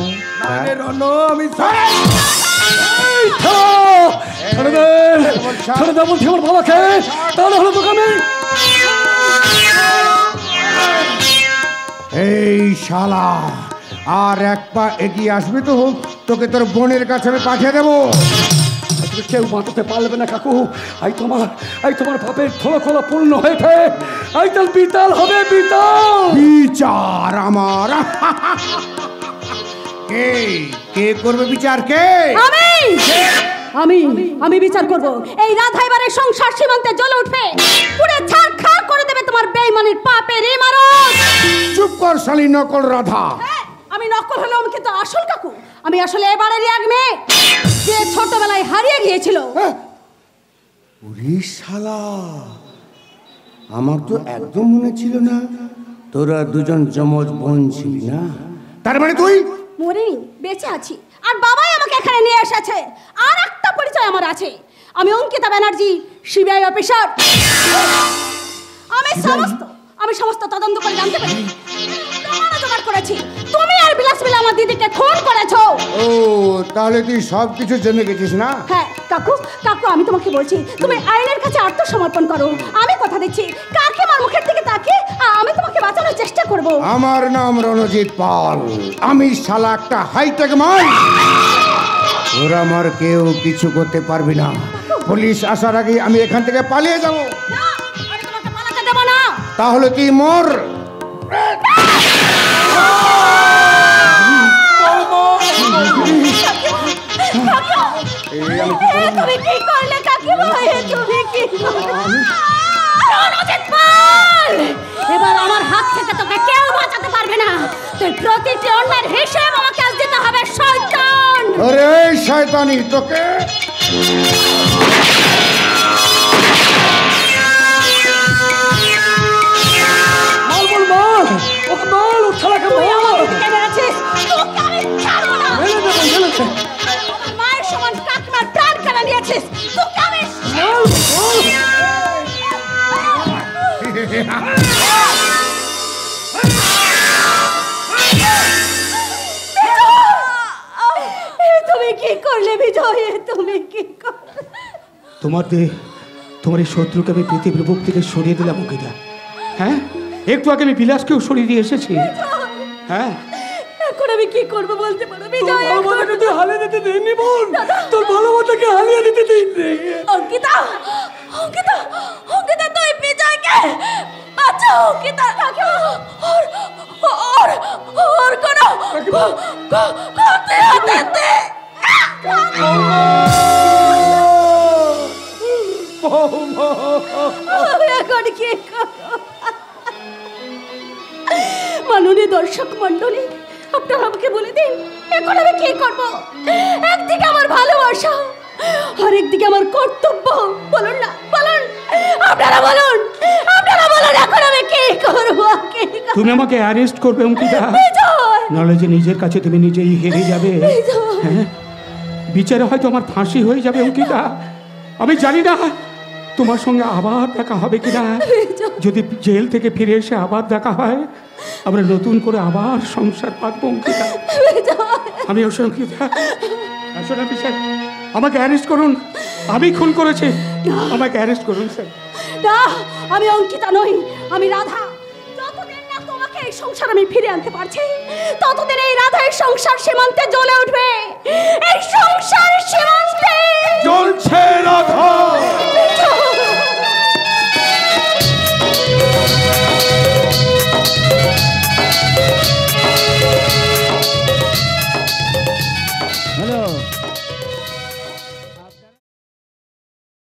আমি সই ছেড়ে দে বলছি আমার বাবাকে, তাহলে হলো তোকে আমি। এই শালা, আর এক পা এগিয়ে আসবি তো তোকে তোর বোনের কাছে আমি পাঠিয়ে দেবো। কেউ বাঁচাতে পারবে না কাকু। এই তোমার পাপের খোলা খোলা পূর্ণ হয়েছে। এই তার বিতাল হবে, বিতাল। বিচার আমার? কে করবে বিচার? কে? আমি বিচার করব। এই রাধা এবারে সংসার সীমান্তে জ্বলে উঠবে, পুরো ছারখার করে দেবে তোমার বেঈমানের পাপের ইমারত। চুপ কর শালী নকল রাধা। আমি নকল হলেও আমি কিন্তু আসল কাকু। আমি আসলে এবারেরই এক মেয়ে যে ছোটবেলায় হারিয়ে গিয়েছিল। ওরে শালা, আমার তো একদম মনে ছিল না তোরা দুজন যমজ বোন ছিলি না। তার মানে তুই? মরিনি, বেঁচে আছি। আর বাবাই আমাকে এখানে নিয়ে এসেছে। আর একটা পরিচয় আমার আছে, আমি অঙ্কিতা ব্যানার্জি, সিবিআই অফিসার। আমি সমস্ত তদন্ত করে জানতে পারি জোগাড় করেছি তুমি আর বিলাস মিলে আমার দিদিকে খুন করেছো। ও, তাহলে তুই সব কিছু জেনে গেছিস না? হ্যাঁ কাকু, আমি তোমাকে বলছি তুমি আইনের কাছে আত্মসমর্পণ করো। আমি কথা দিচ্ছি, কাকিমার মুখের দিকে তাকিয়ে আমি তোমাকে বাঁচানোর চেষ্টা করব। আমার নাম রণজিৎ পাল, আমি শালা একটা হাইটেক মাল। ওরা আমার কেউ কিছু করতে পারবি না। পুলিশ আসার আগে আমি এখান থেকে পালিয়ে যাব। না, আমি তোমাকে পালাতে দেব না। তাহলে তুই মর। তুমি কি করলে কাকিমা? তুমি কি এবার আমার হাত থেকে তোকে কেউ বাঁচাতে পারবে না। তুই প্রতিটি অন্যের হিসেব আমাকে আজ দিতে হবে শয়তান। আরে শয়তানি তোকে মায়ের সমান কাকিমার প্রাণ কেন নিয়েছিস? তোকে আমি তুমি কি করলে বিজয়? তুমি কি করলে? তোমার এই শত্রুকে আমি পৃথিবীর বুক থেকে সরিয়ে দিলাম অঙ্কিতা। হ্যাঁ, একটু আগে আমি বিলাসকেও সরিয়ে দিয়ে এসেছি। হ্যাঁ, এখন আমি কি করব বলতে পারো বিজয়? আমাকে তুই হালিয়ে দিতে দিননি বোন, তোর ভালোবাসাকে হালিয়ে দিতে দিননি। অঙ্কিতা, অঙ্কিতা, অঙ্কিতা তুই বিজয়কে বাঁচাও। অঙ্কিতা ওর কোনো ক্ষতি হতে দে। এখন কি করো? মাননীয় দর্শক মন্ডলী, আপনারা আমাকে বলে দিন এখন আমি কি করব? একদিকে আমার ভালোবাসা আর একদিকে আমার কর্তব্য। বলুন না, বলুন, আপনারা বলুন, আপনারা বলুন এখন আমি কি করব? তুমি আমাকে অ্যারেস্ট করবে অঙ্কিতা, নাহলে যে নিজের কাছে তুমি নিজেই হেরে যাবে। হ্যাঁ, বিচারে হয়তো আমার ফাঁসি হয়ে যাবে অঙ্কিতা। আমি জানি না তোমার সঙ্গে আবার দেখা হবে কিনা। যদি জেল থেকে ফিরে এসে আবার দেখা হয়, আমরা নতুন করে আবার সংসার পাতবো অঙ্কিতা। আমি অঙ্কিতা, আসলে স্যার আমাকে অ্যারেস্ট করুন। আমি খুন করেছি, আমাকে অ্যারেস্ট করুন স্যার। না, আমি অঙ্কিতা নই, আমি রাধা। যতদিন না তোমাকে এই সংসার আমি ফিরে আনতে পারছি, ততদিন এই রাধার সংসার সীমান্তে জ্বলে উঠবে